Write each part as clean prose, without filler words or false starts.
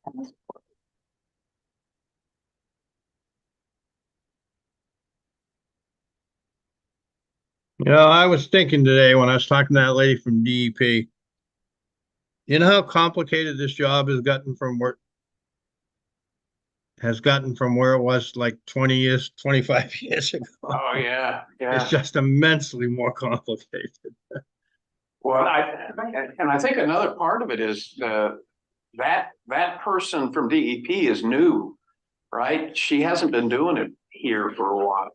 I was thinking today when I was talking to that lady from DEP, you know how complicated this job has gotten from where it was like 20 years, 25 years ago. Oh yeah, It's yeah. just immensely more complicated. Well, I think another part of it is that person from DEP is new, right? She hasn't been doing it here for a while.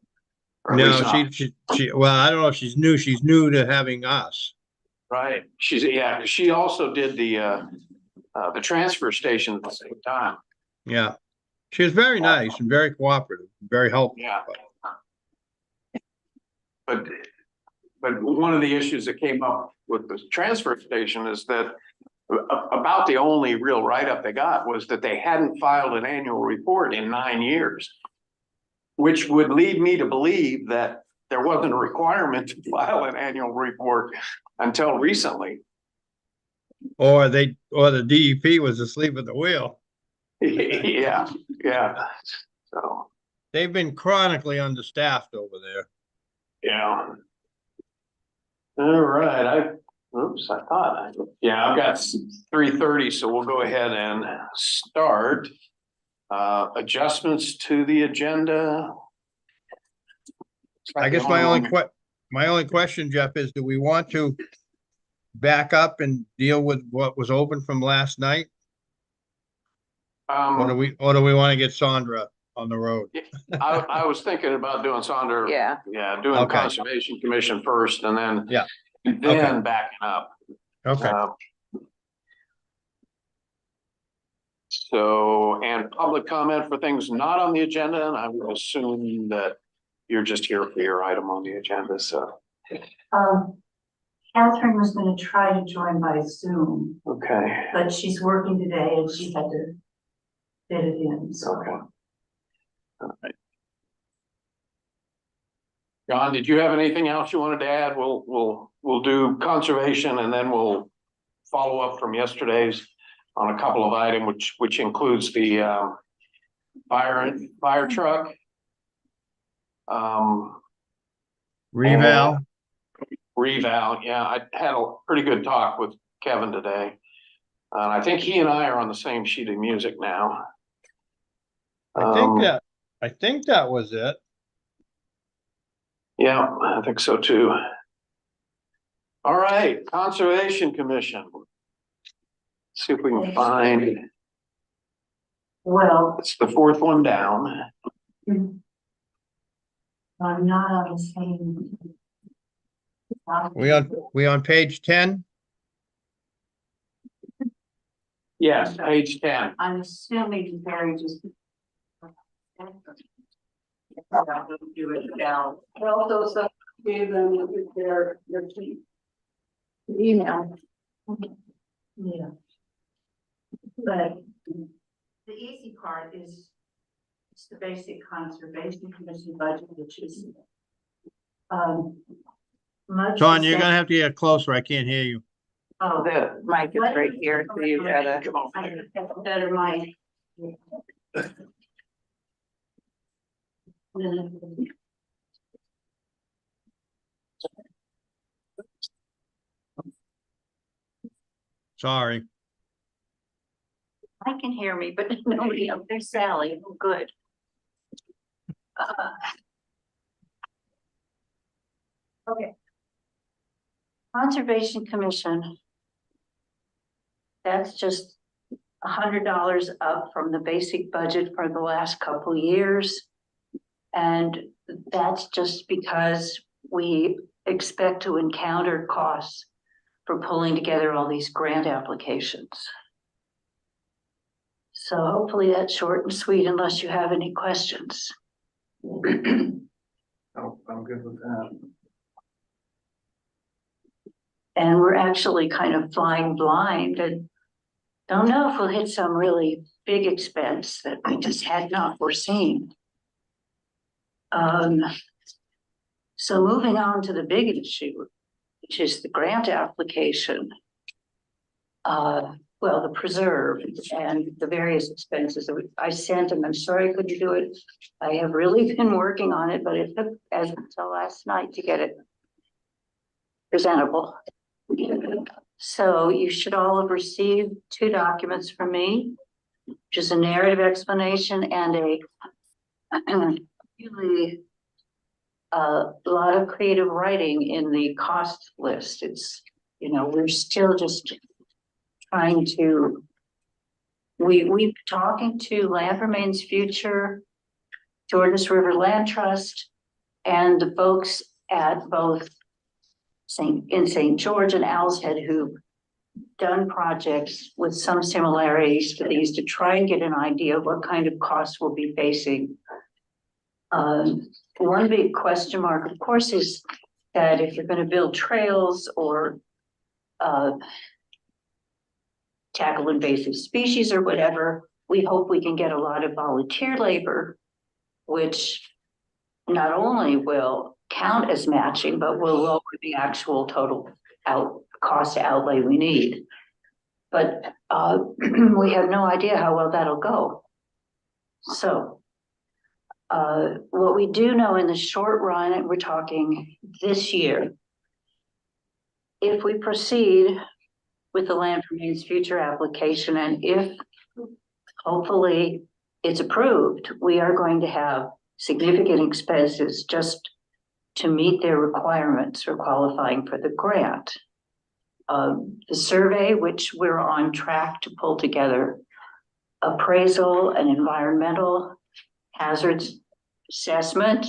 Or at No, least not. well, I don't know if she's new. She's new to having us. Right. She also did the transfer station at the same time. Yeah. She was very nice and very cooperative, very helpful. Yeah. But one of the issues that came up with the transfer station is that about the only real write-up they got was that they hadn't filed an annual report in 9 years, which would lead me to believe that there wasn't a requirement to file an annual report until recently. Or the DEP was asleep at the wheel. Yeah. So they've been chronically understaffed over there. Yeah. All right. I've got 3:30, so we'll go ahead and start. Adjustments to the agenda. I guess my only question, Jeff, is do we want to back up and deal with what was open from last night? Or do we want to get Sandra on the road? I was thinking about doing Sandra. Yeah. Doing Conservation Commission first and then backing up. Okay. So, and public comment for things not on the agenda, and I will assume that you're just here for your item on the agenda, so. Catherine was gonna try to join by Zoom, Okay. but she's working today and she had to fit it in, so. Okay. All right. John, did you have anything else you wanted to add? We'll do conservation and then we'll follow up from yesterday's on a couple of items, which includes the fire truck. Reval. Yeah, I had a pretty good talk with Kevin today. I think he and I are on the same sheet of music now. I think that was it. Yeah, I think so too. All right, Conservation Commission. See if we can find. Well, It's the fourth one down. I'm not on the same. We on page 10? Yes, page 10. I'm assuming Barry just. Do it now. Also, gave them their email. Yeah. But the easy part is it's the basic conservation commission budget, which is much. John, you're gonna have to get closer. I can't hear you. Oh, The mic is right here, so you gotta. I have a better mic. Sorry. I can hear me, but nobody else. There's Sally. Oh, good. Okay. Conservation Commission. That's just $100 up from the basic budget for the last couple of years. And that's just because we expect to encounter costs for pulling together all these grant applications. So hopefully that's short and sweet unless you have any questions. Oh, I'm good with that. And we're actually kind of flying blind and don't know if we'll hit some really big expense that we just had not foreseen. So moving on to the big issue, which is the grant application. well, the preserve and the various expenses that I sent him. I'm sorry I couldn't do it. I have really been working on it, but it took as until last night to get it presentable. So you should all have received 2 documents from me, which is a narrative explanation and a really a lot of creative writing in the cost list. It's, we're still just trying to, we've talking to Land Remains Future, Georges River Land Trust, and the folks at both St. George and Owl's Head who've done projects with some similarities to these to try and get an idea of what kind of costs we'll be facing. One big question mark, of course, is that if you're going to build trails or tackle invasive species or whatever, we hope we can get a lot of volunteer labor, which not only will count as matching, but will lower the actual total cost outlay we need. But we have no idea how well that'll go. So what we do know in the short run, and we're talking this year, if we proceed with the Land Remains Future application, and if hopefully it's approved, we are going to have significant expenses just to meet their requirements for qualifying for the grant. The survey, which we're on track to pull together, appraisal and environmental hazards assessment.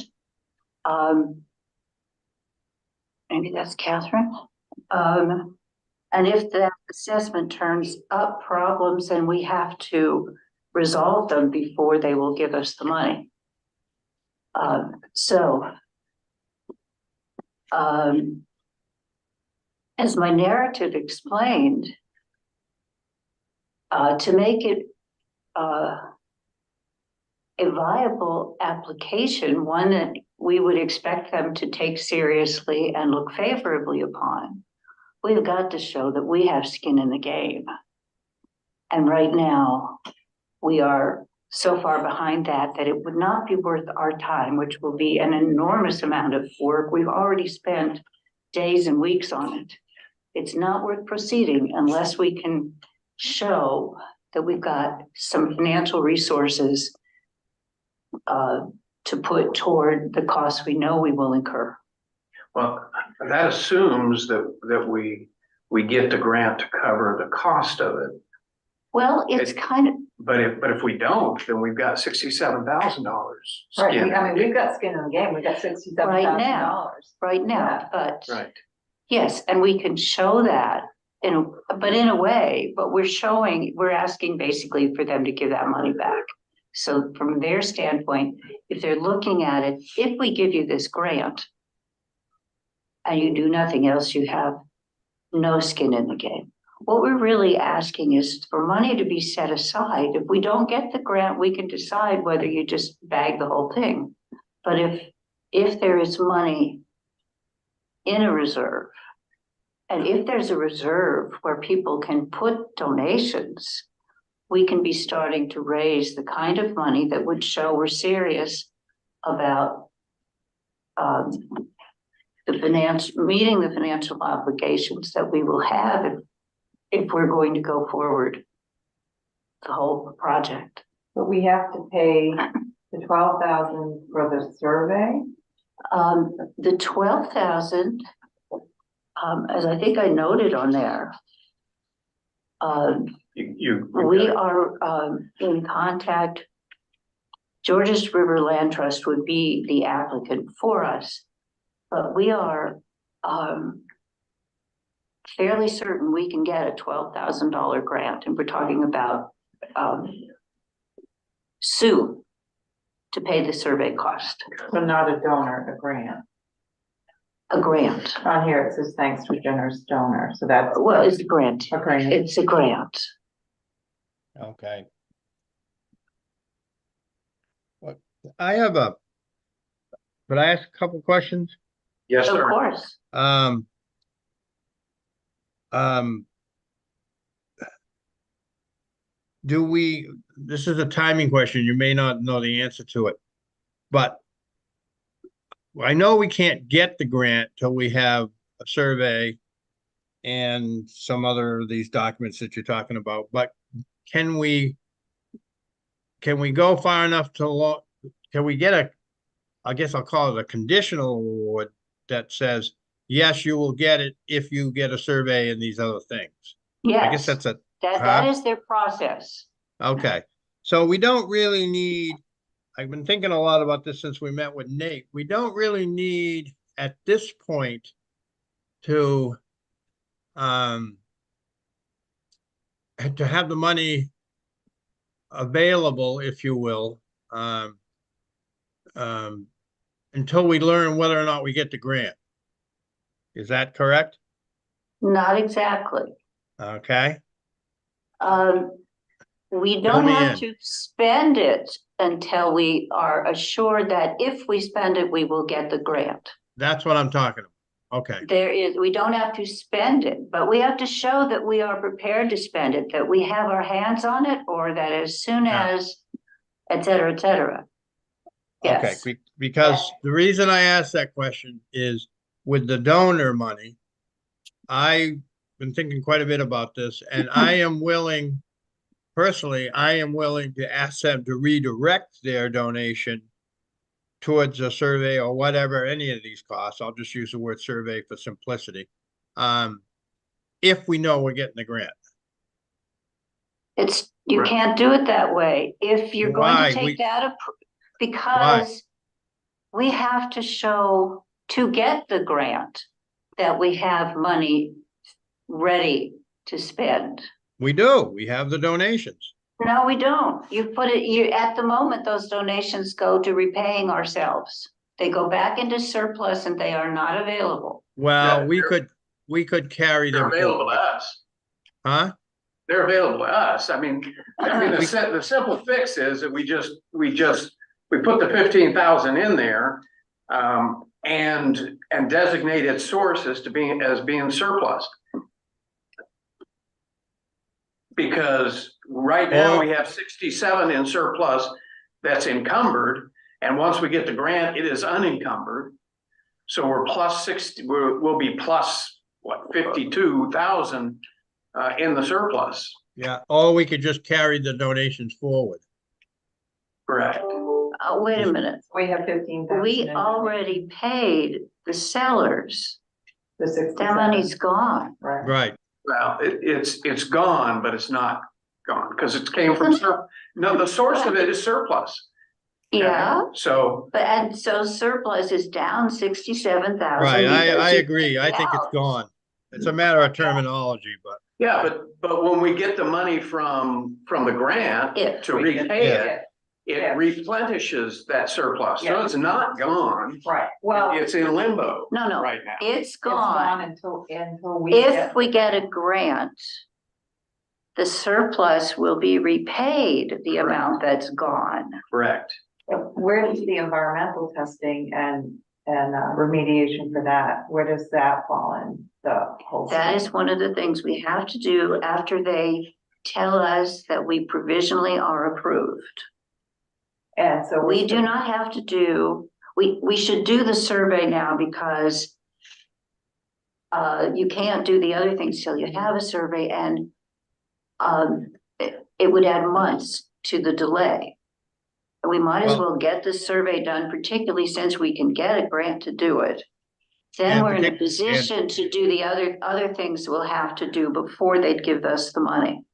Maybe that's Catherine. And if that assessment turns up problems, then we have to resolve them before they will give us the money. As my narrative explained, to make it a viable application, one that we would expect them to take seriously and look favorably upon, we've got to show that we have skin in the game. And right now, we are so far behind that it would not be worth our time, which will be an enormous amount of work. We've already spent days and weeks on it. It's not worth proceeding unless we can show that we've got some financial resources to put toward the costs we know we will incur. Well, that assumes that we get the grant to cover the cost of it. Well, it's kind of, But if we don't, then we've got $67,000. Right, I mean, we've got skin in the game, we've got $67,000. right now, Yeah. but Right. yes, and we can show that but we're asking basically for them to give that money back. So from their standpoint, if they're looking at it, if we give you this grant and you do nothing else, you have no skin in the game. What we're really asking is for money to be set aside. If we don't get the grant, we can decide whether you just bag the whole thing. But if there is money in a reserve, and if there's a reserve where people can put donations, we can be starting to raise the kind of money that would show we're serious about meeting the financial obligations that we will have if we're going to go forward the whole project. But we have to pay the $12,000 for the survey. The 12,000, as I think I noted on there, we are in contact. Georges River Land Trust would be the applicant for us, but we are fairly certain we can get a $12,000 grant, and we're talking about Sue to pay the survey cost. So not a donor, a grant. A grant. On here it says thanks for generous donor, so that's. Well, it's a grant. A grant. It's a grant. Okay. What, I have could I ask a couple questions? Yes, Of sir. course. this is a timing question, you may not know the answer to it, but I know we can't get the grant till we have a survey and some other of these documents that you're talking about, but can we go far enough can we get I guess I'll call it a conditional award that says, yes, you will get it if you get a survey and these other things? I guess Yes, that's that huh? is their process. Okay. So we don't really need, I've been thinking a lot about this since we met with Nate. We don't really need at this point to have the money available, if you will, um, until we learn whether or not we get the grant. Is that correct? Not exactly. Okay. Um, we Fill don't me have in. to spend it until we are assured that if we spend it, we will get the grant. That's what I'm talking about. Okay. We don't have to spend it, but we have to show that we are prepared to spend it, that we have our hands on it, or that as soon Yeah. as, et cetera, et cetera. Yes. Okay, because the reason I asked that question is with the donor money, I've been thinking quite a bit about this, and I am willing, personally, I am willing to ask them to redirect their donation towards a survey or whatever, any of these costs. I'll just use the word survey for simplicity. If we know we're getting the grant. You Right. can't do it that way. If you're going Why? to take that, Why? because we have to show to get the grant that we have money ready to spend. We do. We have the donations. No, we don't. At the moment, those donations go to repaying ourselves. They go back into surplus and they are not available. Well, Yeah, we could carry they're them available to forward. us. Huh? They're available to us. I mean, the simple fix is that we put the 15,000 in there, and designate its source as being surplus. Because right now we have 67 in surplus that's encumbered, and once we get the grant, it is unencumbered. So we're plus 60. We'll be plus what 52,000 in the surplus. Yeah, or we could just carry the donations forward. Correct. Wait a minute. We have 15,000. We already paid the sellers. The 67. That money's gone. Right. Right. Well, it's gone, but it's not gone because it came from no, the source of it is surplus. Yeah, So, and so surplus is down 67,000. Right. I you agree. paid I it think it's out. gone. It's a matter of terminology, but yeah, but when we get the money from the grant to repay it, it replenishes that surplus. So Yeah. it's not gone. Right, well. It's in limbo No, right now. it's It's gone. until we If we get a grant, the surplus will be repaid the amount that's gone. Correct. Where does the environmental testing and remediation for that, where does that fall in the whole? That is one of the things we have to do after they tell us that we provisionally are approved. And so We do not have to do, we should do the survey now because you can't do the other things till you have a survey, and it would add months to the delay. And we might as well get the survey done, particularly since we can get a grant to do it. Then we're in a position to do the other things we'll have to do before they'd give us the money.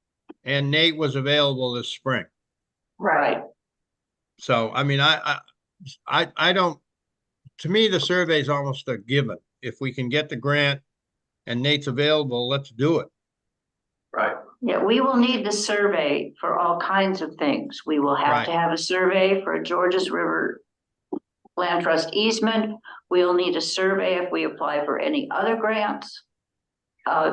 and Nate was available this spring. Right. So, I mean, I don't, to me, the survey is almost a given. If we can get the grant and Nate's available, let's do it. Right. Yeah, we will need the survey for all kinds of things. We will have to have a survey for a Georges River Land Trust easement. We'll need a survey if we apply for any other grants.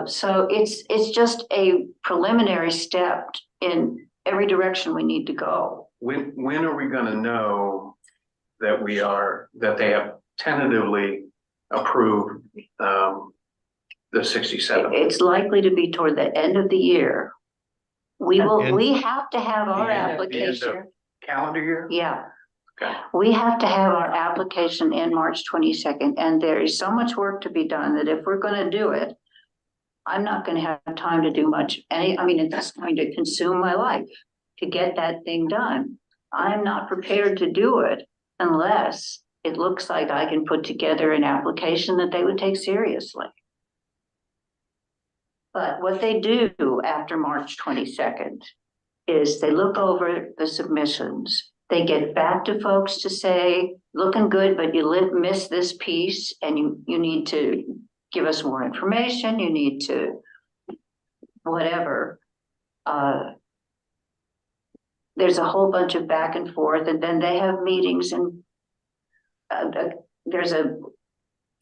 So it's just a preliminary step in every direction we need to go. When are we gonna know that they have tentatively approved the 67? It's likely to be toward the end of the year. And- we have to have our The end of application. calendar year? Yeah, Okay. we have to have our application in March 22nd, and there is so much work to be done that if we're gonna do it, I'm not gonna have time to do much, I mean, it's going to consume my life to get that thing done. I'm not prepared to do it unless it looks like I can put together an application that they would take seriously. But what they do after March 22nd is they look over the submissions. They get back to folks to say, looking good, but you missed this piece and you need to give us more information, you need to whatever. There's a whole bunch of back and forth, and then they have meetings and there's a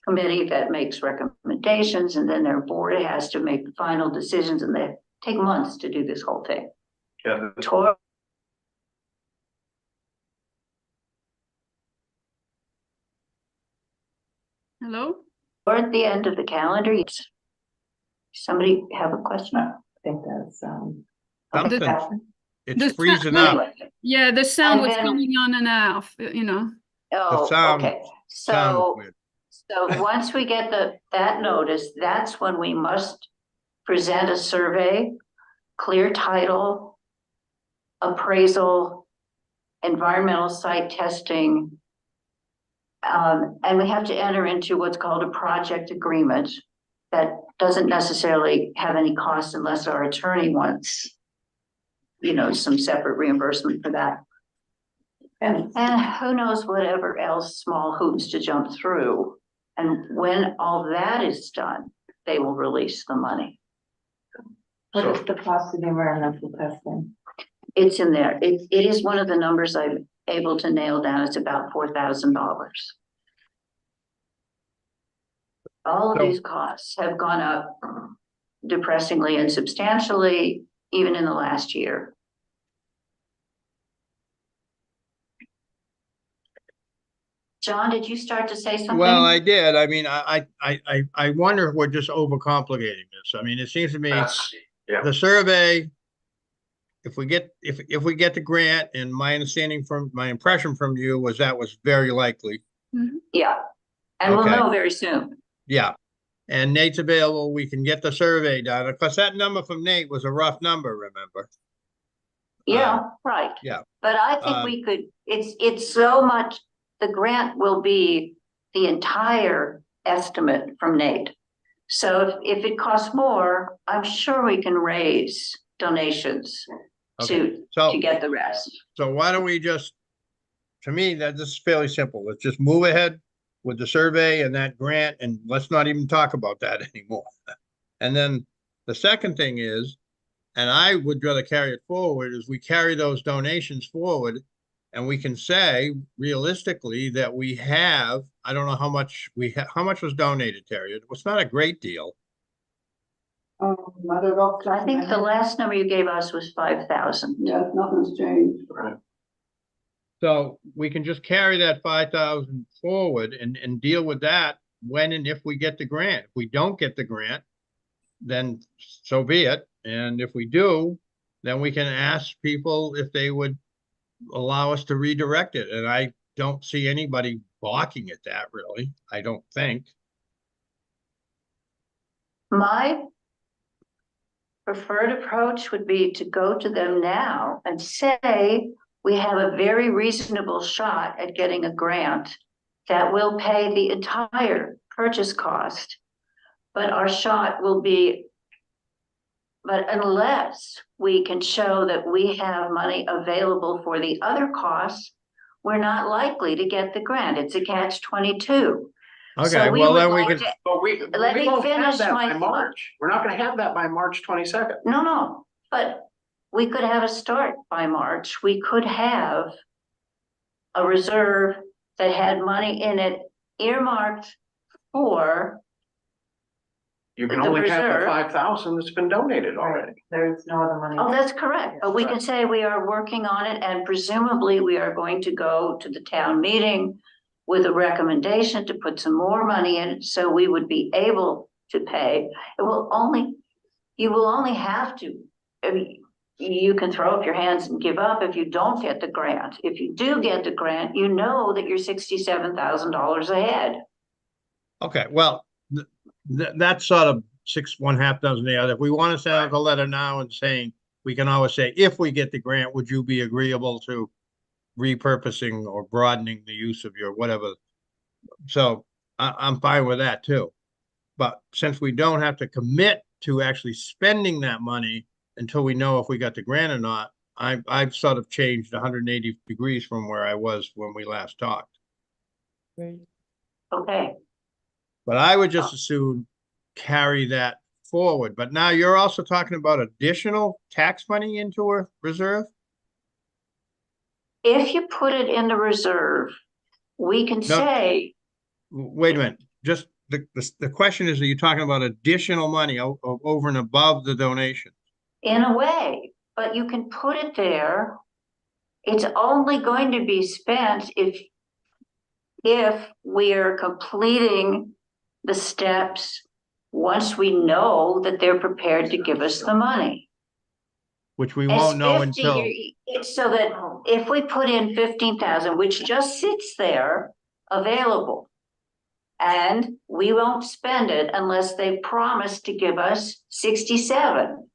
committee that makes recommendations, and then their board has to make the final decisions, and they take months to do this whole thing. Yeah, Toward Hello? the end of the calendar, yes. Somebody have a question? I think that's, Something, okay. it's This- freezing up. Anyway, Yeah, the sound And was then- coming on and off, you know. oh, sound- okay, Sounds so. weird. So once we get that notice, that's when we must present a survey, clear title, appraisal, environmental site testing. And we have to enter into what's called a project agreement that doesn't necessarily have any cost unless our attorney wants, some separate reimbursement for that. And And who knows whatever else small hoops to jump through. And when all that is done, they will release the money. what is the cost of the environmental testing? It's in there. It is one of the numbers I'm able to nail down. It's about $4,000. All of So- these costs have gone up depressingly and substantially, even in the last year. John, did you start to say something? Well, I did. I mean, I wonder if we're just overcomplicating this. I mean, it seems to me that's, yeah, the survey, if we get the grant, and my impression from you was that was very likely. Yeah, and we'll Okay. know very soon. Yeah. And Nate's available, we can get the survey done. Of course, that number from Nate was a rough number, remember? Yeah, right. yeah. But I think Um, we could, it's so much, the grant will be the entire estimate from Nate. So if it costs more, I'm sure we can raise donations to So, get the rest. so why don't we just, to me, that this is fairly simple. Let's just move ahead with the survey and that grant, and let's not even talk about that anymore. And then the second thing is, and I would rather carry it forward, is we carry those donations forward, and we can say realistically that we have, I don't know how much how much was donated, Terry? It was not a great deal. I think the last number you gave us was 5,000. Yeah, nothing's changed. right. So we can just carry that 5,000 forward and deal with that when and if we get the grant. If we don't get the grant, then so be it. And if we do, then we can ask people if they would allow us to redirect it. And I don't see anybody balking at that, really. I don't think. My preferred approach would be to go to them now and say, we have a very reasonable shot at getting a grant that will pay the entire purchase cost. But our shot will be, but unless we can show that we have money available for the other costs, we're not likely to get the grant. It's a catch-22. Okay, we well, would then we like can, to- But we Let me won't have finish that my by thought. March. We're not gonna have that by March 22nd. No, but we could have a start by March. We could have a reserve that had money in it earmarked for, You can The only have the reserve. 5,000 that's been donated already. There's no other money. oh, that's correct. But we can say we are working on it, and presumably we are going to go to the town meeting with a recommendation to put some more money in it, so we would be able to pay. You will only have to, I mean, you can throw up your hands and give up if you don't get the grant. If you do get the grant, you know that you're $67,000 ahead. Okay, well, that's sort of one half dozen the other. If we want to send out a letter now and saying, we can always say, if we get the grant, would you be agreeable to repurposing or broadening the use of your whatever? So I'm fine with that too. But since we don't have to commit to actually spending that money until we know if we got the grant or not, I've sort of changed 180 degrees from where I was when we last talked. Okay, But I would just as soon carry that forward. But now you're also talking about additional tax money into a reserve? if you put it in the reserve, we can say, Wait a minute, just the question is, are you talking about additional money over and above the donation? in a way, but you can put it there. It's only going to be spent if we are completing the steps once we know that they're prepared to give us the money. Which we It's won't know 50, until, it's so that if we put in 15,000, which just sits there available, and we won't spend it unless they promise to give us 67.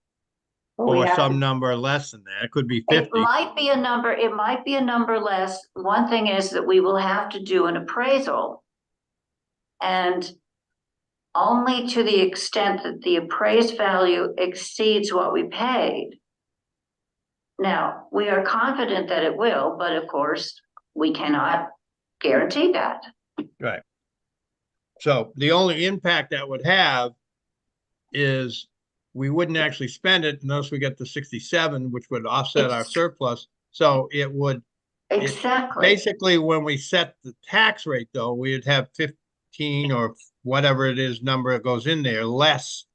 We or have some to- number less than that. It could be It 50. might be a number, it might be a number less. One thing is that we will have to do an appraisal. And only to the extent that the appraised value exceeds what we paid. Now, we are confident that it will, but of course, we cannot guarantee that. Right. So the only impact that would have is we wouldn't actually spend it unless we get the 67, which would offset our It's- surplus. So it would Exactly. basically, when we set the tax rate, though, we'd have 15 or whatever it is number that goes in there, less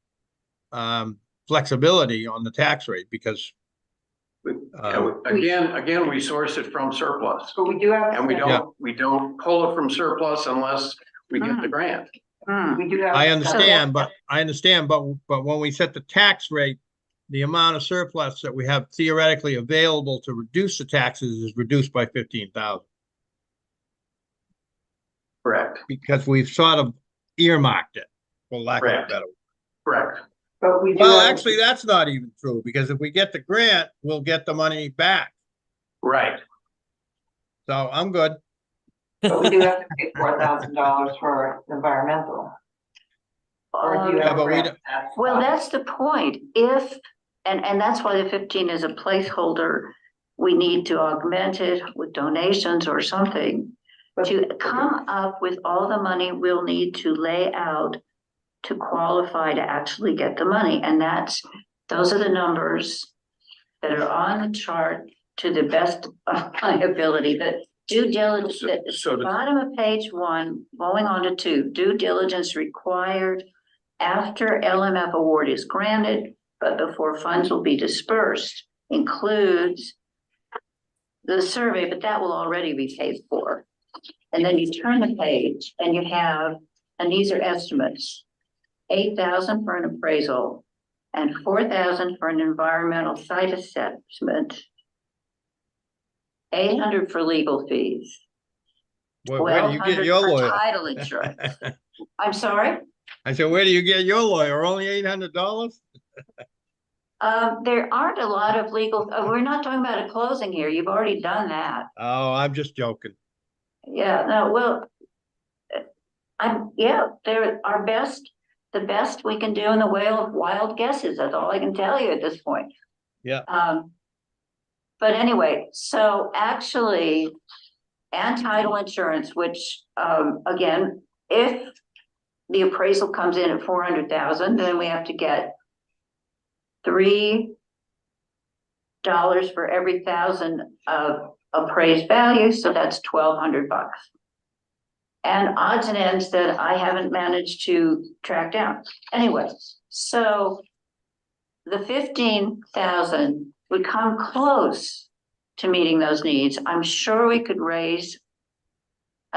flexibility on the tax rate because Again, we source it from surplus. But we do have. And we Yeah. don't pull it from surplus unless we get the grant. We do have. I to understand, set- but when we set the tax rate, the amount of surplus that we have theoretically available to reduce the taxes is reduced by 15,000 Correct, because we've sort of earmarked it, for lack of a Correct. better word. correct. But we do. Well, have- actually, that's not even true because if we get the grant, we'll get the money back. Right. So I'm good. But we do have to pay $4,000 for environmental. Or do you Um, have but a we grant? don't- Well, that's the point. And that's why the 15 is a placeholder. We need to augment it with donations or something to come up with all the money we'll need to lay out to qualify to actually get the money. And those are the numbers that are on the chart to the best of my ability. The due diligence, So the bottom of page 1, going on to 2, due diligence required after LMF award is granted, but before funds will be dispersed, includes the survey, but that will already be paid for. And then you turn the page and you have, and these are estimates, 8,000 for an appraisal and 4,000 for an environmental site assessment, 800 for legal fees, Where do you get 1,200 your for lawyer? title insurance. I'm sorry? I said, where do you get your lawyer? Only $800? There aren't a lot of legal, we're not talking about a closing here. You've already done that. Oh, I'm just joking. Yeah, no, well, they're our best, the best we can do in the way of wild guesses. That's all I can tell you at this point. Yeah. But anyway, so actually, and title insurance, which, again, if the appraisal comes in at 400,000, then we have to get $3 for every 1,000 of appraised value, so that's $1,200. And odds and ends that I haven't managed to track down. Anyway, so the 15,000 would come close to meeting those needs. I'm sure we could raise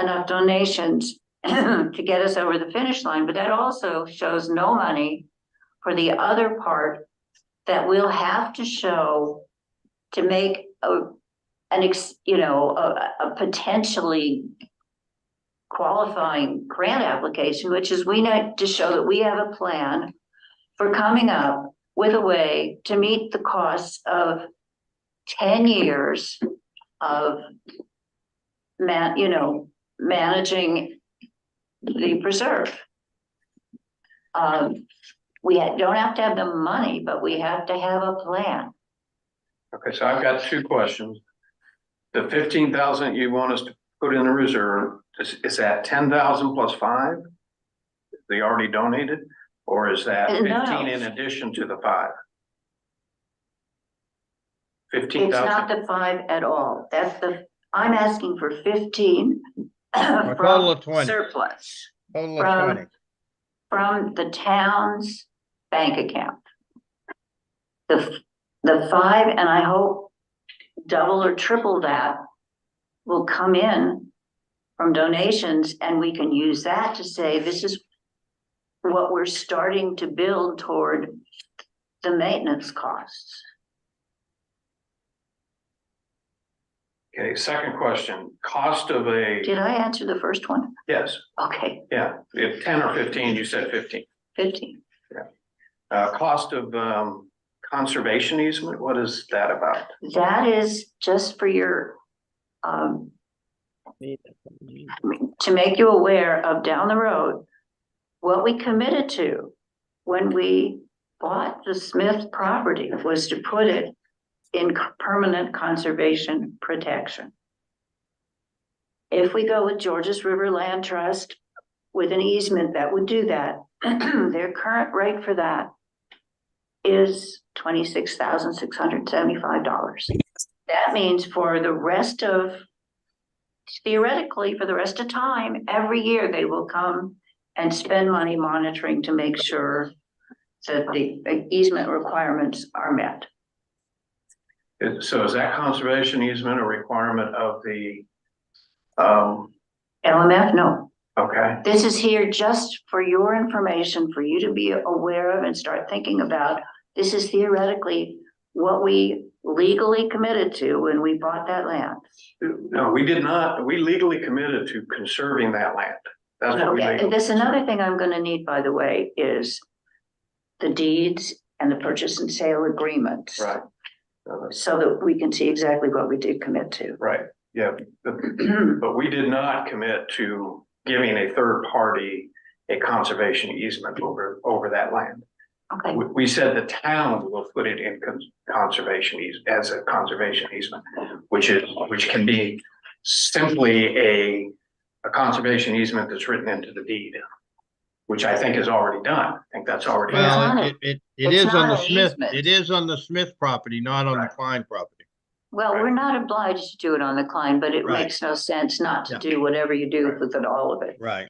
enough donations to get us over the finish line, but that also shows no money for the other part that we'll have to show to make a potentially qualifying grant application, which is we need to show that we have a plan for coming up with a way to meet the costs of 10 years of managing the preserve. We don't have to have the money, but we have to have a plan. Okay, so I've got two questions. The 15,000 you want us to put in the reserve, is that 10,000 plus 5? They already donated, or is that No, 15 no. in addition to the 5? It's 15,000, not the 5 at all. I'm asking for 15 total from of 20. surplus Total of From- 20. from the town's bank account. The 5, and I hope double or triple that, will come in from donations, and we can use that to say, this is what we're starting to build toward the maintenance costs. okay, second question, cost of a, Did I answer the first one? yes, Okay, yeah, if 10 or 15, you said 15. 15. Cost of conservation easement, what is that about? That is just for your, to make you aware of down the road, what we committed to when we bought the Smith property was to put it in permanent conservation protection. If we go with Georges River Land Trust with an easement that would do that, their current rate for that is $26,675. That means for the rest of, theoretically, for the rest of time, every year they will come and spend money monitoring to make sure that the easement requirements are met. So is that conservation easement a requirement of the, LMF, no. okay, This is here just for your information, for you to be aware of and start thinking about. This is theoretically what we legally committed to when we bought that land. no, we did not, we legally committed to conserving that land. That's what we Okay, legally. and there's another thing I'm gonna need, by the way, is the deeds and the purchase and sale agreements. Right. So that we can see exactly what we did commit to. Right, yeah, but we did not commit to giving a third party a conservation easement over that land. Okay, We said the town will put it in conservation as a conservation easement, which can be simply a conservation easement that's written into the deed, which I think is already done. I think that's already done. on Well, it. it It's is not on the an Smith, easement. it is on the Smith property, not on the Right. Klein property. well, we're not obliged to do it on the Klein, but it Right. makes no sense not to Yeah. do whatever you do with it, all of it. Right.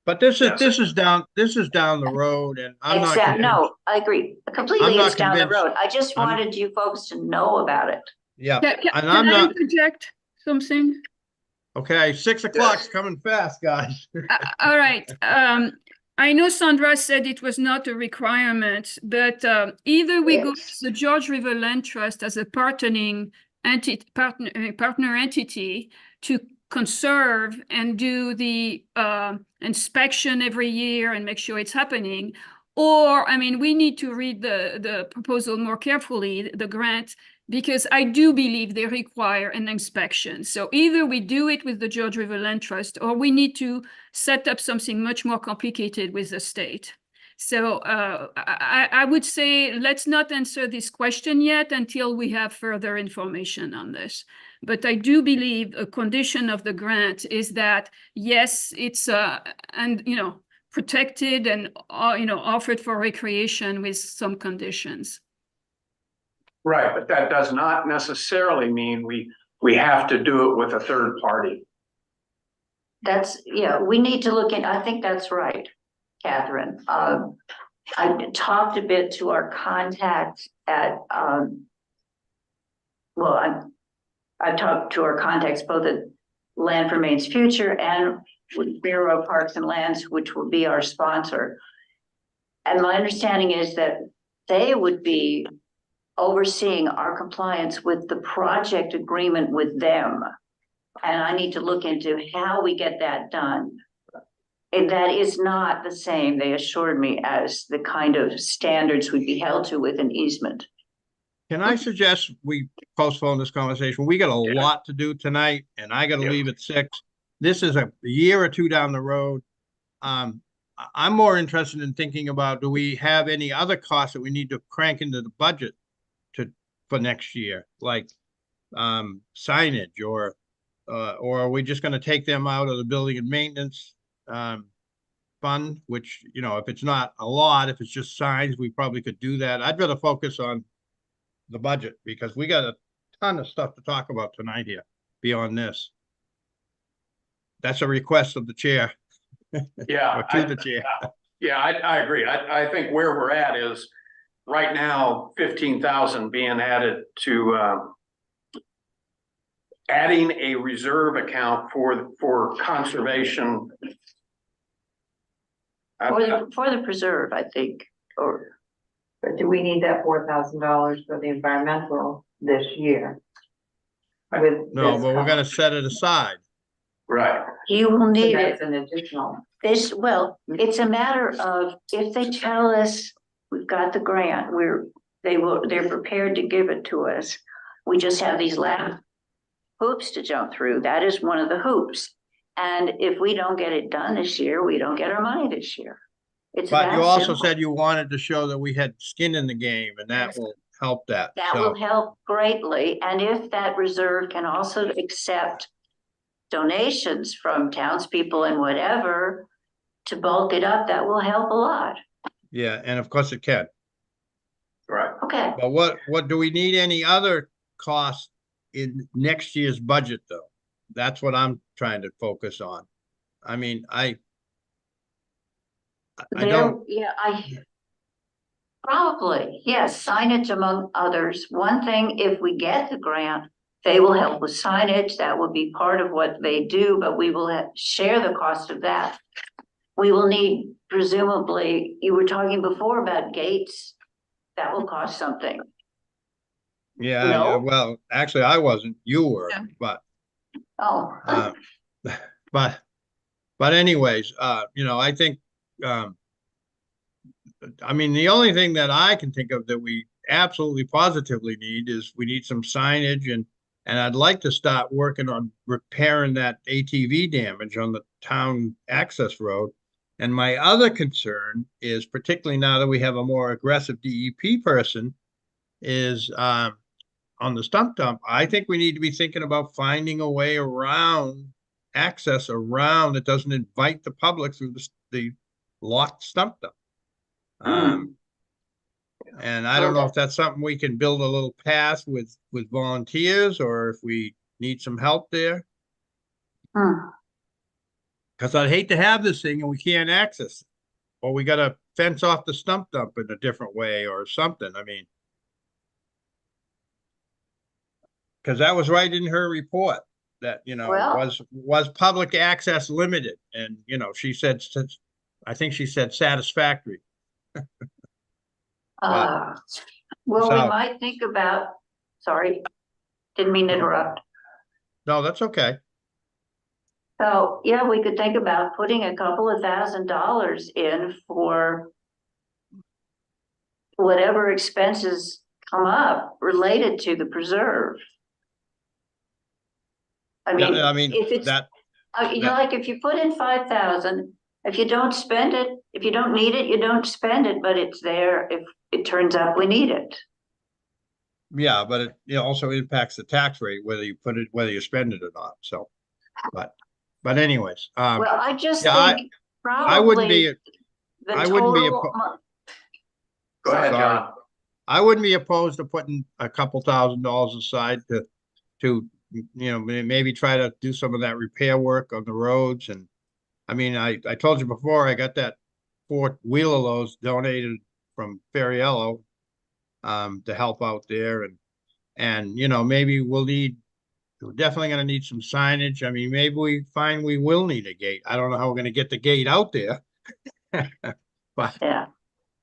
But this Yes. is down the road, and I'm not Exactly, convinced. no, I agree. Completely, I'm not it's down the convinced. road. I just I'm- wanted you folks to know about it. Yeah, Can and I I'm not, interject something? okay, 6 o'clock's coming fast, guys. All right. I know Sandra said it was not a requirement, but either we go Yes. to the George River Land Trust as a partner entity to conserve and do the inspection every year and make sure it's happening. Or, I mean, we need to read the proposal more carefully, the grant, because I do believe they require an inspection. So either we do it with the George River Land Trust, or we need to set up something much more complicated with the state. So I would say let's not answer this question yet until we have further information on this. But I do believe a condition of the grant is that, yes, it's protected and offered for recreation with some conditions. Right, but that does not necessarily mean we have to do it with a third party. We need to look in, I think that's right, Catherine. I talked a bit to our contacts at, I talked to our contacts both at Land for Maine's Future and with Bureau of Parks and Lands, which will be our sponsor. And my understanding is that they would be overseeing our compliance with the project agreement with them. And I need to look into how we get that done. And that is not the same, they assured me, as the kind of standards we'd be held to with an easement. Can I suggest we postpone this conversation? We got a Yeah. lot to do tonight and I gotta Yeah. leave at 6. This is a year or two down the road. I'm more interested in thinking about, do we have any other costs that we need to crank into the budget for next year? Like, signage or are we just gonna take them out of the building and maintenance, fund, which, you know, if it's not a lot, if it's just signs, we probably could do that. I'd rather focus on the budget because we got a ton of stuff to talk about tonight here beyond this. That's a request of the chair Yeah. or to the chair. Yeah, I agree. I think where we're at is right now, 15,000 being added to, adding a reserve account for conservation. For the preserve, I think, or, But do we need that $4,000 for the environmental this year? With No, this but we're gonna cover? set it aside. Right. you will So need that's it. an additional. It's a matter of, if they tell us we've got the grant, they're prepared to give it to us. We just have these last hoops to jump through. That is one of the hoops. And if we don't get it done this year, we don't get our money this year. It's But that you also simple. said you wanted to show that we had skin in the game and that Yes. will help that. That So, will help greatly, and if that reserve can also accept donations from townspeople and whatever to bulk it up, that will help a lot. yeah, and of course it can. Right. Okay, But what do we need any other costs in next year's budget though? That's what I'm trying to focus on. I mean, I don't, probably, yes, signage among others. One thing, if we get the grant, they will help with signage. That will be part of what they do, but we will share the cost of that. We will need, presumably, you were talking before about gates. That will cost something. yeah, No? well, actually I wasn't, you were, Yeah. but, Oh, uh, but anyways, you know, I think, I mean, the only thing that I can think of that we absolutely positively need is we need some signage and I'd like to start working on repairing that ATV damage on the town access road. And my other concern is, particularly now that we have a more aggressive DEP person, is on the stump dump. I think we need to be thinking about finding a way around access around that doesn't invite the public through the locked stump dump. And I don't know if that's something we can build a little path with volunteers or if we need some help there. Cause I'd hate to have this thing and we can't access it. Or we gotta fence off the stump dump in a different way or something. I mean. Cause that was right in her report that, you know, Well- was public access limited? And, you know, she said, I think she said satisfactory. well, we So- might think about, sorry, didn't mean to interrupt. No, that's okay. So, yeah, we could think about putting a couple of $1,000s in for whatever expenses come up related to the preserve. I mean, Yeah, I mean, if it's, that, you know, like if you put in 5,000, if you don't spend it, if you don't need it, you don't spend it, but it's there if it turns out we need it. yeah, but it also impacts the tax rate, whether you spend it or not, so. But anyways, Well, I just yeah, think I wouldn't be, probably the I wouldn't be total. Go ahead, Sorry. John. I wouldn't be opposed to putting a couple $1,000s aside to, you know, maybe try to do some of that repair work on the roads. And I mean, I told you before, I got that 4-wheeler loads donated from Ferriello to help out there. And, you know, maybe we're definitely gonna need some signage. I mean, maybe we find we will need a gate. I don't know how we're gonna get the gate out there. But, Yeah,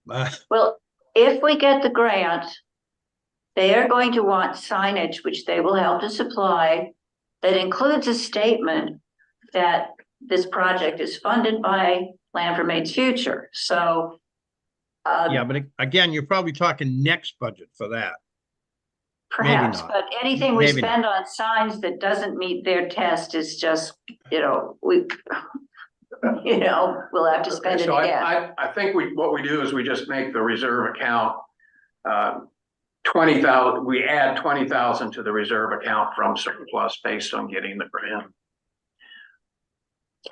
uh, well, if we get the grant, they are going to want signage, which they will help to supply, that includes a statement that this project is funded by Plan for Maine's Future. So Yeah, but again, you're probably talking next budget for that. perhaps, not. but anything we Maybe not. spend on signs that doesn't meet their test is just, we, we'll have to spend it So again. I think what we do is we just make the reserve account, 20,000, we add 20,000 to the reserve account from surplus based on getting the grant.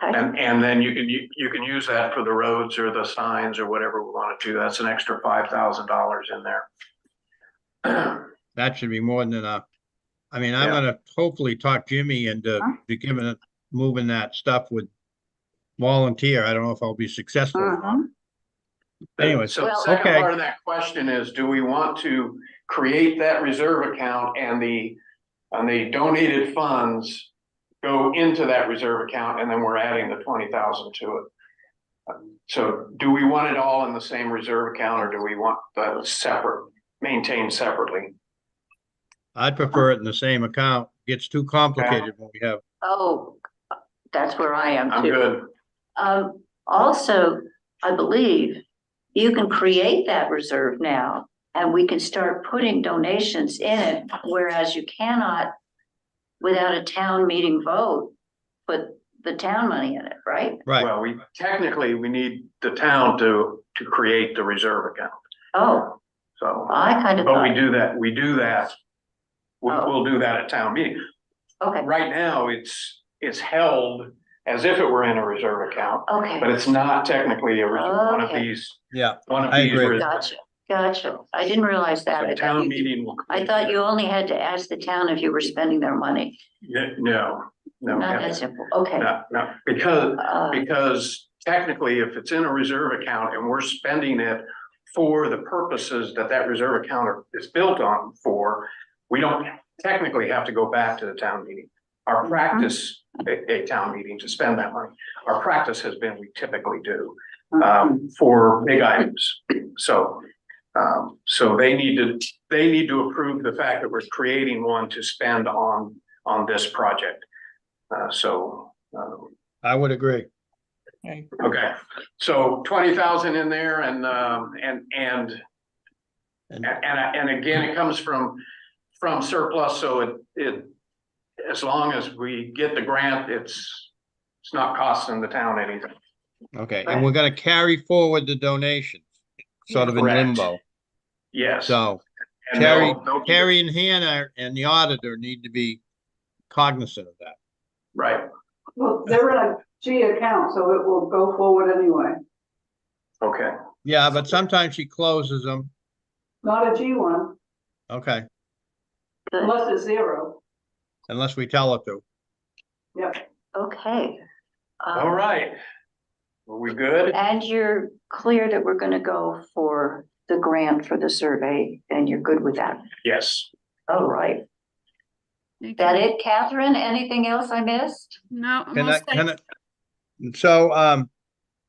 Okay. And then you can use that for the roads or the signs or whatever we want to do. That's an extra $5,000 in there. That should be more than enough. I mean, I'm Yeah. gonna hopefully talk Jimmy into giving it, moving that stuff with volunteer. I don't know if I'll be successful or not. Anyway, So the Well- second Okay. part of that question is, do we want to create that reserve account and the donated funds go into that reserve account, and then we're adding the 20,000 to it? So do we want it all in the same reserve account, or do we want the maintained separately? I'd prefer it in the same account. Gets too complicated when we have, Oh, that's where I am I'm too. good. Also, I believe you can create that reserve now and we can start putting donations in it, whereas you cannot, without a town meeting vote, put the town money in it, right? right, Well, we need the town to create the reserve account. Oh, So, I kind of but we thought, do that. Oh. We'll do that at town meeting. okay, Right now, it's held as if it were in a reserve account, but okay, it's not technically one of Okay. these. yeah, One of I these. agree. gotcha. I didn't realize that. So I thought town you- meeting will. I thought you only had to ask the town if you were spending their money. No. Not that simple, okay. No, Uh, because technically, if it's in a reserve account and we're spending it for the purposes that reserve account is built on for, we don't technically have to go back to the town meeting. Our practice, a town meeting to spend that money, our practice has been, we typically do, for big items. So, so they need to approve the fact that we're creating one to spend on this project. I would agree. Okay, so 20,000 in there and again, it comes from surplus, so it, as long as we get the grant, it's not costing the town anything. Okay, and we're gonna carry forward the donations, sort of in Correct. limbo. Yes. So And they'll- Terry and Hannah and the auditor need to be cognizant of that. Right, Well, they're in a G account, so it will go forward anyway. okay, Yeah, but sometimes she closes them. Not a G one, Okay, good, unless it's zero. unless we tell her to. Yep. okay. all right. Are we good? And you're clear that we're gonna go for the grant for the survey, and you're good with that? Yes. All right. Thank That you. it, Catherine? Anything else I missed? No, I'm Can all I, set. can I? So,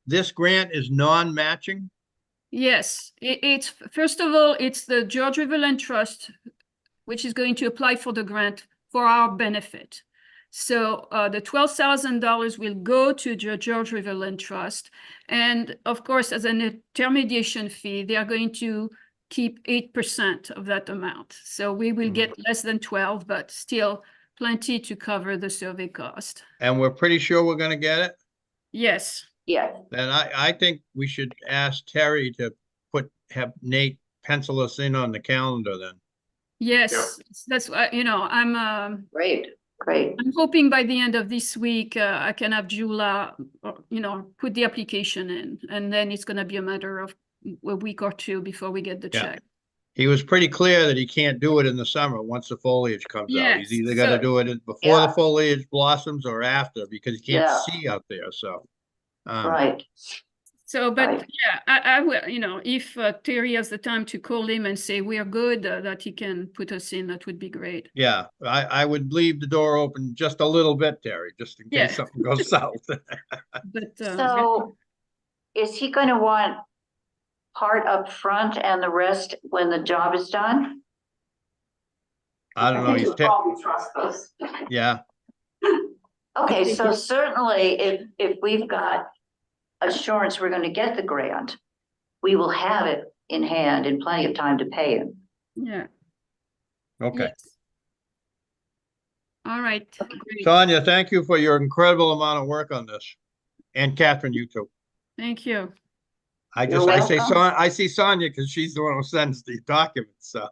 this grant is non-matching? Yes, it's, first of all, it's the George River Land Trust, which is going to apply for the grant for our benefit. So the $12,000 will go to the George River Land Trust. And of course, as an intermediation fee, they are going to keep 8% of that amount. So we will get less than 12, but still plenty to cover the survey cost. And we're pretty sure we're gonna get it? Yes. Yeah, Then I think we should ask Terry to have Nate pencil us in on the calendar then. Yes, that's why, I'm great. I'm hoping by the end of this week, I can have Jula, put the application in, and then it's gonna be a matter of a week or two before we get the Yeah. check. He was pretty clear that he can't do it in the summer, once the foliage comes out. He's Yes, either gotta so- do it before the Yeah. foliage blossoms or after, because he can't Yeah. see out there, so. Right, So, but Right. yeah, I will, if Terry has the time to call him and say we are good, that he can put us in, that would be great. Yeah, I would leave the door open just a little bit, Terry, just in Yeah. case something goes south. But so is he gonna want part up front and the rest when the job is done? I don't know, think he's, you'll probably trust us. yeah, Okay, so certainly if we've got assurance we're gonna get the grant, we will have it in hand in plenty of time to pay him. Yeah. okay. Yes. All right. Great. Sonia, thank you for your incredible amount of work on this. And Catherine, you too. Thank you. You're I say, welcome. I see Sonia because she's the one who sends the documents, so.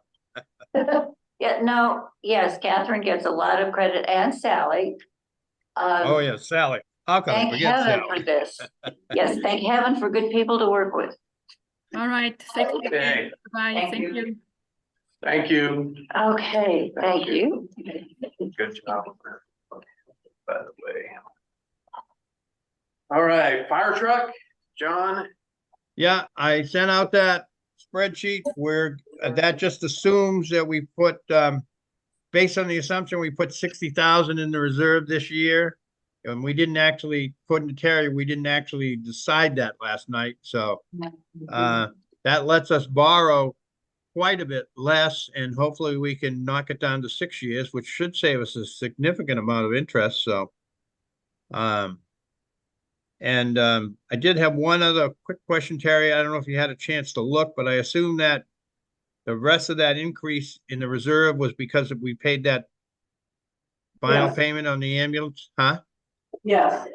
Yeah, no, yes, Catherine gets a lot of credit and Sally. Oh, yeah, Sally. How can I Thank forget heaven Sally? for this. Yes, thank heaven for good people to work with. All right. Thank you. Okay, Bye. Thank Thank you. you. thank you. Okay, thank you. Good job. By the way. All right, fire truck, John. Yeah, I sent out that spreadsheet where that just assumes that we put, based on the assumption we put 60,000 in the reserve this year. And we didn't actually, according to Terry, we didn't actually decide that last night, so that lets us borrow quite a bit less, and hopefully we can knock it down to 6 years, which should save us a significant amount of interest, so. I did have one other quick question, Terry. I don't know if you had a chance to look, but I assume that the rest of that increase in the reserve was because we paid that final Yes. payment on the ambulance, huh? Yes,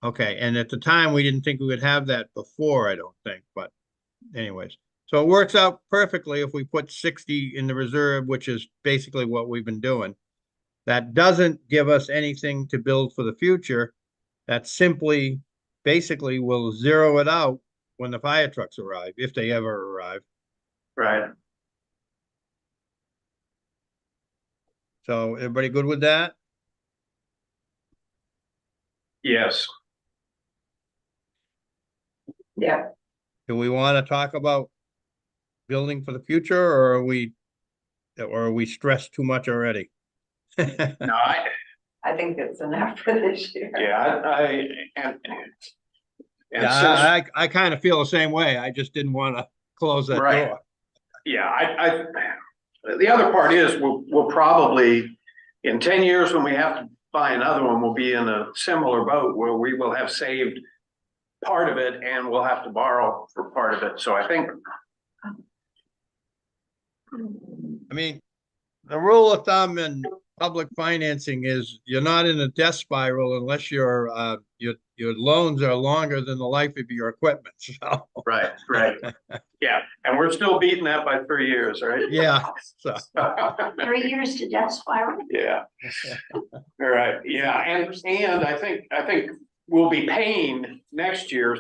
Okay, and at the time, we didn't think we would have that before, I don't think, but anyways. So it works out perfectly if we put 60 in the reserve, which is basically what we've been doing. That doesn't give us anything to build for the future. That simply, basically will zero it out when the fire trucks arrive, if they ever arrive. Right. So everybody good with that? Yes. Yeah, Do we want to talk about building for the future, or are we stressed too much already? No, I think it's enough for this year. yeah, and Yeah, since, I kind of feel the same way. I just didn't want to close that Right. door. yeah, the other part is we'll probably, in 10 years, when we have to buy another one, we'll be in a similar boat where we will have saved part of it and we'll have to borrow for part of it. So I think, I mean, the rule of thumb in public financing is you're not in a death spiral unless your loans are longer than the life of your equipment. So, right. Yeah, and we're still beating that by 3 years, right? yeah, so, 3 years to death spiral? Yeah. All right, yeah, and I think we'll be paying next year.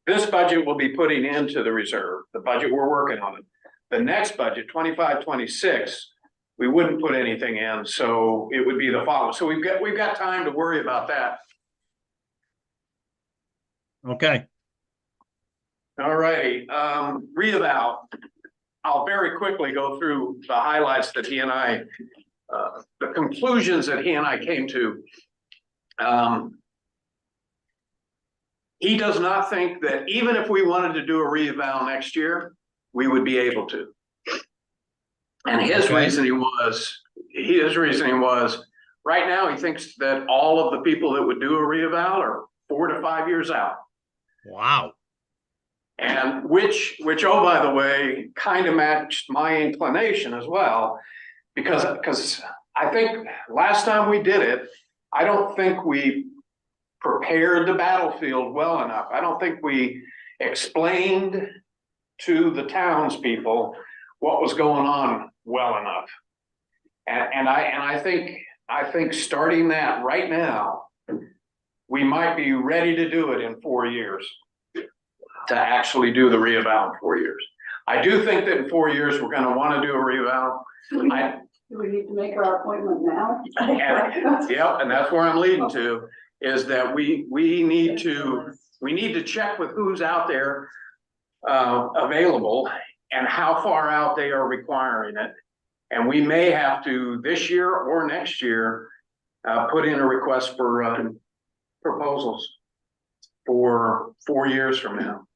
This budget will be putting into the reserve, the budget we're working on. The next budget, 25-26, we wouldn't put anything in, so it would be the following. So we've got time to worry about that. okay. All righty, reeval. I'll very quickly go through the highlights that he and I, the conclusions that he and I came to. He does not think that even if we wanted to do a reeval next year, we would be able to. And his Okay. reasoning was, right now, he thinks that all of the people that would do a reeval are 4 to 5 years out. Wow. And which, oh, by the way, kind of matched my inclination as well, because I think last time we did it, I don't think we prepared the battlefield well enough. I don't think we explained to the townspeople what was going on well enough. And I think starting that right now, we might be ready to do it in 4 years, to actually do the reeval in 4 years. I do think that in 4 years, we're gonna wanna do a reeval. do we need to make our appointment now? Yep, and that's where I'm leading to, is that we need to check with who's out there available and how far out they are requiring it. And we may have to, this year or next year, put in a request for proposals for 4 years from now.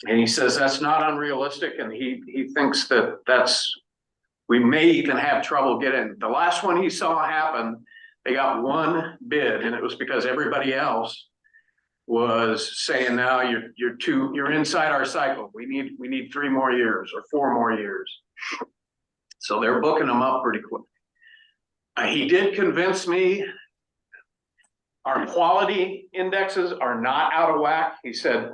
And he says that's not unrealistic, and he thinks that we may even have trouble getting, the last one he saw happen, they got one bid, and it was because everybody else was saying, now you're inside our cycle. We need 3 more years or 4 more years. So they're booking them up pretty quick. He did convince me our quality indexes are not out of whack. He said,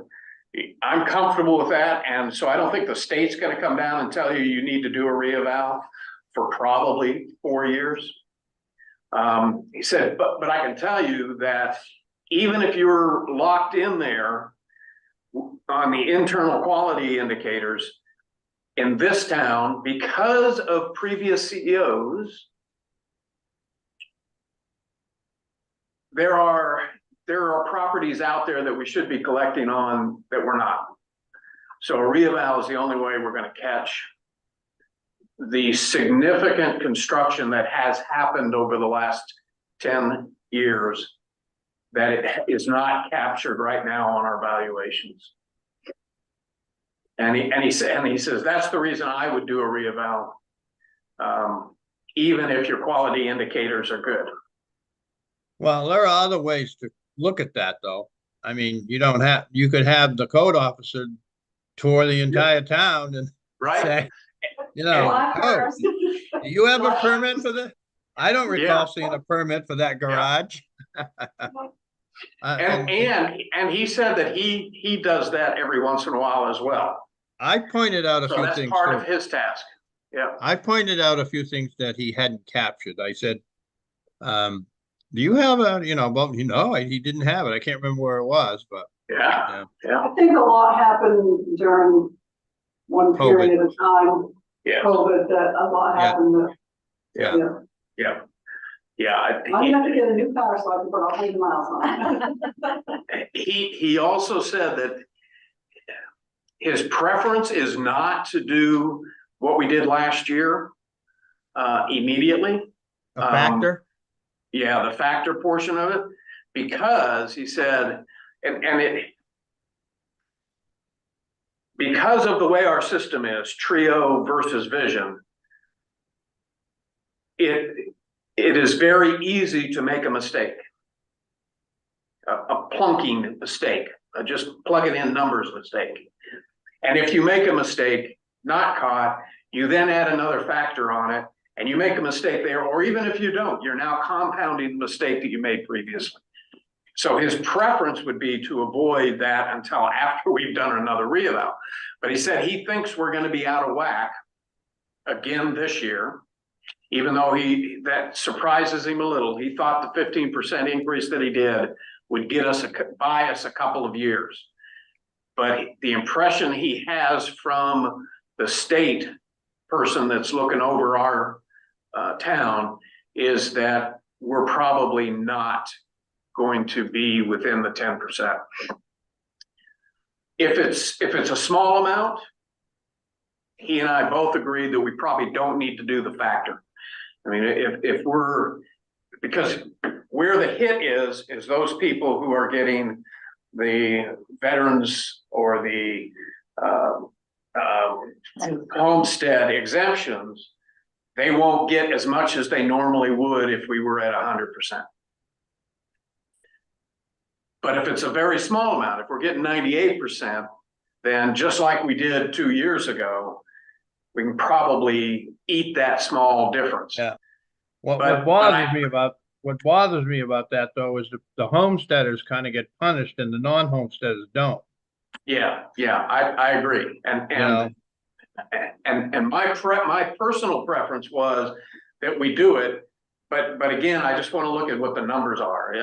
I'm comfortable with that. And so I don't think the state's going to come down and tell you need to do a reeval for probably 4 years. He said, but I can tell you that even if you're locked in there on the internal quality indicators in this town, because of previous CEOs, there are properties out there that we should be collecting on that we're not. So a reeval is the only way we're going to catch the significant construction that has happened over the last 10 years that it is not captured right now on our valuations. And he says that's the reason I would do a reeval, even if your quality indicators are good. Well, there are other ways to look at that, though. I mean, you could have the code officer tour the entire town and Right? say, oh, do you have a permit for this? I don't recall seeing a permit for that garage. And he said that he does that every once in a while as well. I pointed out a So few that's things. part of his task. Yeah. I pointed out a few things that he hadn't captured. I said, do you have he didn't have it. I can't remember where it was, but Yeah. I think a lot happened during one period of time, Yeah. COVID, that a lot happened. Yeah. I'm gonna have to get a new car so I can put 100 miles on it. He also said that his preference is not to do what we did last year immediately. a factor. Yeah, the factor portion of it, because he said, because of the way our system is, trio versus vision, it is very easy to make a mistake, a plunking mistake, just plugging in numbers mistake. And if you make a mistake, not caught, you then add another factor on it, and you make a mistake there, or even if you don't, you're now compounding the mistake that you made previously. So his preference would be to avoid that until after we've done another reeval. But he said he thinks we're going to be out of whack again this year, even though that surprises him a little. He thought the 15% increase that he did would buy us a couple of years. But the impression he has from the state person that's looking over our town is that we're probably not going to be within the 10%. If it's a small amount, he and I both agreed that we probably don't need to do the factor. I mean, because where the hit is those people who are getting the veterans or the homestead exemptions. They won't get as much as they normally would if we were at 100%. But if it's a very small amount, if we're getting 98%, then just like we did 2 years ago, we can probably eat that small difference. Yeah. What bothers me about that, though, is the homesteaders kind of get punished and the non-homesteaders don't. Yeah, I agree. And my personal preference was that we do it, but again, I just want to look at what the numbers are.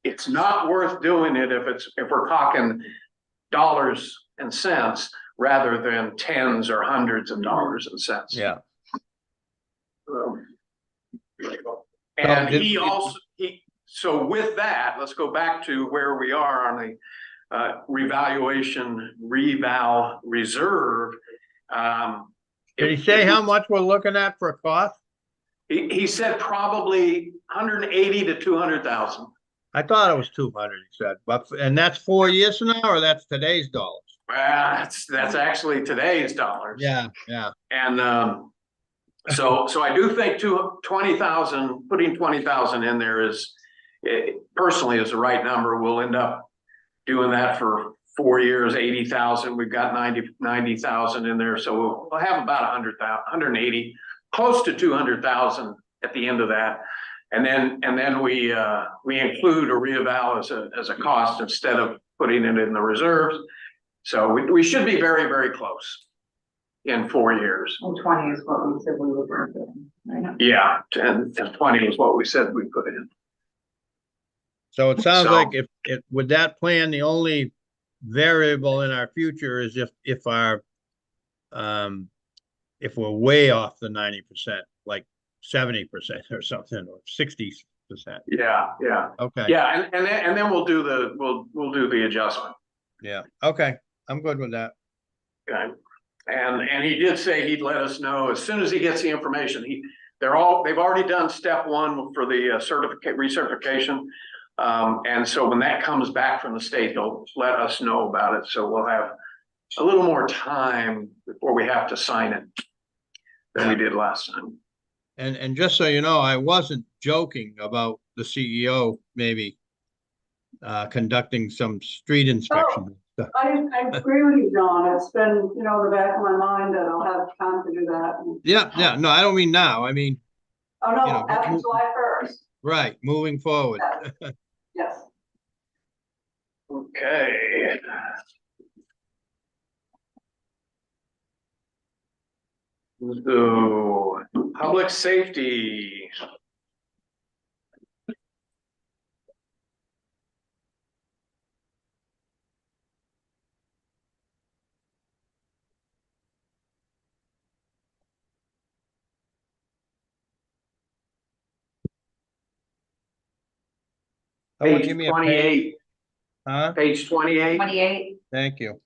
It's not worth doing it if we're talking dollars and cents rather than tens or hundreds of dollars and cents. Yeah. And so with that, let's go back to where we are on the reval reserve. Did he say how much we're looking at for a cost? He said probably 180 to 200,000. I thought it was 200, he said, and that's 4 years from now, or that's today's dollars? That's actually today's dollars. Yeah, yeah. And, so I do think 20,000, putting 20,000 in there is, personally is the right number. We'll end up doing that for 4 years, 80,000. We've got 90,000 in there. So we'll have about 100,000, 180, close to 200,000 at the end of that. And then we include a reeval as a cost instead of putting it in the reserves. So we should be very, very close in 4 years. And 20 is what we said we were going to do, right? Yeah, 10 and 20 is what we said we put in. So it sounds So- like if with that plan, the only variable in our future is if we're way off the 90%, like 70% or something, or 60%. Yeah, yeah, Okay, yeah, and then we'll do the adjustment. yeah, okay, I'm good with that. Okay, and he did say he'd let us know as soon as he gets the information. They've already done step one for the recertification. And so when that comes back from the state, they'll let us know about it. So we'll have a little more time before we have to sign it than we did last time. And just so you know, I wasn't joking about the CEO maybe conducting some street inspection. I agree with you, John. It's been, in the back of my mind that I'll have time to do that. Yeah, no, I don't mean now, I mean, Oh, no, you know, after July 1st. right, moving forward. Yes. Okay. So, public safety. Someone Page give me a page, 28, huh? page 28. 28. Thank you.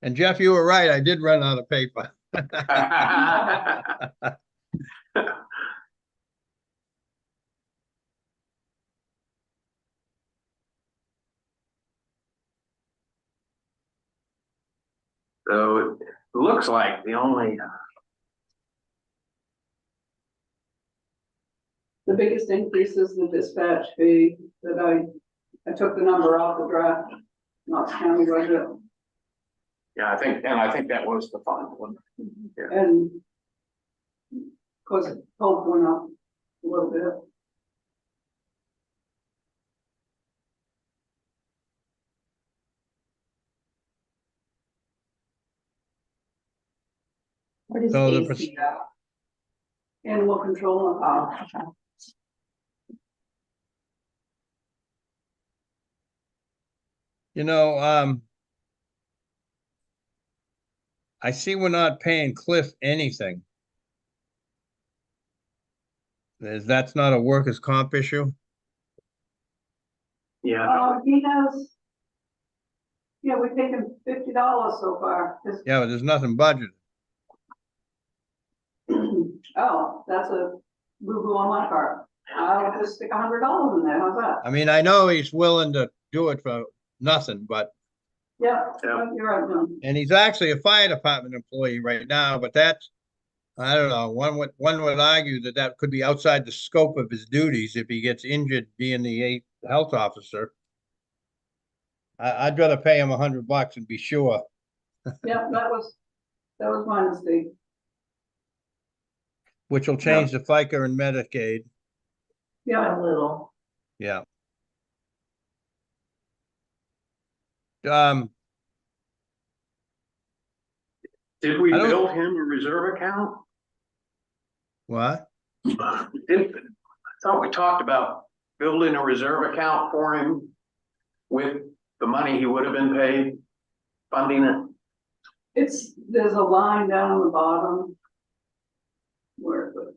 And Jeff, you were right, I did run out of paper. So it looks like the only, The biggest increase is the dispatch fee that I took the number off the draft, not the county budget. yeah, I think that was the final one. And of course, hope went up a little bit. What is So the AC? Animal control. Oh, okay. You know, I see we're not paying Cliff anything. That's not a workers' comp issue? Yeah, He has. Yeah, we've taken $50 so far. Yeah, but there's nothing budgeted. Oh, that's a boo-boo on my part. I'll just stick $100 in there, how's that? I mean, I know he's willing to do it for nothing, but, Yeah, Yeah. you're right, John. and he's actually a fire department employee right now, but that's, I don't know, one would argue that that could be outside the scope of his duties if he gets injured being the 8th health officer. I'd rather pay him $100 and be sure. Yeah, that was my mistake. Which will change the FICA and Medicaid. Yeah, A little. Yeah. did we I don't- build him a reserve account? What? I thought we talked about building a reserve account for him with the money he would have been paid, funding it. there's a line down the bottom. Where is it?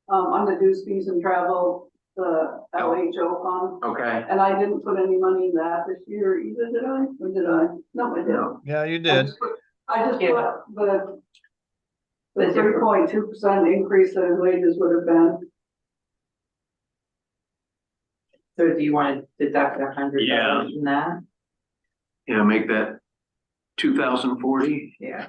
Under dues, fees and travel, the LHO fund, Okay, and I didn't put any money in that this year either, did I? Or did I? No, I didn't. Yeah, you I did. just Yeah. put the 3.2% increase that his wages would have been. So do you want to deduct $100 from that? Yeah, make that 2,040. Yeah.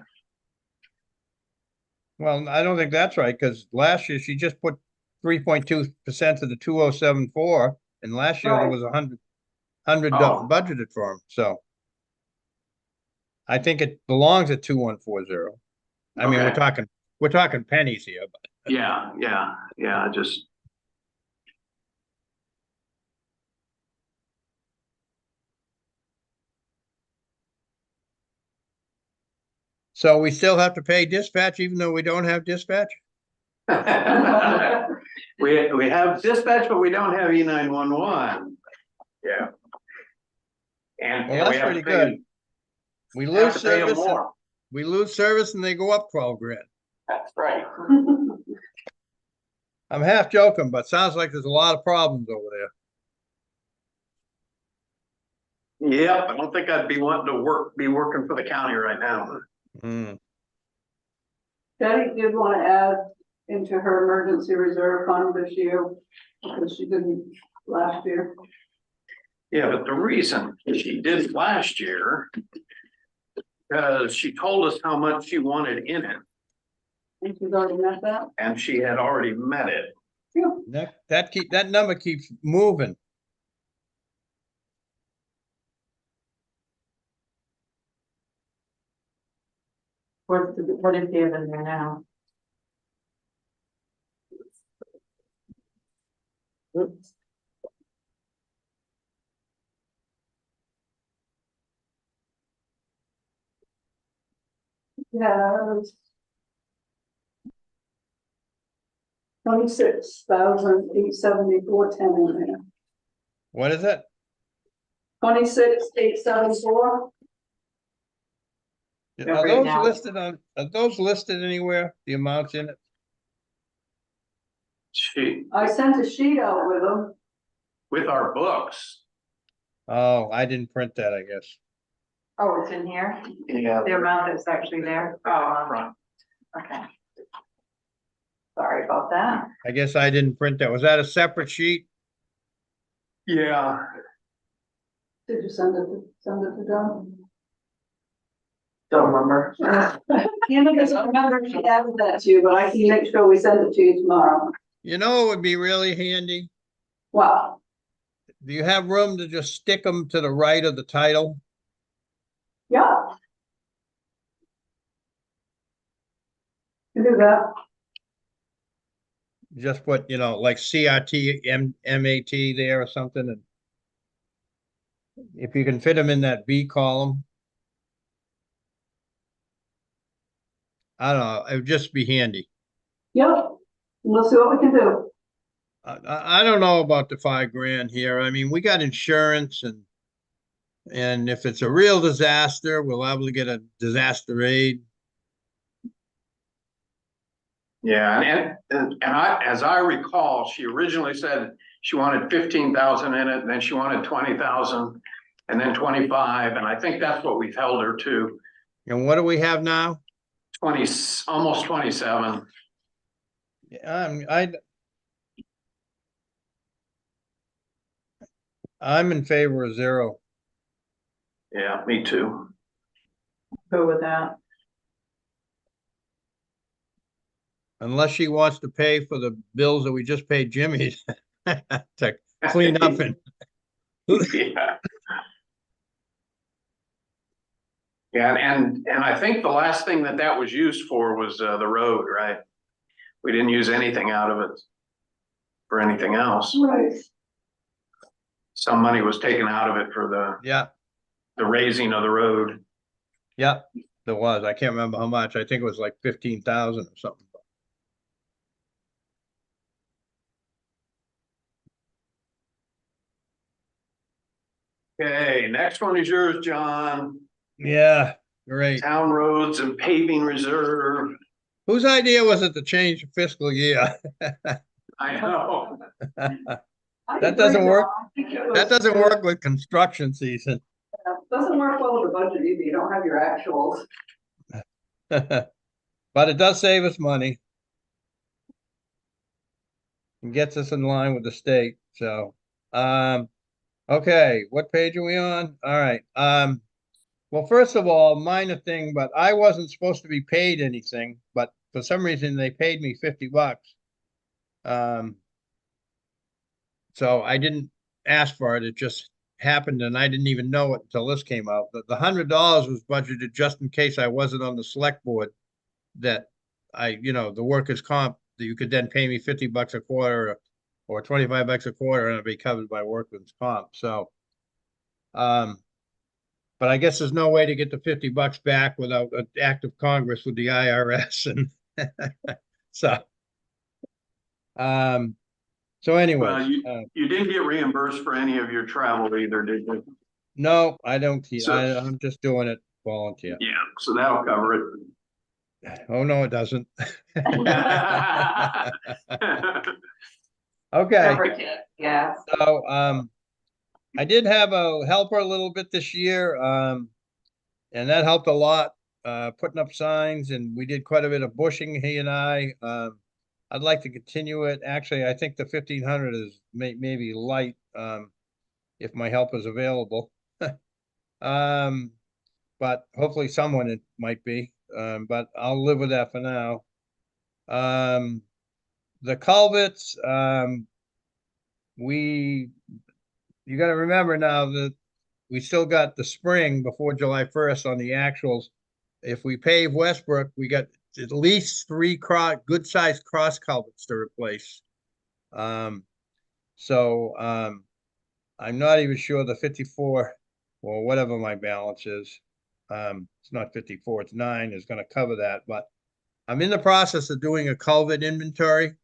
Well, I don't think that's right, because last year she just put 3.2% of the 2074, and last year there Right. was hundred Oh. budgeted for him, so. I think it belongs at 2140. I mean, Okay. we're talking pennies here, but Yeah, just. so we still have to pay dispatch even though we don't have dispatch? We have dispatch, but we don't have E911. Yeah. And Well, we that's have pretty to pay, good. We have lose to pay them service, more. we lose service and they go up 12 grand. That's right. I'm half joking, but sounds like there's a lot of problems over there. Yep, I don't think I'd be wanting to be working for the county right now. Hmm. Betty did want to add into her emergency reserve fund this year, because she didn't last year. Yeah, but the reason she did last year, because she told us how much she wanted in it, And she's already met that. and she had already met it. That number keeps moving. What is given there now? Oops. Yes. 26,874.10 in there. What is it? 26,874. Yeah, Are right those now. are those listed anywhere, the amounts in it? I sent a sheet out with them. With our books. Oh, I didn't print that, I guess. Oh, it's in here? Yeah. The amount that's actually there? Oh, Front. okay. Sorry about that. I guess I didn't print that. Was that a separate sheet? Yeah. Did you send it to John? Don't remember. Hannah doesn't remember if she added that to you, but I can make sure we send it to you tomorrow. You know, it would be really handy. Wow. Do you have room to just stick them to the right of the title? Yeah. Can do that. Just put, like CRT, MAT there or something, and if you can fit them in that B column. I don't know, it would just be handy. Yep. We'll see what we can do. I don't know about the 5 grand here. I mean, we got insurance and if it's a real disaster, we'll able to get a disaster aid. Yeah, and as I recall, she originally said she wanted 15,000 in it, and then she wanted 20,000, and then 25, and I think that's what we've held her to. And what do we have now? 20, almost 27. I'm in favor of 0. Yeah, me too. Go with that. Unless she wants to pay for the bills that we just paid Jimmy to clean up and. Yeah. Yeah, and I think the last thing that was used for was the road, right? We didn't use anything out of it for anything else. Right. Some money was taken out of it for Yeah, the raising of the road. yeah, there was. I can't remember how much. I think it was like 15,000 or something. Okay, next one is yours, John. Yeah, great. Town roads and paving reserve. Whose idea was it to change the fiscal year? I know. That doesn't work. That doesn't work with construction season. Doesn't work well with the budget either. You don't have your actuals. But it does save us money. It gets us in line with the state, so Okay, what page are we on? All right, well, first of all, minor thing, but I wasn't supposed to be paid anything, but for some reason they paid me $50. Um, so I didn't ask for it. It just happened and I didn't even know it until this came out. The $100 was budgeted just in case I wasn't on the select board, that the workers' comp, that you could then pay me $50 a quarter or $25 a quarter and it'd be covered by workers' comp. So, but I guess there's no way to get the $50 back without an act of Congress with the IRS. And so, um, so anyways, Well, you didn't get reimbursed for any of your travel either, did you? no, I don't, So, I'm just doing it volunteer. yeah, so that'll cover it. Oh, no, it doesn't. Okay, Yeah. so, I did have a helper a little bit this year, and that helped a lot, putting up signs, and we did quite a bit of bushing, he and I. I'd like to continue it. Actually, I think the 1,500 is maybe light, if my help is available. Um, but hopefully someone it might be, but I'll live with that for now. The culverts, you gotta remember now that we still got the spring before July 1st on the actuals. If we pave Westbrook, we got at least three good sized cross culverts to replace. So I'm not even sure the 54 or whatever my balance is. It's not 54, it's 9 is gonna cover that, but I'm in the process of doing a culvert inventory.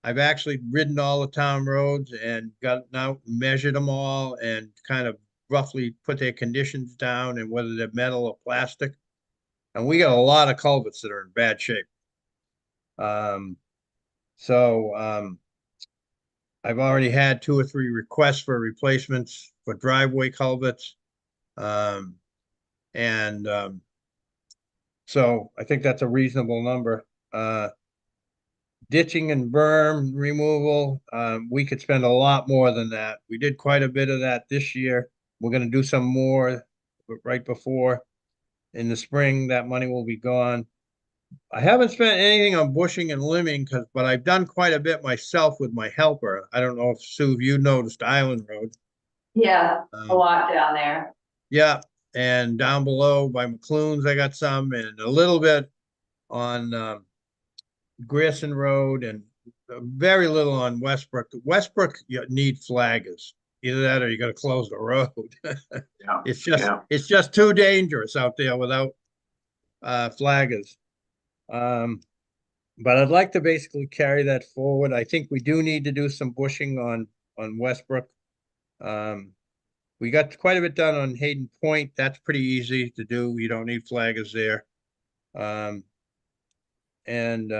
I've actually ridden all the town roads and gotten out and measured them all and kind of roughly put their conditions down and whether they're metal or plastic. And we got a lot of culverts that are in bad shape. Um, so I've already had 2 or 3 requests for replacements for driveway culverts. And so I think that's a reasonable number. Ditching and berm removal, we could spend a lot more than that. We did quite a bit of that this year. We're gonna do some more right before. In the spring, that money will be gone. I haven't spent anything on bushing and limbing but I've done quite a bit myself with my helper. I don't know if Sue, you noticed Island Road. Yeah, a Um, lot down there. yeah, and down below by McClune's, I got some and a little bit on Grierson Road and very little on Westbrook. Westbrook, you need flaggers. Either that or you gotta close the road. Yeah, yeah. It's just too dangerous out there without flaggers. But I'd like to basically carry that forward. I think we do need to do some bushing on Westbrook. We got quite a bit done on Hayden Point. That's pretty easy to do. You don't need flaggers there. And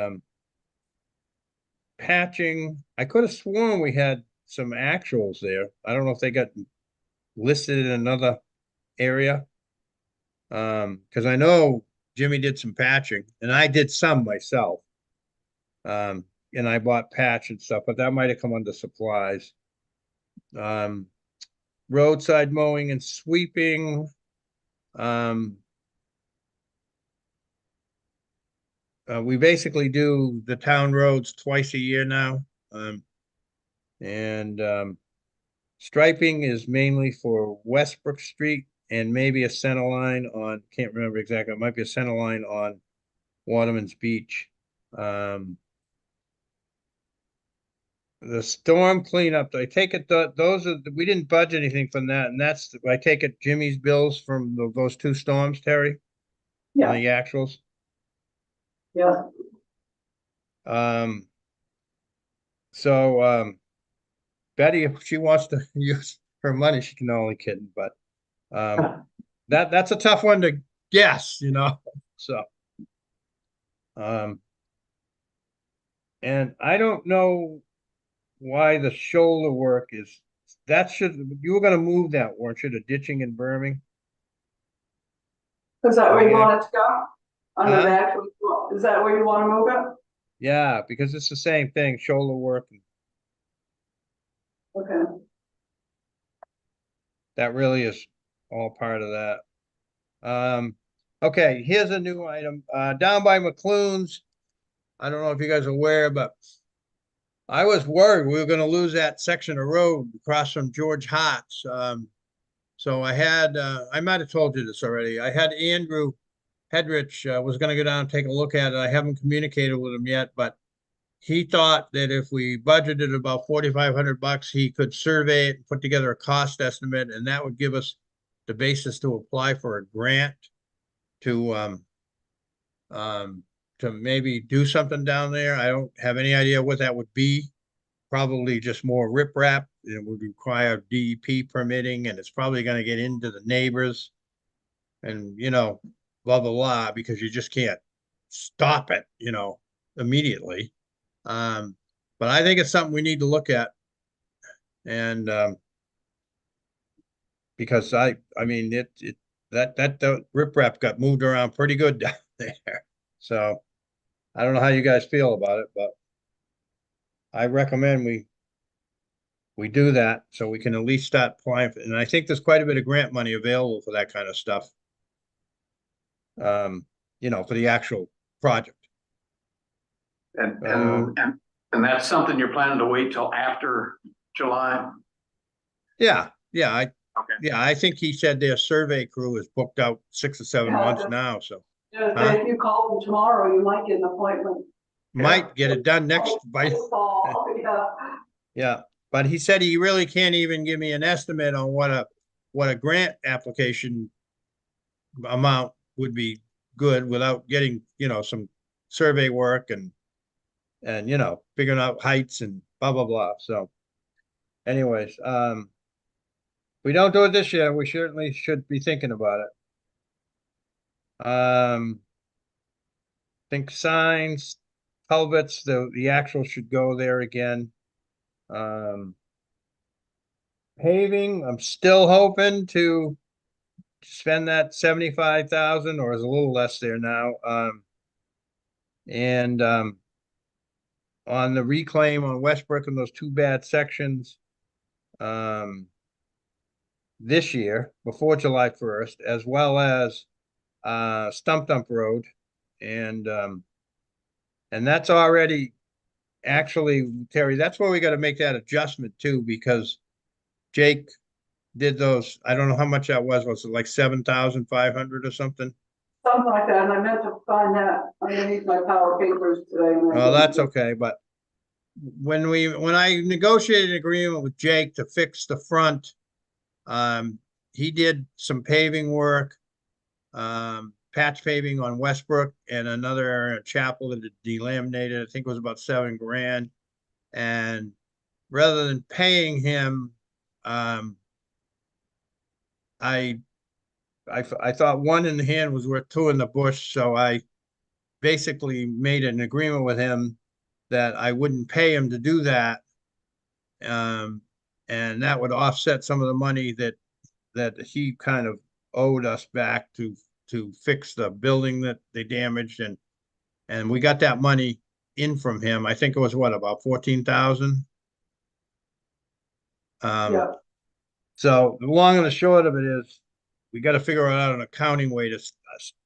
patching, I could have sworn we had some actuals there. I don't know if they got listed in another area. Because I know Jimmy did some patching and I did some myself. And I bought patch and stuff, but that might have come under supplies. Roadside mowing and sweeping. We basically do the town roads twice a year now. And striping is mainly for Westbrook Street and maybe a center line on, can't remember exactly, it might be a center line on Waterman's Beach. The storm cleanup, I take it, those are, we didn't budget anything from that, and that's, I take it Jimmy's bills from those 2 storms, Terry? On Yeah, the actuals? yeah. So Betty, if she wants to use her money, she can only kidding, but that's a tough one to guess, so. And I don't know why the shoulder work is, you were gonna move that, weren't you, to ditching and berming? Is that where you Okay. want it to go? Under Huh? the actual, is that where you wanna move it? Yeah, because it's the same thing, shoulder work. Okay. that really is all part of that. Okay, here's a new item, down by McClune's. I don't know if you guys are aware, but I was worried we were gonna lose that section of road across from George Hart's. So I had, I might have told you this already. I had Andrew Hedrich, was gonna go down and take a look at it. I haven't communicated with him yet, but he thought that if we budgeted about $4,500, he could survey it and put together a cost estimate, and that would give us the basis to apply for a grant to um, to maybe do something down there. I don't have any idea what that would be. Probably just more riprap. It would require DEP permitting, and it's probably going to get into the neighbors, and blah blah blah, because you just can't stop it, immediately. But I think it's something we need to look at, and because I mean that the riprap got moved around pretty good down there. So I don't know how you guys feel about it, but I recommend we do that so we can at least start applying for, and I think there's quite a bit of grant money available for that kind of stuff. For the actual project. And, Um, and that's something you're planning to wait till after July? Yeah, Okay. I think he said their survey crew is booked out 6 or 7 Yeah, months now, so If you call them tomorrow, you might get an appointment. might get it done next by, Fall, yeah. yeah. But he said he really can't even give me an estimate on what a grant application amount would be good without getting, some survey work and figuring out heights and blah, blah, blah. So anyways, we don't do it this year, we certainly should be thinking about it. Think signs, culverts, the actual should go there again. Paving, I'm still hoping to spend that 75,000, or is a little less there now. And on the reclaim on Westbrook and those 2 bad sections, this year before July 1st, as well as Stump Dump Road, and that's already actually, Terry, that's where we got to make that adjustment too, because Jake did those. I don't know how much that was it like 7,500 or something? Something like that, and I meant to find that underneath my power papers today. Oh, that's okay, but when I negotiated an agreement with Jake to fix the front, he did some paving work, patch paving on Westbrook and another chapel that had delaminated. I think it was about $7,000. And rather than paying him, I thought one in the hand was worth 2 in the bush, so I basically made an agreement with him that I wouldn't pay him to do that. And that would offset some of the money that he kind of owed us back to fix the building that they damaged, and we got that money in from him. I think it was about 14,000. Yeah, So the long and the short of it is, we got to figure out an accounting way to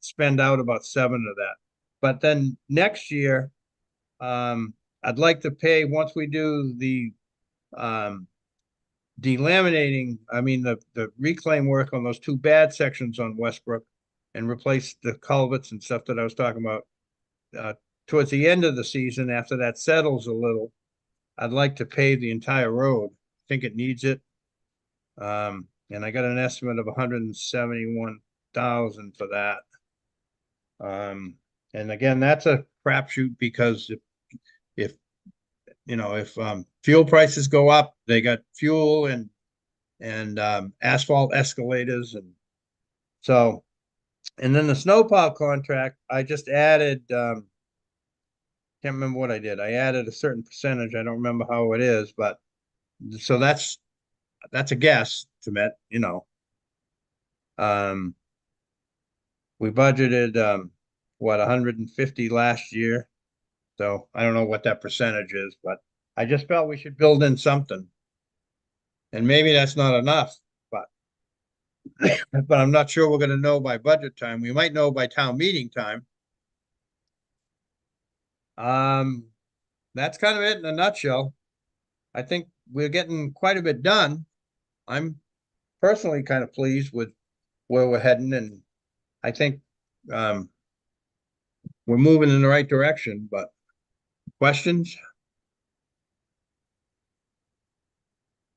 spend out about 7 of that. But then next year, I'd like to pay, once we do the delaminating, I mean the reclaim work on those 2 bad sections on Westbrook, and replace the culverts and stuff that I was talking about, towards the end of the season, after that settles a little, I'd like to pave the entire road. I think it needs it. And I got an estimate of 171,000 for that. And again, that's a crapshoot, because if fuel prices go up, they got fuel and asphalt escalators, and so, and then the snowplow contract, I just added, can't remember what I did. I added a certain percentage. I don't remember how it is, but so that's a guess to met, we budgeted, 150 last year. So I don't know what that percentage is, but I just felt we should build in something. And maybe that's not enough, but But I'm not sure we're gonna know by budget time. We might know by town meeting time. That's kind of it in a nutshell. I think we're getting quite a bit done. I'm personally kind of pleased with where we're heading, and I think we're moving in the right direction, but questions?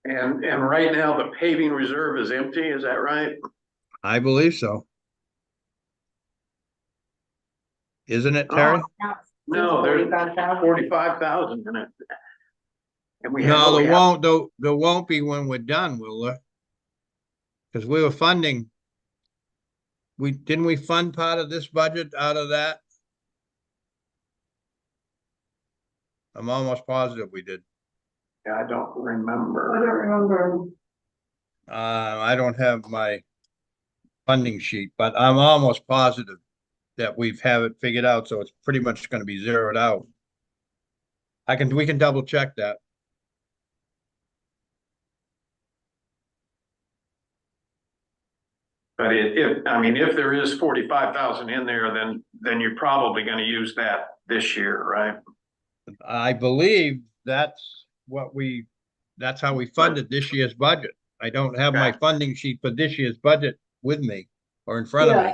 And right now the paving reserve is empty, is that right? I believe so. Isn't it, Oh, Terry? No, there's 45,000. 45,000 in it. And we have, No, we there have, won't, there won't be when we're done, will there? Because we were funding. Didn't we fund part of this budget out of that? I'm almost positive we did. I don't I remember. don't remember. I don't have my funding sheet, but I'm almost positive that we've have it figured out, so it's pretty much gonna be zeroed out. We can double check that. But I mean, if there is 45,000 in there, then you're probably gonna use that this year, right? I believe that's how we funded this year's budget. I don't have my Okay. funding sheet for this year's budget with me or in front of me.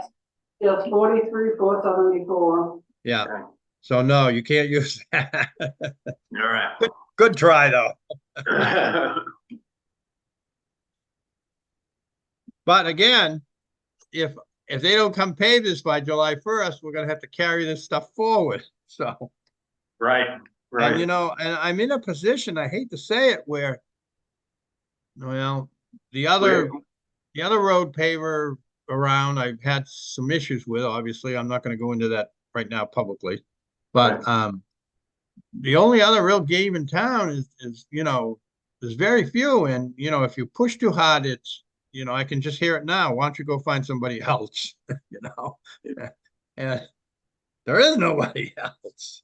Yeah, 43,474. Yeah, Okay. so no, you can't use that. All right. Good try, though. But again, if they don't come pay this by July 1st, we're gonna have to carry this stuff forward, so. Right, And right. and I'm in a position, I hate to say it, where, well, the other road paver around, I've had some issues with, obviously, I'm not gonna go into that right now publicly. But, the only other real game in town is, there's very few, and, if you push too hard, it's, I can just hear it now. Why don't you go find somebody else, and there is nobody else.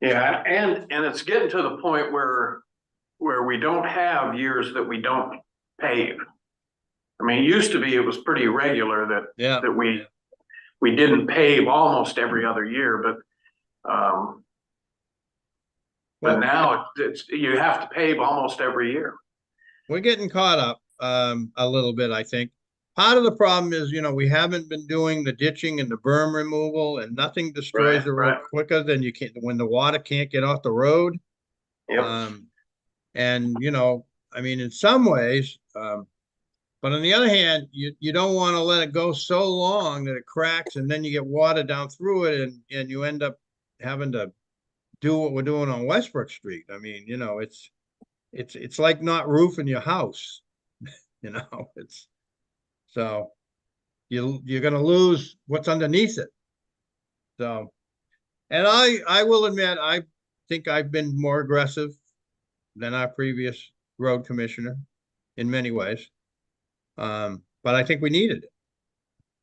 Yeah, and it's getting to the point where we don't have years that we don't pave. I mean, it used to be, it was pretty regular Yeah. that we didn't pave almost every other year, but Well, now you have to pave almost every year. we're getting caught up a little bit, I think. Part of the problem is, we haven't been doing the ditching and the berm removal, and nothing destroys Right, the road right. quicker than when the water can't get off the road. Yep. And, I mean, in some ways, but on the other hand, you don't want to let it go so long that it cracks and then you get water down through it, and you end up having to do what we're doing on Westbrook Street. I mean, it's like not roofing your house, it's, so you're gonna lose what's underneath it. So, and I will admit, I think I've been more aggressive than our previous road commissioner in many ways. But I think we needed it.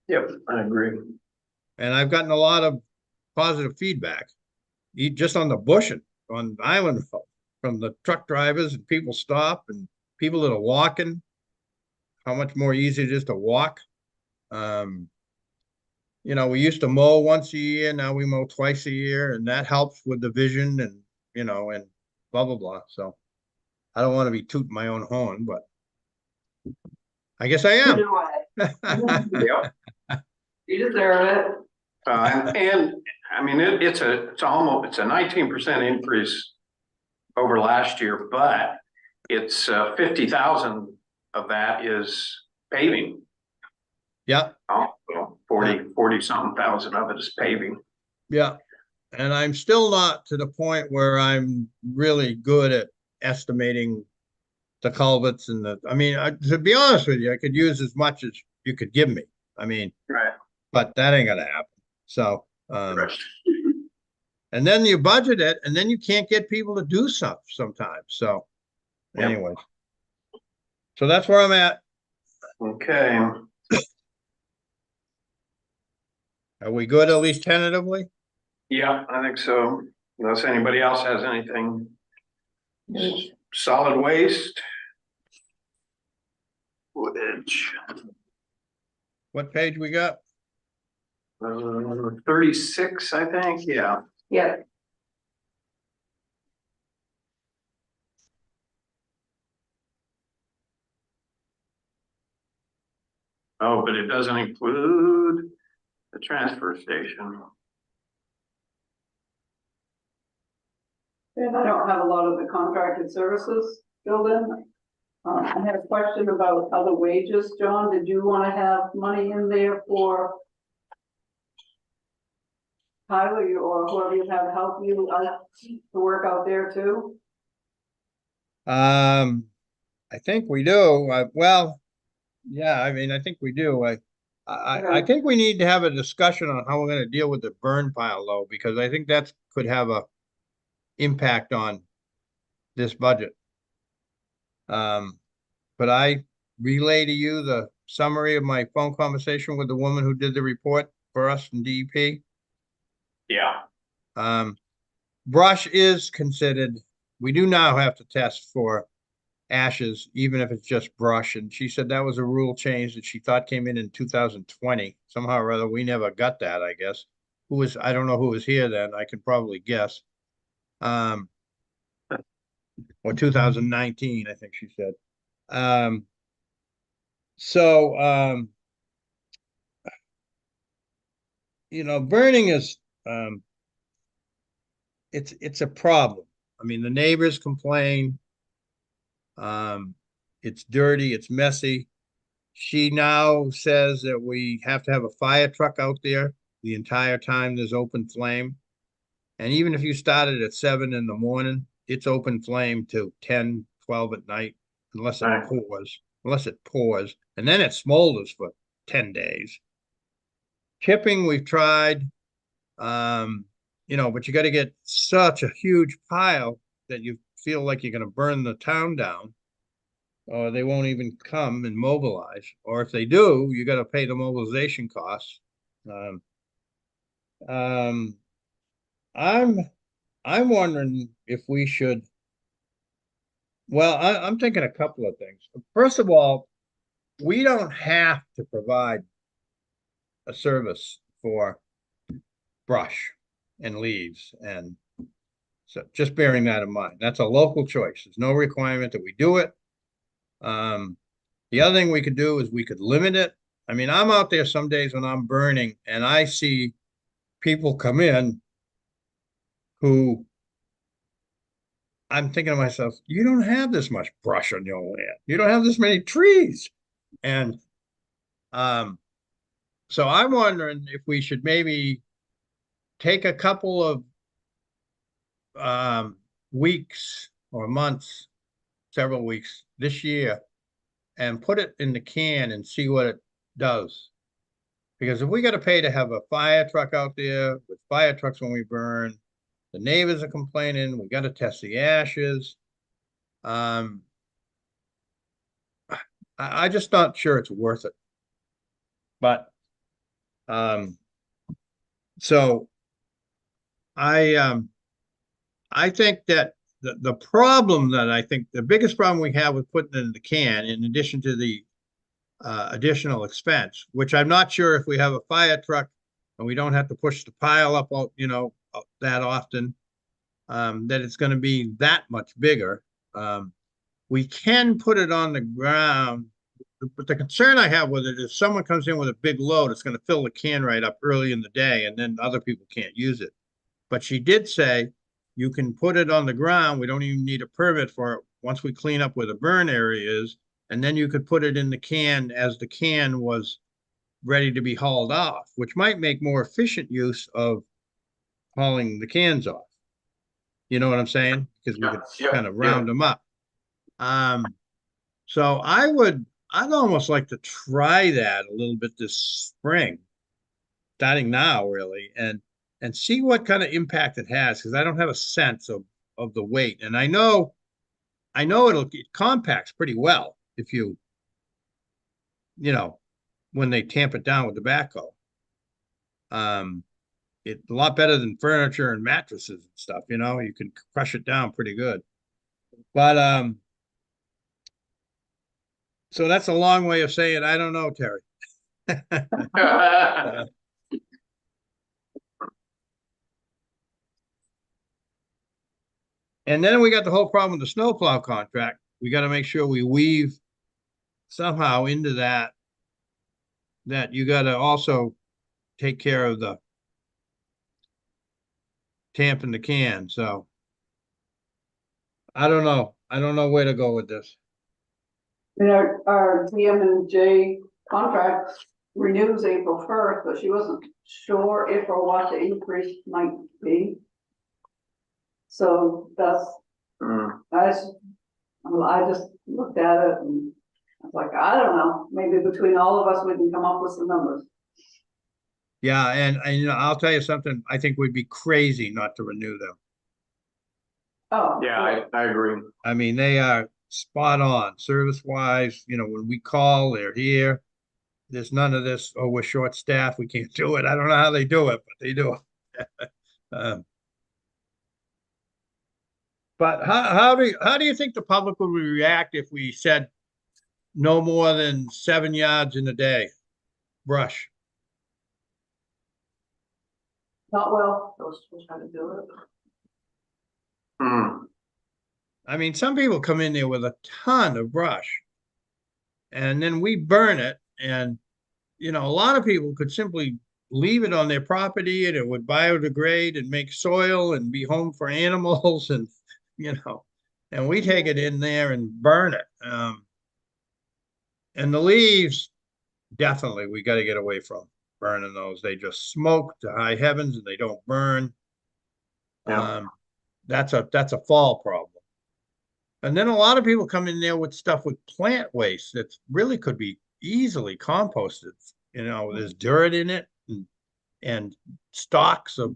Yep, I agree. And I've gotten a lot of positive feedback, just on the bushing on Island Road, from the truck drivers and people stop and people that are walking, how much more easy it is to walk. We used to mow once a year, now we mow twice a year, and that helps with the vision and, and blah, blah, blah. So I don't want to be tooting my own horn, but I guess I am. Yep. You deserve it. And I mean, it's a 19% increase over last year, but it's 50,000 of that is paving. Yeah. Oh, well, 40 something thousand of it is paving. Yeah. And I'm still not to the point where I'm really good at estimating the culverts and to be honest with you, I could use as much as you could give me. I mean, Right. but that ain't gonna happen. So, Right. and then you budget it, and then you can't get people to do stuff sometimes. So, Yep. anyway, so that's where I'm at. Okay. Are we good, at least tentatively? Yeah, I think so. Unless anybody else has anything. Solid waste. footage. What page we got? 36, I think, yeah. Yeah, Oh, but it doesn't include the transfer station. And I don't have a lot of the contracted services filled in. I had a question about other wages, John, did you wanna have money in there for Tyler, or whoever you have help you, to work out there too? I think we do. Well, yeah, I mean, I think we do. I think we need to have a discussion on how we're gonna deal with the burn pile though, because I think that could have a impact on this budget. But I relay to you the summary of my phone conversation with the woman who did the report for us in DEP. Yeah. Brush is considered, we do now have to test for ashes, even if it's just brush. And she said that was a rule change that she thought came in 2020. Somehow or other, we never got that, I guess. I don't know who was here then. I can probably guess. Or 2019, I think she said. Um, so, burning is, it's a problem. I mean, the neighbors complain. It's dirty, it's messy. She now says that we have to have a fire truck out there the entire time there's open flame. And even if you started at 7 in the morning, it's open flame till 10, 12 at night, unless it Right. pours, and then it smolders for 10 days. Chipping, we've tried, but you got to get such a huge pile that you feel like you're going to burn the town down, or they won't even come and mobilize. Or if they do, you got to pay the mobilization costs. Um, um, I'm I'm wondering if we should. Well, I'm thinking a couple of things. First of all, we don't have to provide a service for brush and leaves, and so just bearing that in mind. That's a local choice. There's no requirement that we do it. The other thing we could do is we could limit it. I mean, I'm out there some days when I'm burning and I see people come in who I'm thinking to myself, you don't have this much brush on your land. You don't have this many trees. And so I'm wondering if we should maybe take a couple of weeks or months, several weeks this year, and put it in the can and see what it does. Because if we got to pay to have a fire truck out there with fire trucks when we burn, the neighbors are complaining, we got to test the ashes. I just not sure it's worth it. But so I think that the problem that I think the biggest problem we have with putting it in the can, in addition to the additional expense, which I'm not sure if we have a fire truck and we don't have to push the pile up, that often, that it's going to be that much bigger. We can put it on the ground, but the concern I have with it is someone comes in with a big load, it's going to fill the can right up early in the day, and then other people can't use it. But she did say you can put it on the ground. We don't even need a permit for it once we clean up where the burn area is. And then you could put it in the can as the can was ready to be hauled off, which might make more efficient use of hauling the cans off. You know what I'm saying? Because we could kind of round them up. So I'd almost like to try that a little bit this spring, starting now really, and see what kind of impact it has, because I don't have a sense of the weight. And I know it compacts pretty well if when they tamp it down with the backhoe. It's a lot better than furniture and mattresses and stuff, you can crush it down pretty good. But So that's a long way of saying, I don't know, Terry. And then we got the whole problem with the snowplow contract. We got to make sure we weave somehow into that you got to also take care of the tamping the can. So I don't know. I don't know where to go with this. And our DM and J contract renews April 1st, but she wasn't sure if or what the increase might be. So that's, I just looked at it and I was like, I don't know, maybe between all of us, we can come up with some numbers. Yeah, and you know, I'll tell you something. I think we'd be crazy not to renew them. Oh. Yeah, I agree. I mean, they are spot on service wise. You know, when we call, they're here. There's none of this, oh, we're short staffed, we can't do it. I don't know how they do it, but they do it. But how do you think the public would react if we said no more than 7 yards in a day brush? Not well, those trying to do it. Hmm. I mean, some people come in there with a ton of brush and then we burn it. And, you know, a lot of people could simply leave it on their property and it would biodegrade and make soil and be home for animals and, you know, and we take it in there and burn it. And the leaves, definitely, we got to get away from burning those. They just smoke to high heavens and they don't burn. Yeah. That's a fall problem. And then a lot of people come in there with stuff with plant waste that really could be easily composted. You know, there's dirt in it and stalks of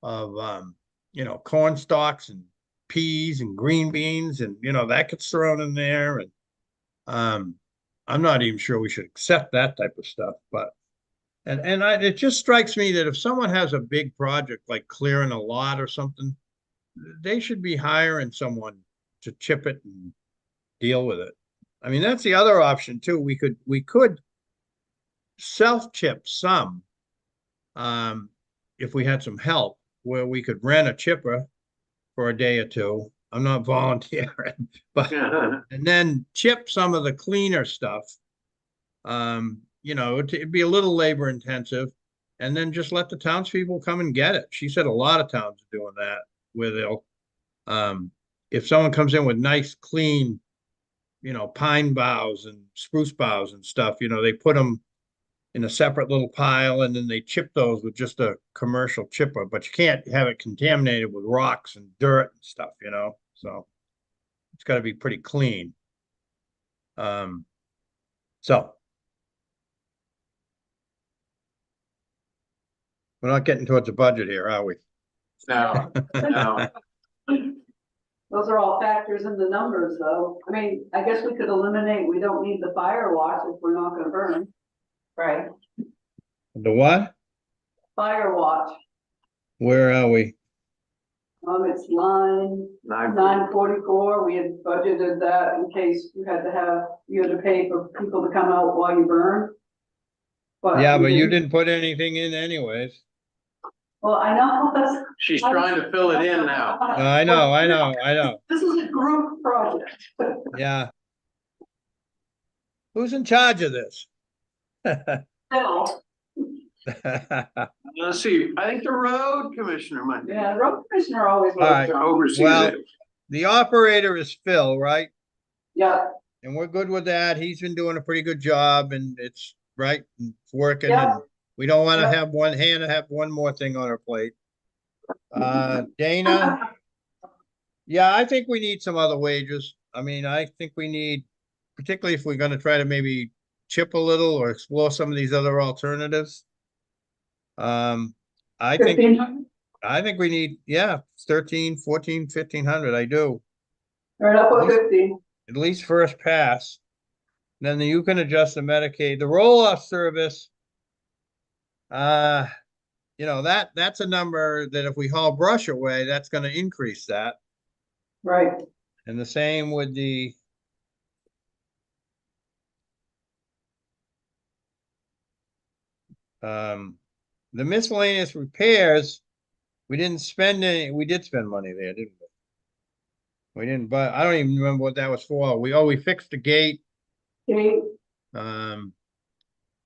you know, corn stalks and peas and green beans and you know that gets thrown in there. And I'm not even sure we should accept that type of stuff. But it just strikes me that if someone has a big project like clearing a lot or something, they should be hiring someone to chip it and deal with it. I mean, that's the other option too. We could self-chip some, if we had some help, where we could rent a chipper for a day or two. I'm not volunteering, but and then chip some of the cleaner stuff. You know, it'd be a little labor intensive, and then just let the townspeople come and get it. She said a lot of towns are doing that, where they'll, if someone comes in with nice, clean, you know, pine boughs and spruce boughs and stuff, you know, they put them in a separate little pile and then they chip those with just a commercial chipper, but you can't have it contaminated with rocks and dirt and stuff, you know, so it's got to be pretty clean. So we're not getting towards the budget here, are we? No, no. Those are all factors in the numbers, though. I mean, I guess we could eliminate, we don't need the fire watch if we're not gonna burn. Right, The what? Fire watch, Where are we? it's line 944. We had budgeted that in case you had to pay for people to come out while you burn. Yeah, we but you didn't put anything in anyways. Well, I know. She's trying to fill it in now. I know. This is a group project. Yeah. Who's in charge of this? Phil. Let's see, I think the road commissioner might be. Yeah, road commissioner always. All right. Oversees Well, it. the operator is Phil, right? Yeah, And we're good with that. He's been doing a pretty good job and it's right, and it's working. Yeah. And we don't want to Yeah. have have one more thing on our plate. Dana, yeah, I think we need some other wages. I mean, I think we need, particularly if we're going to try to maybe chip a little or explore some of these other alternatives. I think 1500. we need, yeah, 13, 14, 1500. I do. Right up with 15. At least first pass. Then you can adjust the Medicaid, the roll-off service. You know, that's a number that if we haul brush away, that's going to increase that. Right. And the same with the The miscellaneous repairs, we didn't spend any, we did spend money there, didn't we? We didn't, but I don't even remember what that was for. We fixed the gate, Okay, um,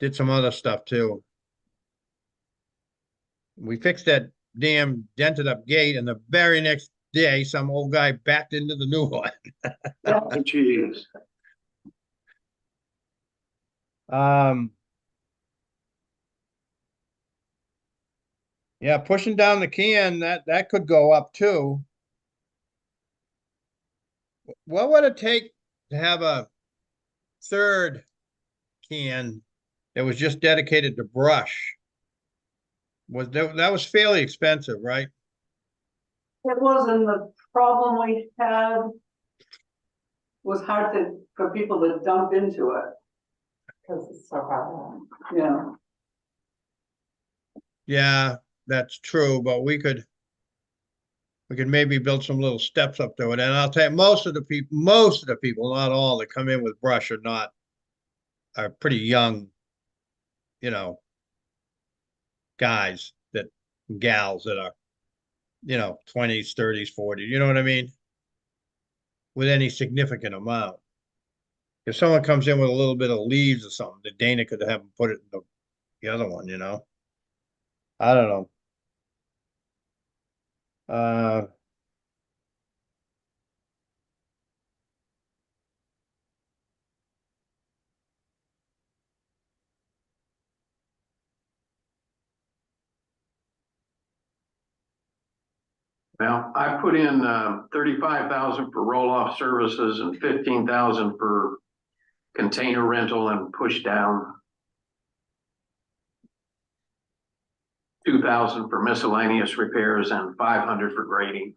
did some other stuff too. We fixed that damn dented up gate, and the very next day, some old guy backed into the new one. Jeez. Um, yeah, pushing down the can, that could go up too. What would it take to have a third can that was just dedicated to brush? That was fairly expensive, right? it wasn't the problem we had. Was hard for people to dump into it, Cause it's so hard. you know. Yeah, that's true, but we could maybe build some little steps up to it. And I'll tell you, most of the people, not all that come in with brush are pretty young, you know, guys gals that are, 20s, 30s, 40s, you know what I mean? With any significant amount. If someone comes in with a little bit of leaves or something, the Dana could have them put it in the other one, I don't know. Uh, Well, I put in 35,000 for roll-off services and 15,000 for container rental and push down. 2,000 for miscellaneous repairs and 500 for grading.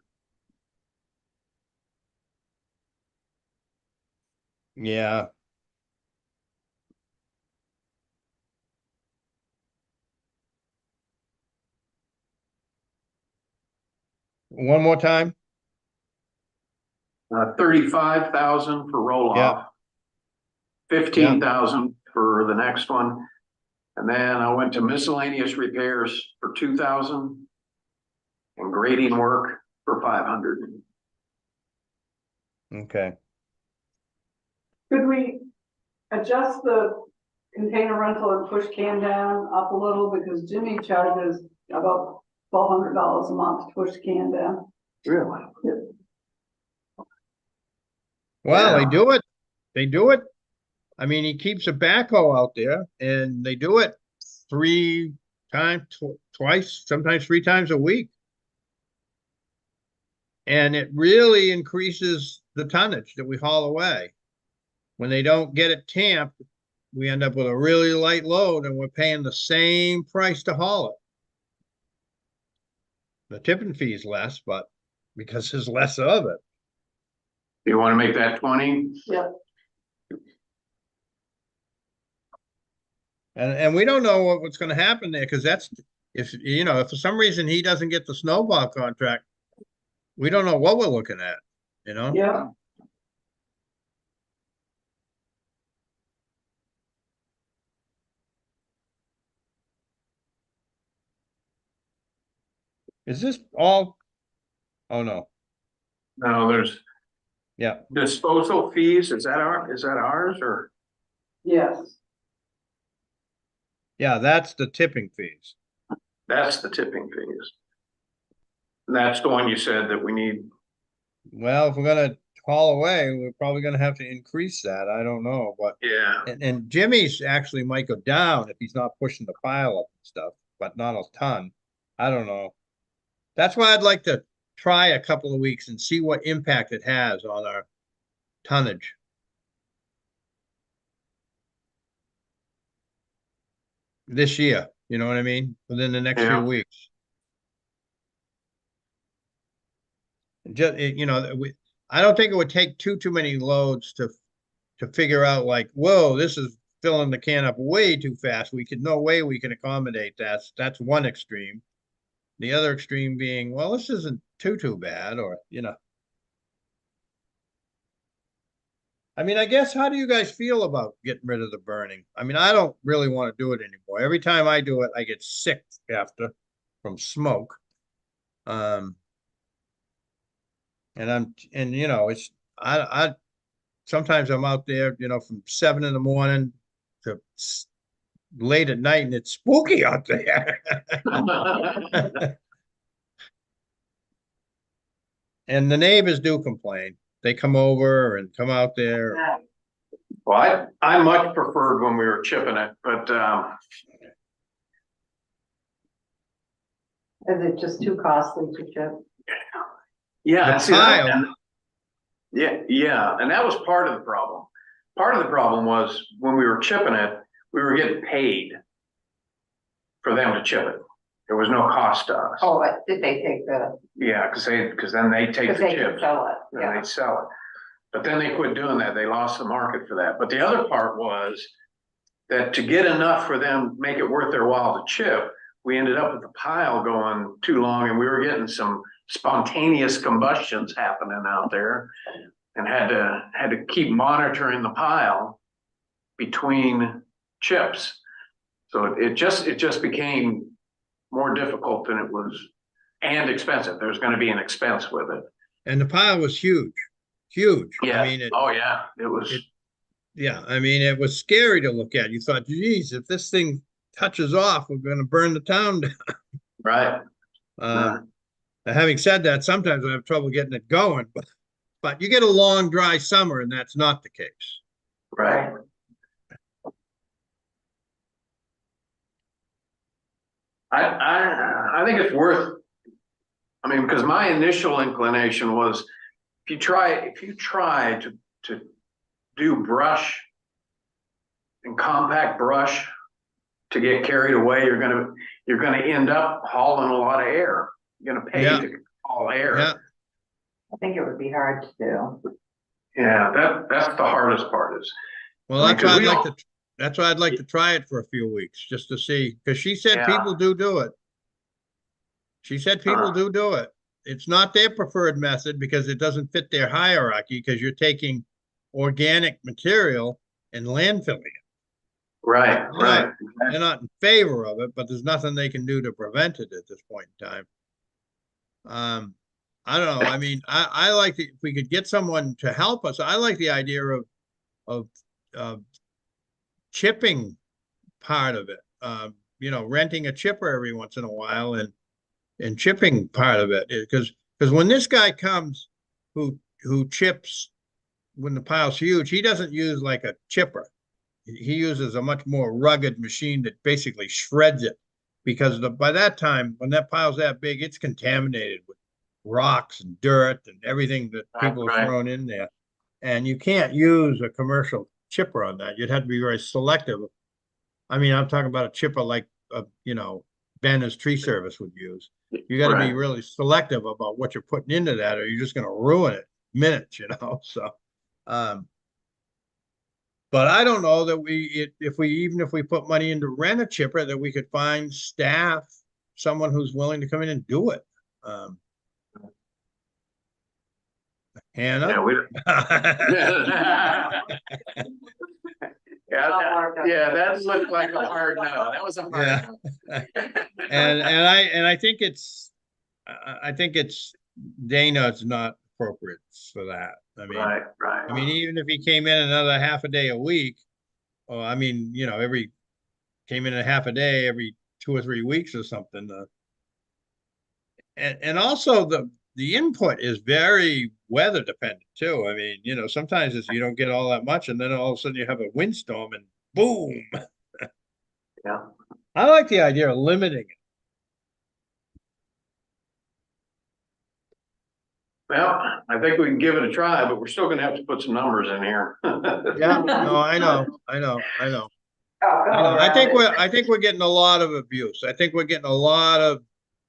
yeah. One more time? 35,000 for roll-off. 15,000 for the next one. And then I went to miscellaneous repairs for 2,000 and grading work for 500. Okay. Could we adjust the container rental and push can down up a little, because Jimmy charges about $1,200 a month to push can down. Really? Well, Yeah. they do it. They do it. I mean, he keeps a backhoe out there and they do it 3 times, twice, sometimes 3 times a week. And it really increases the tonnage that we haul away. When they don't get it tamped, we end up with a really light load and we're paying the same price to haul it. The tipping fee is less, but because there's less of it. You want to make that 20? Yep. And we don't know what's going to happen there, because if for some reason he doesn't get the snowball contract, we don't know what we're looking at, Yeah, Is this all? Oh, no. No, there's Yeah. disposal fees. Is that ours or? yes. Yeah, that's the tipping fees. That's the tipping fees. And that's the one you said that we need. Well, if we're gonna haul away, we're probably gonna have to increase that. I don't know, but Yeah. and Jimmy's actually might go down if he's not pushing the pile up and stuff, but not a ton. I don't know. That's why I'd like to try a couple of weeks and see what impact it has on our tonnage. This year, you know what I mean? Within the next few Yeah. weeks. Just, I don't think it would take too many loads to figure out like, whoa, this is filling the can up way too fast. No way we can accommodate that. That's one extreme. The other extreme being, well, this isn't too bad, or. I mean, I guess, how do you guys feel about getting rid of the burning? I mean, I don't really want to do it anymore. Every time I do it, I get sick after from smoke. Um, and you know, sometimes I'm out there, you know, from 7 in the morning to late at night, and it's spooky out there. And the neighbors do complain. They come over and come out there. Yeah. Well, I much preferred when we were chipping it, but, Is it just too costly to chip? yeah. The and see, that- pile. and- yeah, and that was part of the problem. Part of the problem was when we were chipping it, we were getting paid for them to chip it. There was no cost to us. Oh, did they take the, Yeah, because then they take because the they can chips sell it, and yeah. they'd sell it. But then they quit doing that. They lost the market for that. But the other part was that to get enough for them, make it worth their while to chip, we ended up with the pile going too long, and we were getting some spontaneous combustions happening out there, and had to keep monitoring the pile between chips. So it just became more difficult than it was, and expensive. There's going to be an expense with it. And the pile was huge, huge. Yeah. I mean, Oh yeah, it was. yeah, I mean, it was scary to look at. You thought, geez, if this thing touches off, we're going to burn the town down. Right. Now, having said that, sometimes I have trouble getting it going, but you get a long, dry summer, and that's not the case. Right. I think it's worth, I mean, because my initial inclination was, if you try to do brush and compact brush to get carried away, you're gonna end up hauling a lot of air. You're gonna pay Yeah. to haul air. Yeah, I think it would be hard to do. Yeah, that's the hardest part is. well, I mean, that's why 'cause I'd we like don't- to, that's why I'd like to try it for a few weeks, just to see, because she said Yeah. people do it. She said people do it. It's not their preferred method because it doesn't fit their hierarchy, because you're taking organic material and landfilling it. Right, right. They're not in favor of it, but there's nothing they can do to prevent it at this point in time. I don't know. I mean, I like if we could get someone to help us. I like the idea of chipping part of it. You know, renting a chipper every once in a while and chipping part of it, because when this guy comes who chips when the pile's huge, he doesn't use like a chipper. He uses a much more rugged machine that basically shreds it, because by that time, when that pile's that big, it's contaminated with rocks and dirt and everything that people have Right. thrown in there. And you can't use a commercial chipper on that. You'd have to be very selective. I mean, I'm talking about a chipper like, you know, Banner's Tree Service would use. You got to be Right. really selective about what you're putting into that, or you're just going to ruin it minutes, you know? So, but I don't know that if we put money into rent a chipper, that we could find staff, someone who's willing to come in and do it. Hannah? Yeah, we. Yeah, that looked like a hard no. That was a hard Yeah. no. And I think it's Dana's not appropriate for that. I mean, Right, right. I mean, even if he came in another half a day a week, or I mean, you know, came in a half a day every 2 or 3 weeks or something. And also the input is very weather dependent too. I mean, you know, sometimes you don't get all that much, and then all of a sudden you have a windstorm and boom. Yeah. I like the idea of limiting it. Well, I think we can give it a try, but we're still gonna have to put some numbers in here. Yeah, no, I know. Oh, I think we're getting a lot of abuse. I think we're getting a lot of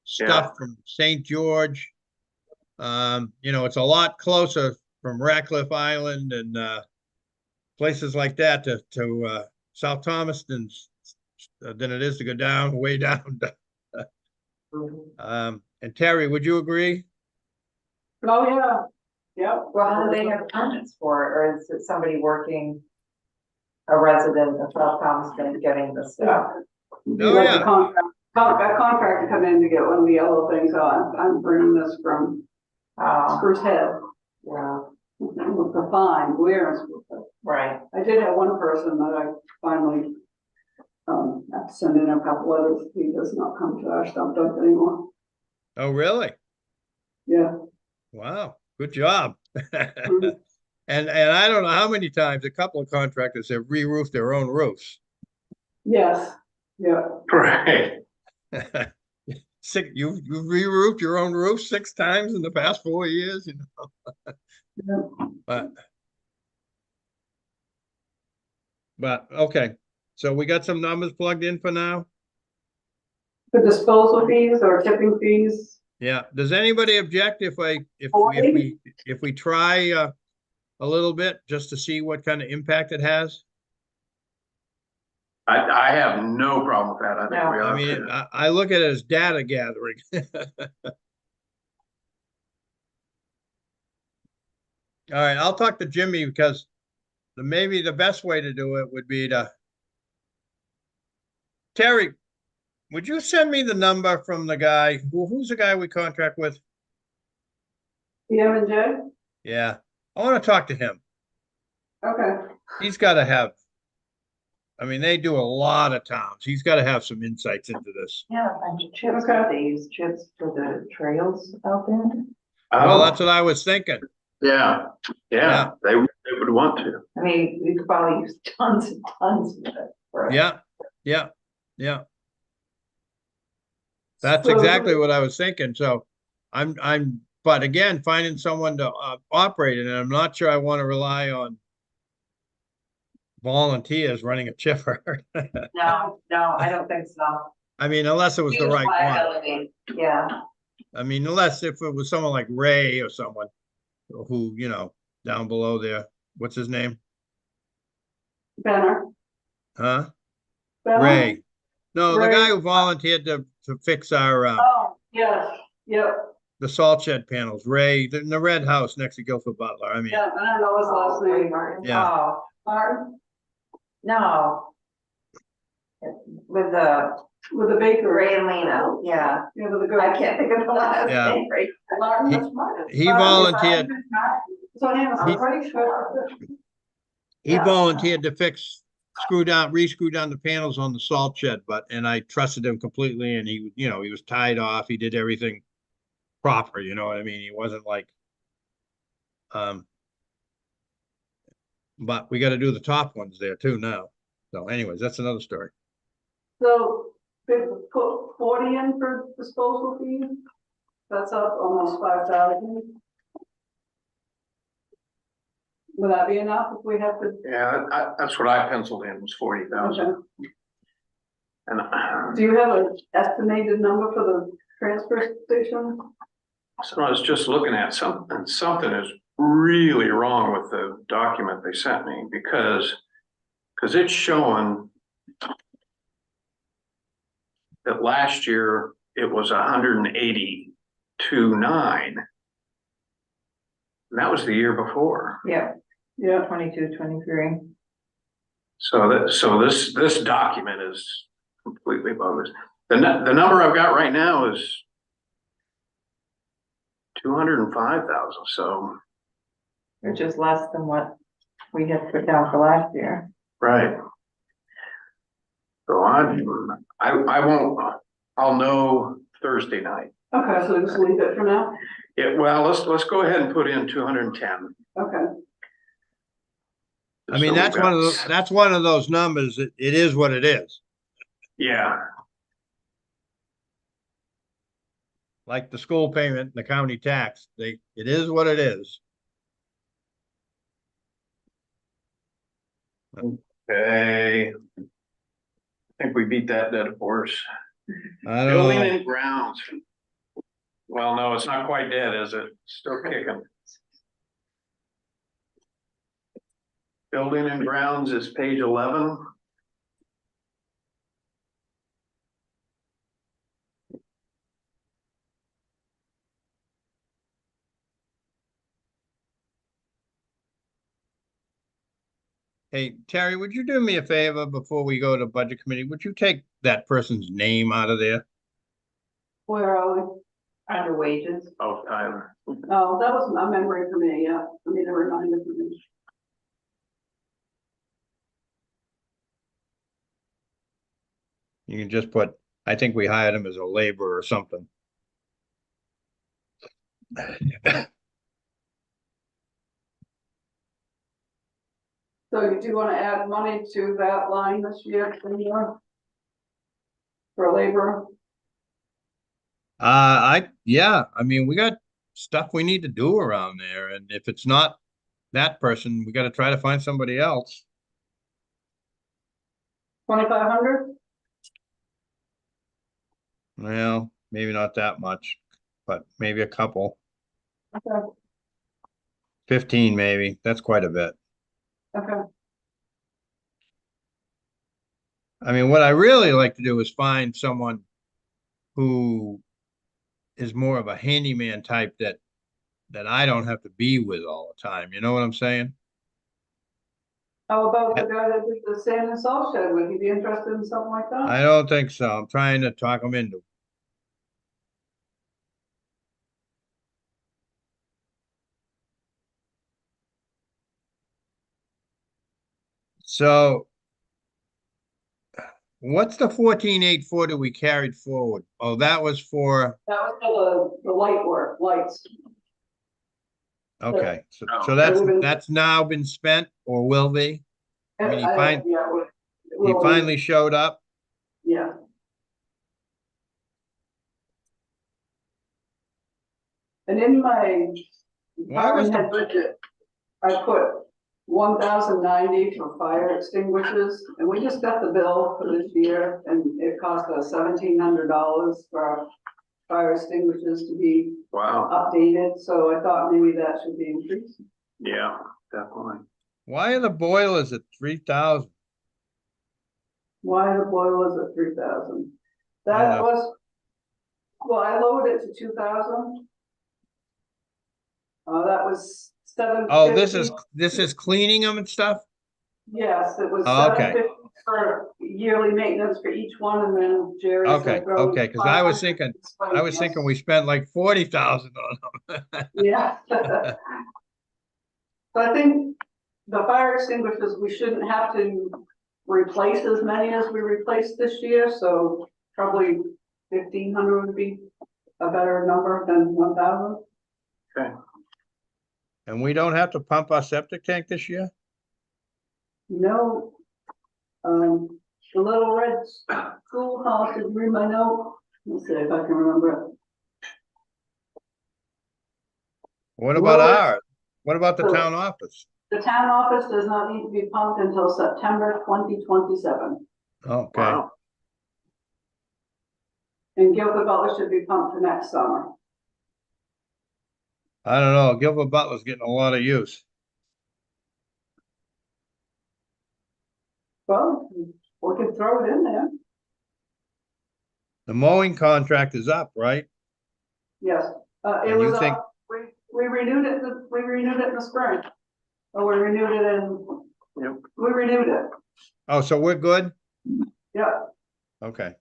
stuff from St. George. You know, it's a lot closer from Ratcliffe Island and places like that to South Thomaston than it is to go down, way down. And Terry, would you agree? Oh, yeah, yep. Well, how do they have permits for it, or is it somebody working? A resident of South Thomaston getting the stuff? Oh, Like yeah. a contractor come in to get one of the yellow things, so I'm bringing this from Spruce Head. Yeah, With the fine, where, right. I did have one person that I finally, have to send in a couple letters, he does not come to our stump dump anymore, Oh, really? yeah. Wow, good job. Mhm. And I don't know how many times a couple of contractors have re-roofed their own roofs. Yes, yeah, Right. You've re-roofed your own roof 6 times in the past 4 years, you know, yeah. but okay. So we got some numbers plugged in for now? The disposal fees or tipping fees, Yeah. Does anybody object if we try a little bit just to see what kind of impact it has? I have no problem with that. I think we I ought mean, to. I look at it as data gathering. All right, I'll talk to Jimmy because maybe the best way to do it would be to Terry, would you send me the number from the guy? Who's the guy we contract with? the M and J, Yeah, I want to talk to him. okay, He's got to have, I mean, they do a lot of towns. He's got to have some insights into this. Yeah, a bunch of chips, Okay. they use chips for the trails out there. Well, Oh, that's what I was thinking. yeah, Yeah. they would want to. I mean, we could probably use tons and tons of it. for it. Yeah, yeah, yeah. That's So- exactly what I was thinking. So but again, finding someone to operate it, and I'm not sure I want to rely on volunteers running a chipper. No, I don't think so. I mean, unless it was the Huge right one. liability. Yeah, I mean, unless if it was someone like Ray or someone who, you know, down below there, what's his name? Benner. Huh? Benner? Ray. No, the guy Ray. who volunteered to fix our Oh, yes, yep, the salt shed panels. Ray, in the red house next to Guilford Butler. I mean, yeah, I don't know his last name. Yeah. Oh, Martin, no. With the with the baker. Ray and Lena, yeah. Yeah, with the girl. I can't think of the last Yeah. name, right? Martin, He- that's Martin. he Martin, volunteered. So I'm He- pretty sure. he Yeah. volunteered to re-screw down the panels on the salt shed, and I trusted him completely, and he, you know, he was tied off. He did everything proper, you know what I mean? He wasn't like, but we got to do the top ones there too now. So anyways, that's another story. So they put 40 in for disposal fees? That's up almost 5,000. Would that be enough if we have to? Yeah, that's what I penciled in was 40,000. Okay. And Do you have an estimated number for the transfer station? so I was just looking at something is really wrong with the document they sent me because it's showing that last year it was 182.9. And that was the year before. Yeah, Yeah, 22, 23. So this document is completely bogus. The number I've got right now is 205,000. So Which is less than what we had put down for last year. right. So I won't. I'll know Thursday night. okay, so just leave it for now? Yeah. Well, let's go ahead and put in 210. Okay, I mean, So that's we've got- that's one of those numbers. It is what it is. Yeah. Like the school payment, the county tax, it is what it is. Okay. I think we beat that dead horse. I don't Building know. and grounds. Well, no, it's not quite dead, is it? Still kicking. Building and grounds is page 11. Hey, Terry, would you do me a favor before we go to budget committee? Would you take that person's name out of there? Where are we? Under wages. Oh, Tyler. Oh, that was a memory for me, yeah. I mean, a reminder for me. You can just put, I think we hired him as a laborer or something. So you do want to add money to that line this year for labor? Yeah, I mean, we got stuff we need to do around there, and if it's not that person, we gotta try to find somebody else. 2,500? Well, maybe not that much, but maybe a couple. Okay, 15 maybe. That's quite a bit. okay. I mean, what I really like to do is find someone who is more of a handyman type that I don't have to be with all the time. You know what I'm saying? How about the guy that did the sand and salt shed? Would he be interested in something like that? I don't think so. I'm trying to talk him into it. So what's the 14,840 we carried forward? Oh, that was for, That was for the light work, lights. okay, so Oh. that's now been spent or will be? I mean, Yeah, he finally showed up. Yeah. And in my Why was department head budget, I put 1,090 for fire extinguishers, and we just got the bill for this year, and it cost us $1,700 for our fire extinguishers to be Wow, updated, so I thought maybe that should be increased. yeah, definitely. Why are the boilers at 3,000? Why the boilers at 3,000? I That know. was, well, I lowered it to 2,000. That was Oh, 750. this is cleaning them and stuff? Yes, it was Oh, okay. 750 for yearly maintenance for each one, and then Jerry Okay, said. throw okay, because I was 500 thinking we spent like 40,000 on them. Yeah. So I think the fire extinguishers, we shouldn't have to replace as many as we replaced this year, so probably 1,500 would be a better number than 1,000. Okay, And we don't have to pump our septic tank this year? No. The little red schoolhouse, did you read my note? Let's see if I can remember it. What about Well, ours? What about the so- town office? The town office does not need to be pumped until September 2027. Okay, wow, And Gilbert Butler should be pumped for next summer. I don't know, Gilbert Butler's getting a lot of use. Well, we could throw it in there. The mowing contract is up, right? Yes, it And you was, think- we renewed it, we renewed it in the spring. Or we renewed it in. Yep. We renewed it, Oh, so we're good? yeah. Okay.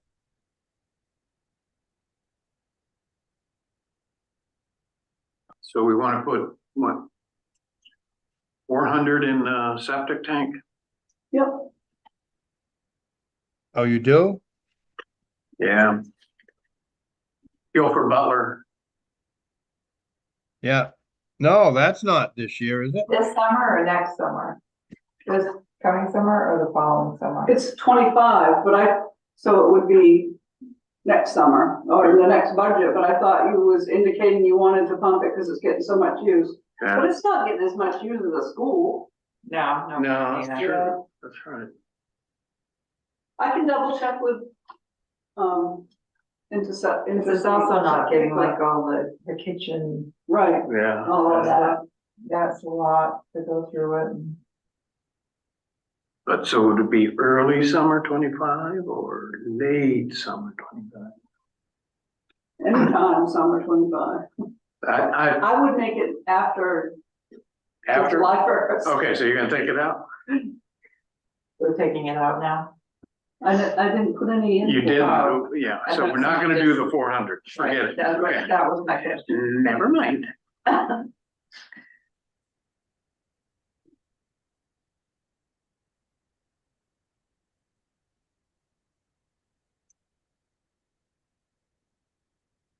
so we wanna put, what? 400 in the septic tank? Yep, Oh, you do? Yeah. Guilford Butler, Yeah. No, that's not this year, is it? This summer or next summer? This coming summer or the following summer? it's 25, but so it would be next summer or in the next budget, but I thought you was indicating you wanted to pump it because it's getting so much use. But yeah, it's not getting as much use as a school. No, no. No, Christina. sure. That's right. I can double check with, It's also not getting like all the kitchen, Right, Yeah. all of that. that's a lot to go through it. But so would it be early summer 25 or late summer 25? Anytime, summer 25. I would make it after After, July 1st. okay, so you're gonna take it out? We're taking it out now. I didn't put any in. You for did, power. yeah, I so thought we're not gonna somebody do just- the 400, forget it. That's right, Okay. that was my question. Never mind.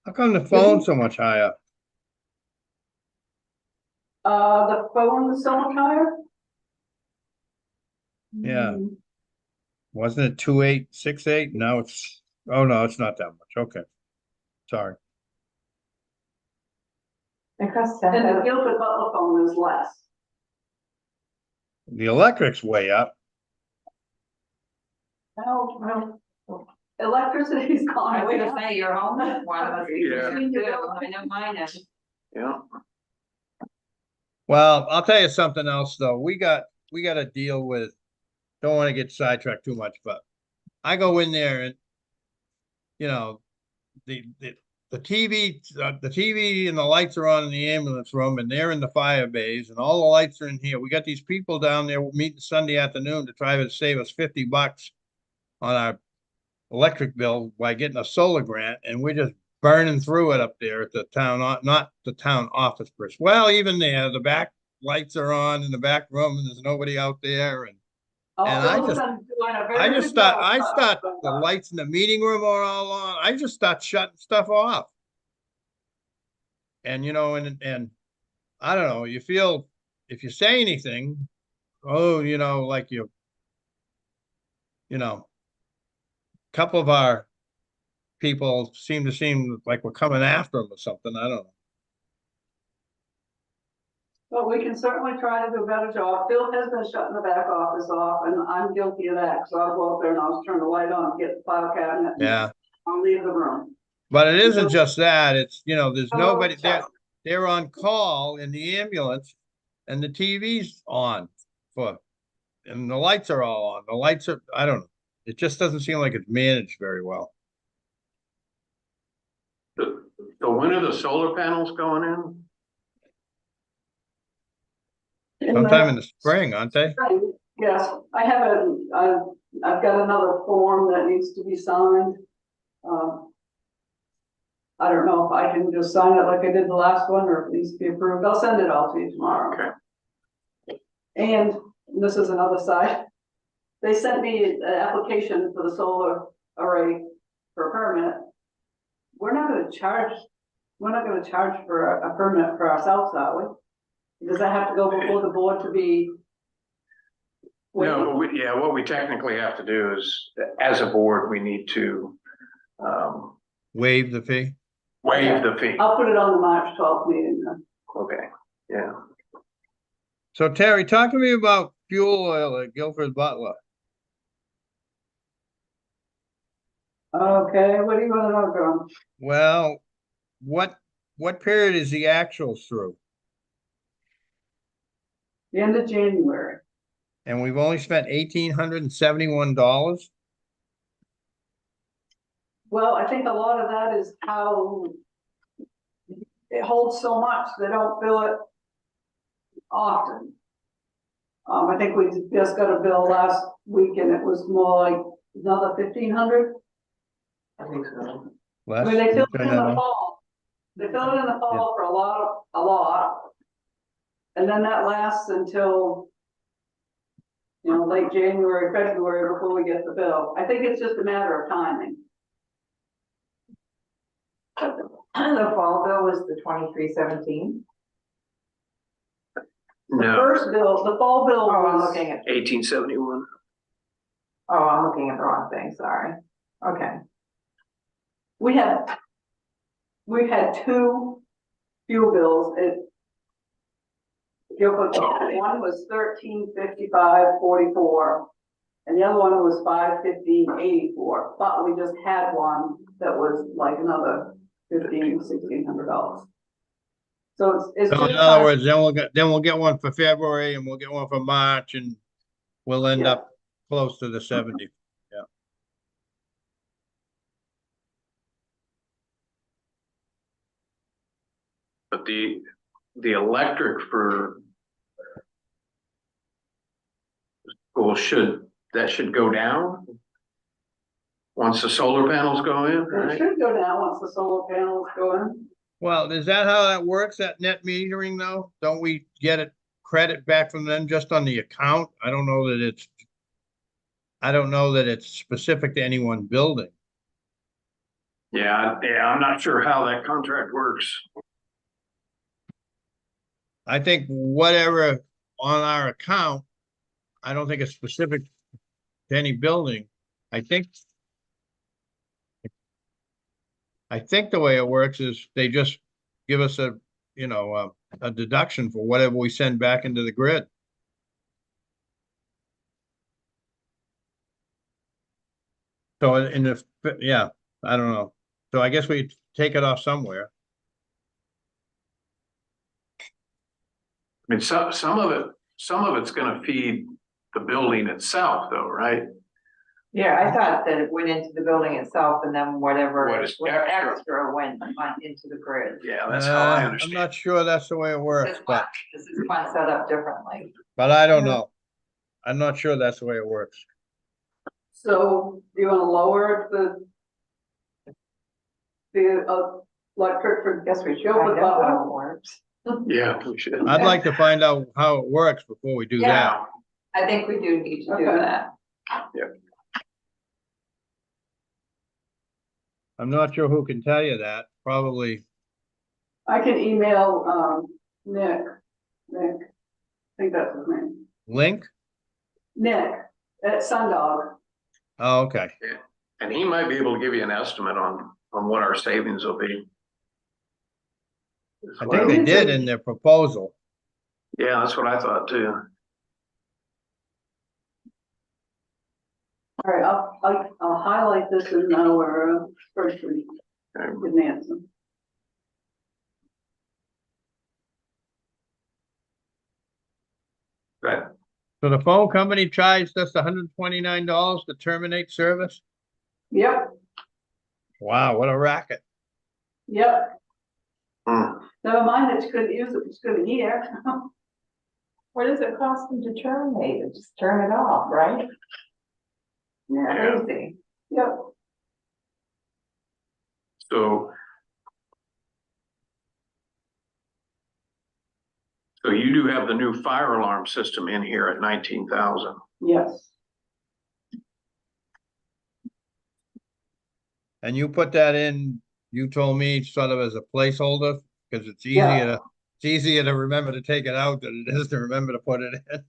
How come the phone's so much higher? The phone is so much higher? Yeah. Mm, Wasn't it 2868? Now it's, oh no, it's not that much. Okay. Sorry. Because And the that, Guilford Butler phone is less. The electric's way up. Well, electricity's gone I was way gonna up. say, your home is one of the. Yeah. I know mine is. Yeah, Well, I'll tell you something else though. We gotta deal with, don't want to get sidetracked too much, but I go in there and, you know, the TV and the lights are on in the ambulance room and they're in the fire bays and all the lights are in here. We got these people down there meeting Sunday afternoon to try to save us $50 on our electric bill by getting a solar grant, and we're just burning through it up there at the town, not the town office person. Well, even there, the back lights are on in the back room and there's nobody out there, and I Bill's just- been doing a very I good just thought, job. the lights in the meeting room are all on. I just start shutting stuff off. And, you know, and I don't know, you feel, if you say anything, oh, you know, like you know, a couple of our people seem like we're coming after them or something. I don't know. But we can certainly try to do a better job. Bill has been shutting the back office off, and I'm guilty of that, so I'll go up there and I'll turn the light on, get the file cabinet. and Yeah. I'll leave the room. But it isn't just that. It's, you know, there's Oh, nobody there. sorry. They're on call in the ambulance and the TV's on and the lights are all on. The lights are, I don't know. It just doesn't seem like it's managed very well. so when are the solar panels going in? Sometime in the spring, aren't they? Yes, I've got another form that needs to be signed. I don't know if I can just sign it like I did the last one, or if it needs to be approved. I'll send it all to you tomorrow. Okay. And this is another side. They sent me an application for the solar array for a permit. We're not gonna charge for a permit for ourselves, are we? Does that have to go before the board to be? No, but what we technically have to do is, as a board, we need to, Waive the fee. waive the fee. I'll put it on the March 12th meeting then. Okay, yeah. So Terry, talk to me about fuel oil at Guilford Butler. Okay, what do you wanna know, John? Well, what period is the actuals through? The end of January. And we've only spent $1,871. Well, I think a lot of that is how it holds so much, they don't fill it often. I think we just got a bill last week and it was more like another 1,500. I think so. I Les, mean, they you fill it turn in that the on? fall. They fill it in the fall for a lot. And then that lasts until, you know, late January, February before we get the bill. I think it's just a matter of timing. The fall bill was the 2317. The No, first bill, the fall bill Oh, I'm was, looking at, 1871. oh, I'm looking at the wrong thing, sorry. Okay, we had two fuel bills. One was 1355.44, and the other one was 515.84. But we just had one that was like another $1,600. So it's So just in other words, then we'll get one for February and we'll get one for March and we'll end Yeah. up close to the 70. But the electric for school should, that should go down. Once the solar panels go in, It right? should go down once the solar panels go in. Well, is that how that works, that net metering though? Don't we get it credit back from them just on the account? I don't know that it's specific to any one building. Yeah, I'm not sure how that contract works. I think whatever on our account, I don't think it's specific to any building. I think the way it works is they just give us a deduction for whatever we send back into the grid. So yeah, I don't know. So I guess we take it off somewhere. I mean, some of it's gonna feed the building itself though, right? Yeah, I thought that it went into the building itself and then whatever What is extra went into the grid. Yeah, that's how I I'm understand. not sure that's the way it works, This is one set up differently. but I don't know. I'm not sure that's the way it works. So you wanna lower the electric for, Guess we should Go with find out that. how it works. Yeah, we should. I'd like to find out how it works before we do that. Yeah. I think we do need to do Okay. that. I'm not sure who can tell you that. Probably I can email, Nick, I think that's his name, Link. Nick at Sundog. Oh, okay. And he might be able to give you an estimate on what our savings will be. I think they did in their proposal. Yeah, that's what I thought too. All right, I'll highlight this in our spreadsheet Okay. with Nancy. Right. So the phone company charged us $129 to terminate service? Yep, Wow, what a racket. yep, Hmm. never mind that you couldn't use it, it's good here. What does it cost them to terminate it? Just turn it off, right? Yeah. Crazy. Yep, So you do have the new fire alarm system in here at 19,000. yes, And you put that in, you told me sort of as a placeholder, because it's Yeah. easier to remember to take it out than it is to remember to put it in.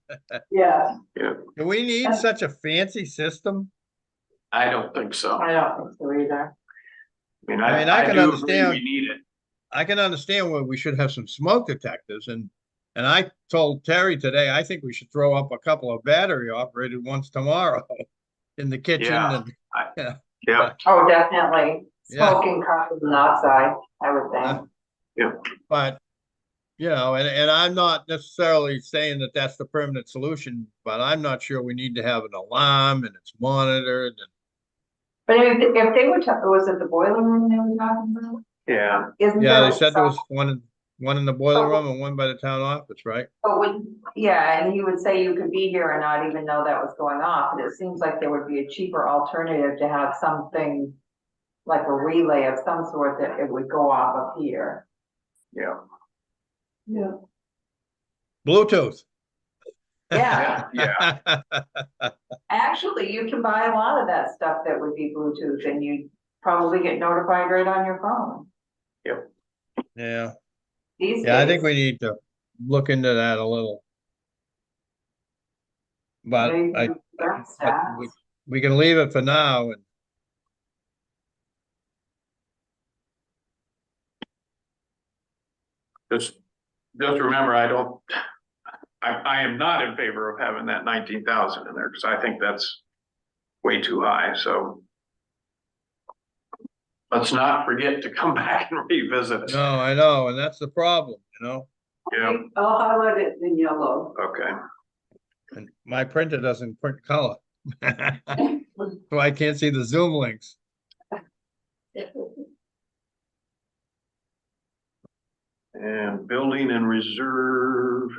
yeah, Do we need such a fancy system? I don't think so. I don't think so either. I mean, I I can do understand. agree we need it. I can understand where we should have some smoke detectors and I told Terry today, I think we should throw up a couple of battery operated ones tomorrow in the kitchen Yeah. and Yeah, Oh, definitely. Yeah. Smoking carbon monoxide, I would think. but and I'm not necessarily saying that that's the permanent solution, but I'm not sure we need to have an alarm and it's monitored and But if they were, was it the boiler room they were talking about? yeah. Isn't yeah, there they said there some- was one in the boiler room and one by the town office, right? But yeah, and he would say you could be here and not even know that was going off, and it seems like there would be a cheaper alternative to have something like a relay of some sort that it would go off of here. Yeah. yeah. Bluetooth. Yeah, Yeah. actually, you can buy a lot of that stuff that would be Bluetooth, and you'd probably get notified right on your phone Yeah. these Yeah, I days. think we need to look into that a little. But Maybe but thermostats. we can leave it for now and Just remember, I am not in favor of having that 19,000 in there, because I think that's way too high, so. Let's not forget to come back and revisit it. no, I know, and that's the problem, Yeah, I'll highlight it in yellow. okay. And my printer doesn't print color. So I can't see the Zoom links. And building and reserve.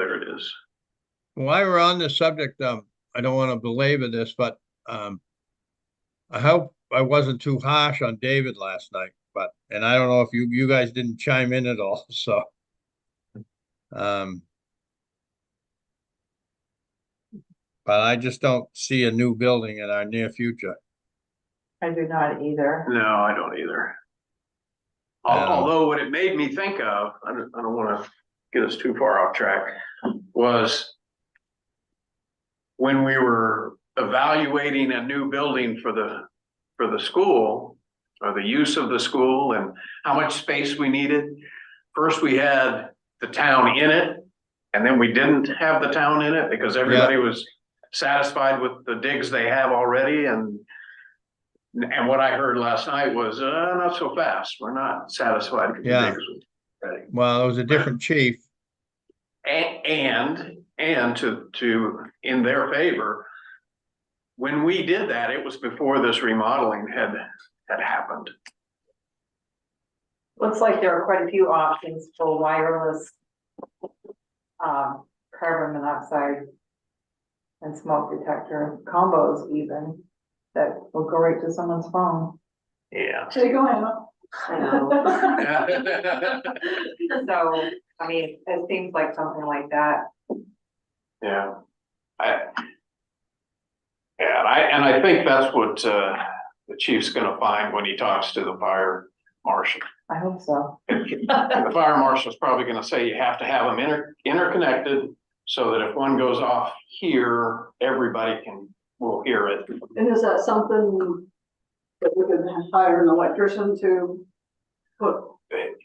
there it is. While we're on this subject, I don't want to belabor this, but, I hope I wasn't too harsh on David last night, and I don't know if you guys didn't chime in at all, so. Um. But I just don't see a new building in our near future. I do not either. No, I don't either. Although what it made me think of, I don't want to get us too far off track, was when we were evaluating a new building for the school, or the use of the school and how much space we needed. First, we had the town in it, and then we didn't have the town in it because everybody was satisfied with the digs they have already. And what I heard last night was, not so fast. We're not satisfied with the Yeah. digs already. Well, it was a different chief. And to in their favor, when we did that, it was before this remodeling had happened. Looks like there are quite a few options for wireless carbon monoxide and smoke detector combos even that will go right to someone's phone. Yeah. There you go, Hannah. I know. So, I mean, it seems like something like that. Yeah. I think that's what the chief's gonna find when he talks to the fire marshal. I hope so. The fire marshal's probably gonna say you have to have them interconnected so that if one goes off here, everybody will hear it. And is that something that we could hire an electrician to put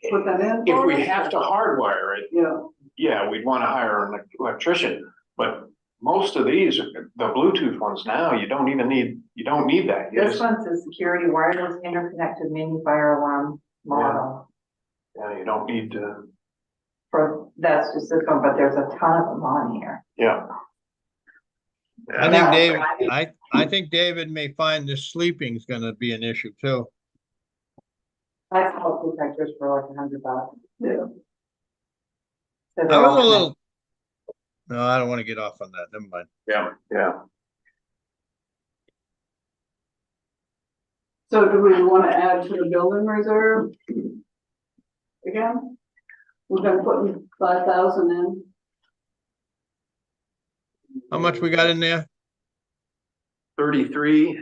them in? If for we us? have to hardwire it, Yeah, yeah, we'd wanna hire an electrician, but most of these, the Bluetooth ones now, you don't need that. You This just, one's a security wireless interconnected mini fire alarm model. yeah, you don't need to, That's just this one, but there's a ton of them on here. yeah. I Yeah. think David, I think David may find this sleeping is gonna be an issue too. I smoke detectors for like $100. yeah. So I they're was all a little, no, I don't want to get off on that. Never mind. Yeah. So do we want to add to the building reserve? Again? We've been putting 5,000 in. How much we got in there? 34,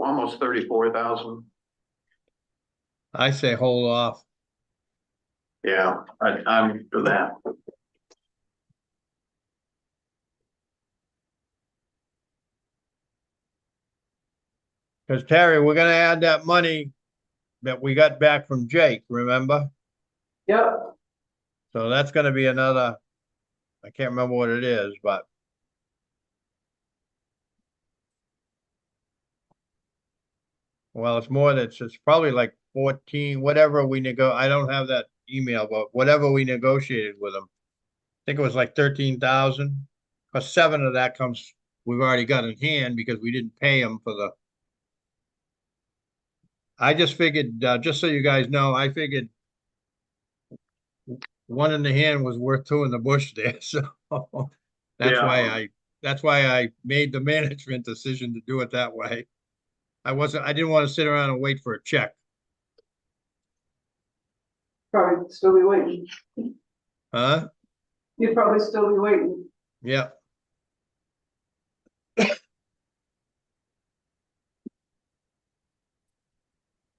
almost 34,000. I say hold off. Yeah, I'm for that. Cause Terry, we're gonna add that money that we got back from Jake, remember? Yep, So that's gonna be another, I can't remember what it is, but. Well, it's more than, it's probably like 14, whatever I don't have that email, but whatever we negotiated with them. I think it was like 13,000, cause 7 of that we've already got in hand because we didn't pay them for the. I just figured, just so you guys know, I figured one in the hand was worth two in the bush there, so that's Yeah. that's why I made the management decision to do it that way. I didn't want to sit around and wait for a check, probably still be waiting. huh? You'd probably still be waiting. Yeah,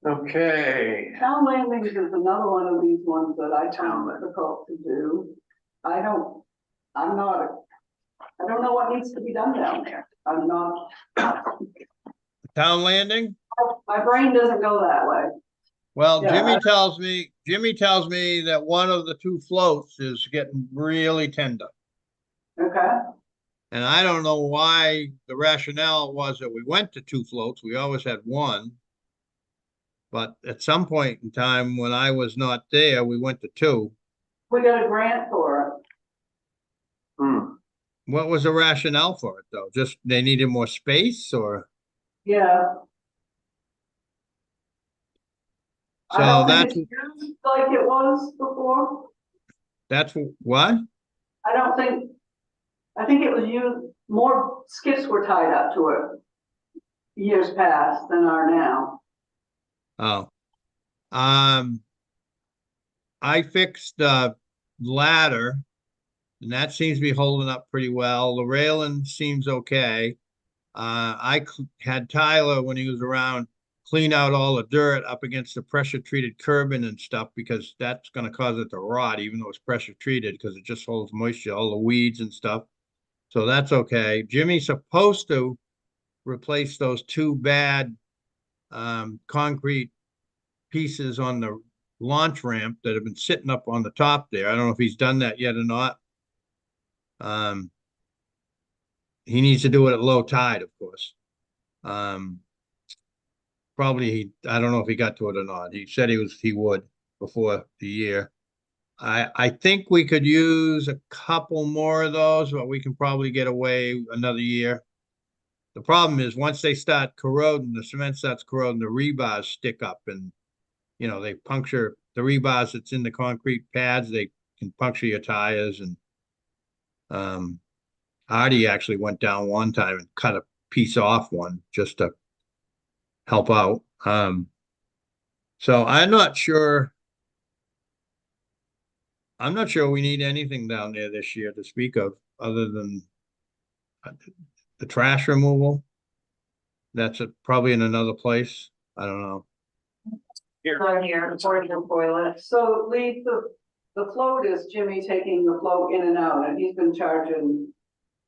Okay. Town landings is another one of these ones that I found difficult to do. I don't know what needs to be done down there. I'm not, town landing. my brain doesn't go that way. Well, Yeah, Jimmy tells me that one of the 2 floats is getting really tender. Okay, And I don't know why the rationale was that we went to 2 floats. We always had one. But at some point in time, when I was not there, we went to 2. we got a grant for it. Hmm. What was the rationale for it though? Just they needed more space or? Yeah. I So don't that's, think it's used like it was before. that's what? I think it was used, more skiffs were tied up to it years past than are now. Oh. I fixed the ladder and that seems to be holding up pretty well. The railing seems okay. Had Tyler, when he was around, clean out all the dirt up against the pressure treated curbing and stuff because that's going to cause it to rot, even though it's pressure treated because it just holds moisture, all the weeds and stuff. So that's okay. Jimmy's supposed to replace those two bad concrete pieces on the launch ramp that have been sitting up on the top there. I don't know if he's done that yet or not. He needs to do it at low tide, of course. Probably I don't know if he got to it or not. He said he would before the year. I think we could use a couple more of those, but we can probably get away another year. The problem is once they start corroding, the cement starts corroding, the rebars stick up and they puncture the rebars that's in the concrete pads, they can puncture your tires and Artie actually went down one time and cut a piece off one just to help out. So I'm not sure we need anything down there this year to speak of other than the trash removal. That's probably in another place. I don't know. Right here, portable toilet. So Lee, the float is Jimmy taking the float in and out, and he's been charging.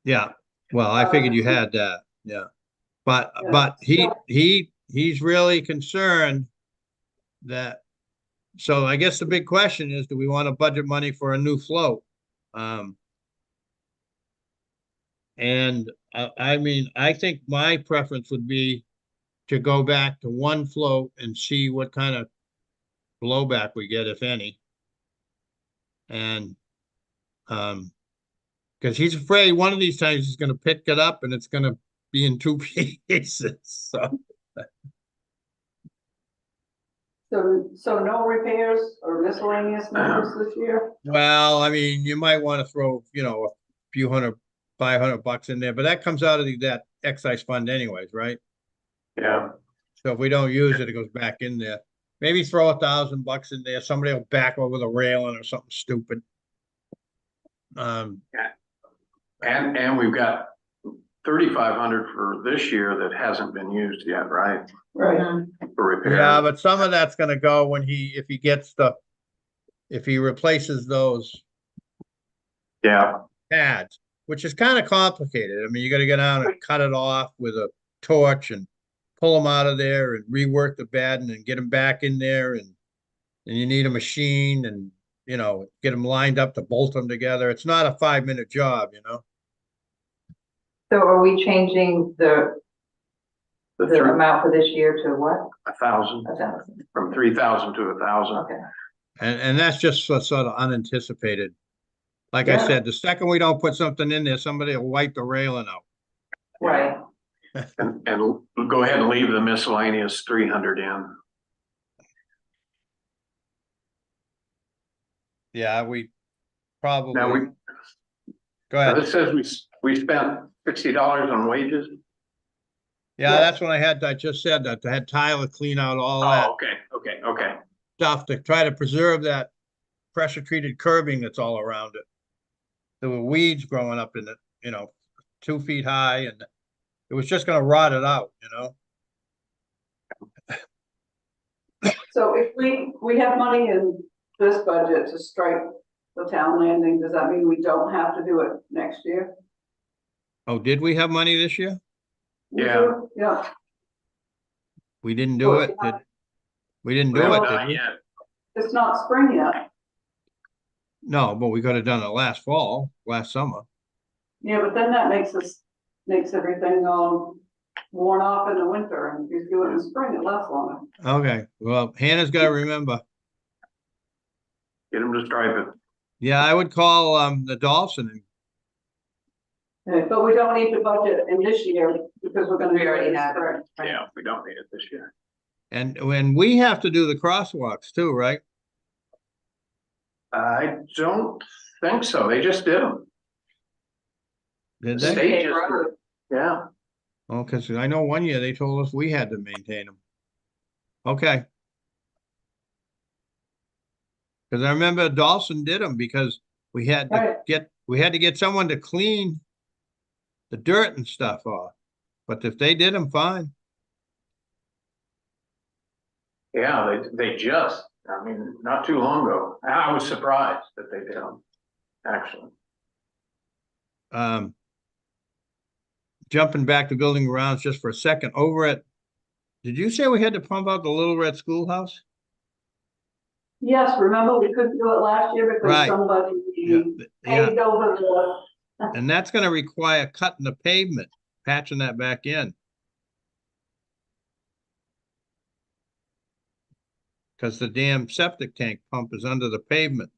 Yeah. Well, I figured you had that. Yeah. But he's really concerned that, so I guess the big question is, do we want to budget money for a new float? And I mean, I think my preference would be to go back to one float and see what kind of blowback we get, if any. And because he's afraid one of these times he's going to pick it up and it's going to be in two pieces. So no repairs or miscellaneous numbers this year? Well, I mean, you might want to throw, a few hundred, $500 in there, but that comes out of that excise fund anyways, right? Yeah, So if we don't use it, it goes back in there. Maybe throw $1,000 in there. Somebody will back over the railing or something stupid. and we've got 3,500 for this year that hasn't been used yet, right? Right. For repair. Yeah, but some of that's gonna go when if he replaces those Yeah, pads, which is kind of complicated. I mean, you gotta get down and cut it off with a torch and pull them out of there and rework the bed and then get them back in there and you need a machine and get them lined up to bolt them together. It's not a 5-minute job, So are we changing the amount for this year to what? 1,000, 1,000. from 3,000 to 1,000. Okay. And that's just sort of unanticipated. Like I Yeah. said, the second we don't put something in there, somebody will wipe the railing out. Right. And go ahead and leave the miscellaneous 300 in. Yeah, we probably. Now Go now ahead. this says we spent $60 on wages. Yeah, that's what I just said that. I had Tyler clean out all that Oh, okay. stuff to try to preserve that pressure treated curbing that's all around it. There were weeds growing up in it, 2 feet high, and it was just gonna rot it out, So if we have money in this budget to strike the town landing, does that mean we don't have to do it next year? Oh, did we have money this year? Yeah. Yeah. We didn't do it. We didn't We do haven't it, done did it we? yet. It's not spring yet. No, but we could have done it last summer. Yeah, but then that makes everything worn off in the winter, and if you do it in the spring, it lasts longer. Okay, well, Hannah's gotta remember. Get them to stripe it. Yeah, I would call the Dawson and Okay, but we don't need to budget in this year because we're gonna. We do it already in have it. spring. Yeah, we don't need it this year. and when we have to do the crosswalks too, right? I don't think so. They just did them. Did The they? state just did 'em. Yeah. Oh, cause I know one year they told us we had to maintain them. Okay. Cause I remember Dawson did them because we had to Right. get someone to clean the dirt and stuff off. But if they did them, fine. Yeah, they just, I mean, not too long ago. I was surprised that they did them, actually. Jumping back to building grounds just for a second, did you say we had to pump out the Little Red Schoolhouse? Yes, remember we couldn't do it last year because Right. somebody Yeah, yeah, paved over the, and that's gonna require cutting the pavement, patching that back in. Cause the damn septic tank pump is under the pavement.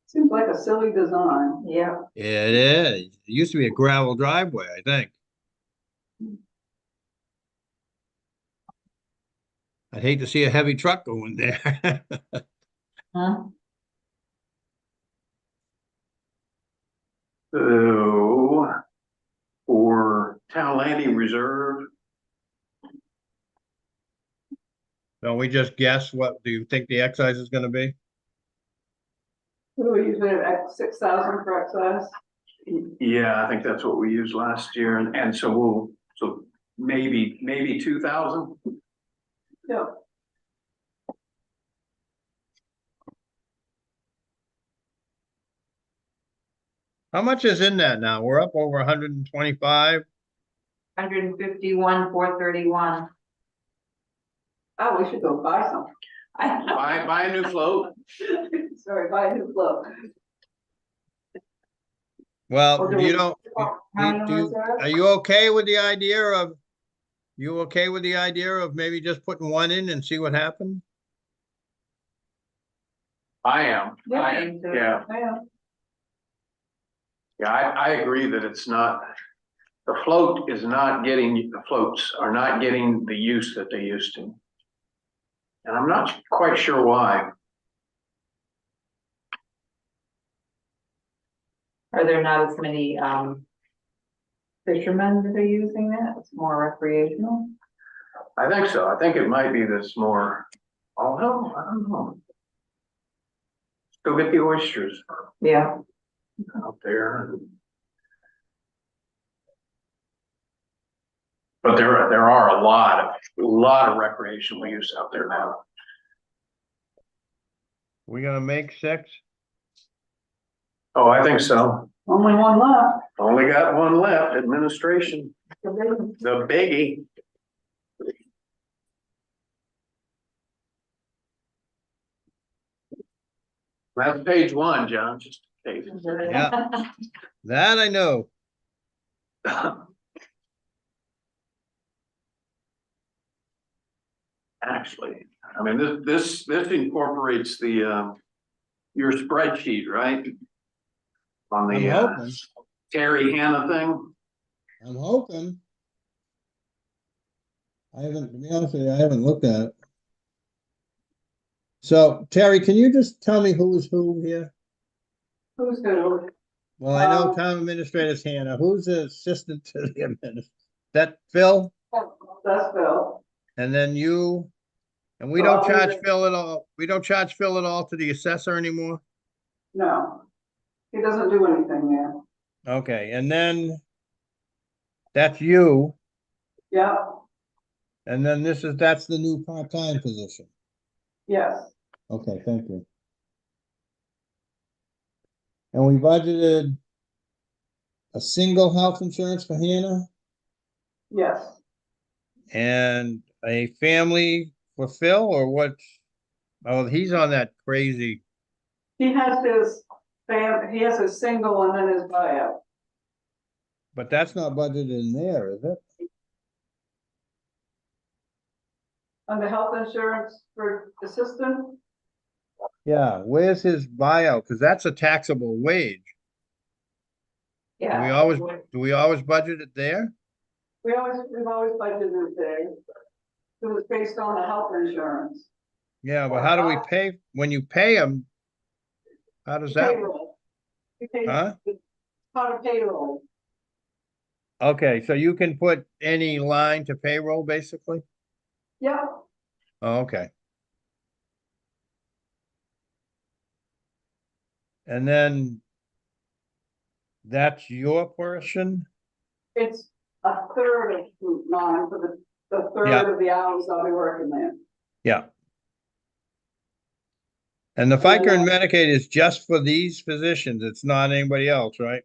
seems like a silly design. Yeah, It is. It used to be a gravel driveway, I think. I'd hate to see a heavy truck going there. huh? So, for town landing reserve, Don't we just guess what do you think the excise is gonna be? What do we usually have, 6,000 for excess? yeah, I think that's what we used last year, and so maybe 2,000? Yeah, How much is in that now? We're up over 125. 151, 431. oh, we should go buy some. Buy a new float? Sorry, buy a new float. Well, Or do you we- don't, How many was that? are you okay with the idea of, maybe just putting one in and see what happens? I am. Yeah. I am too. Yeah, Yeah, yeah, I agree that it's not, the floats are not getting the use that they used to. And I'm not quite sure why. Are there not as many, fishermen that are using that? It's more recreational? I think so. I think it might be this more, oh, no, I don't know. Go get the oysters Yeah. out there. But there are a lot of recreational use out there now. We gonna make 6? Oh, I think so. only one left. Only got one left, administration, the biggie. That's page 1, John, just in case. Yeah. That I know. Actually, I mean, this incorporates the, your spreadsheet, right? On I'm the, hoping. Terry Hanna thing. I'm hoping. To be honest with you, I haven't looked at it. So Terry, can you just tell me who is who here? Who's who? Well, I know town administrator's Hannah. Who's the assistant to the administrator? That Phil? That's Bill. And then you? And we So don't I'll charge leave it. Phil at all. We don't charge Phil at all to the assessor anymore? No, he doesn't do anything there. Okay, and then that's you. Yeah, And then that's the new part-time position. yes, Okay, thank you. And we budgeted a single health insurance for Hannah yes. and a family for Phil, or what? Oh, he's on that crazy. He has his single and then his buyout. But that's not budgeted in there, is it? Under health insurance for assistant, Yeah, where's his buyout? Because that's a taxable wage. Do we Yeah. always budget it there? we've always budgeted it there. It was based on the health insurance. Yeah, but how do we pay, when you pay them, How does that, work? Payroll. You pay- Huh? it's part of payroll. Okay, so you can put any line to payroll, basically? Yeah, Oh, okay. And then that's your portion? it's a third of Route 9 for the Yeah. third of the hours I'll be working there. Yeah. And the FICA and Medicaid is just for these physicians. It's not anybody else, right?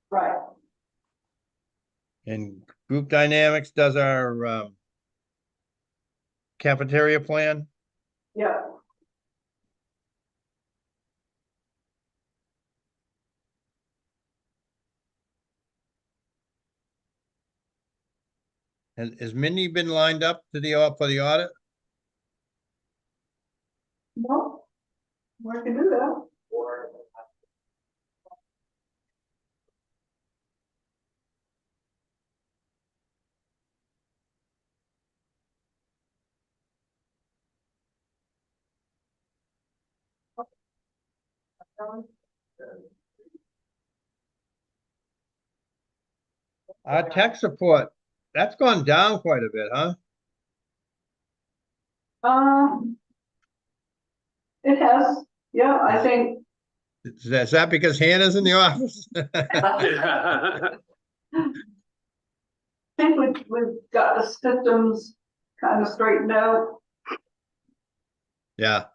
Right, And Group Dynamics does our cafeteria plan? yeah. Has Mindy been lined up to for the audit? No, we can do that. Our tech support, that's gone down quite a bit, huh? Um, it has, yeah, I think, Is that because Hannah's in the office? we've got the systems kind of straightened out. Yeah,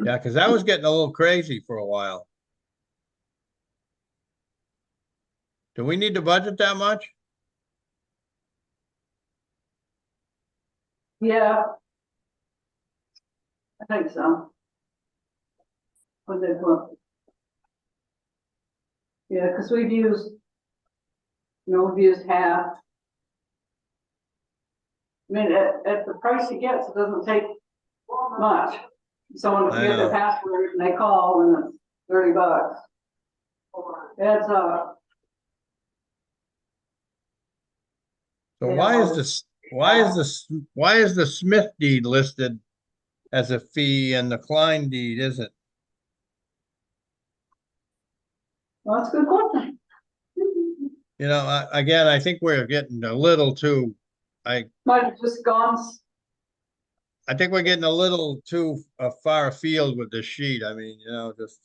yeah, because that was getting a little crazy for a while. Do we need to budget that much? Yeah. I think so. What they put. Yeah, because we've used, we've used half. I mean, at the price he gets, it doesn't take much. Someone to I forget their know. password and they call and it's $30. It's So Yeah. why is the Smith deed listed as a fee and the Klein deed isn't? well, that's a good question. You know, again, I think we're getting a little too, Might have just gone, I think we're getting a little too far afield with this sheet. I mean, just.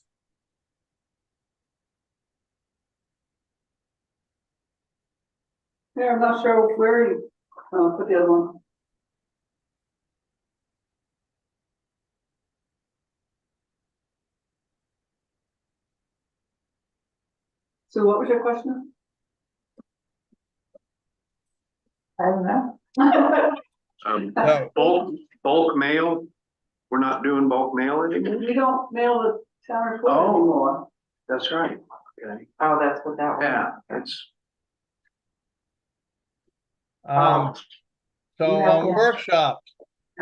I'm not sure where you, put the other one. So what was your question? I don't know. No. Bulk mail, we're not doing bulk mail anymore? We don't mail the town report Oh. anymore. That's right. Okay. Oh, that's what that was. Yeah, it's, So Yeah, on yeah. workshops,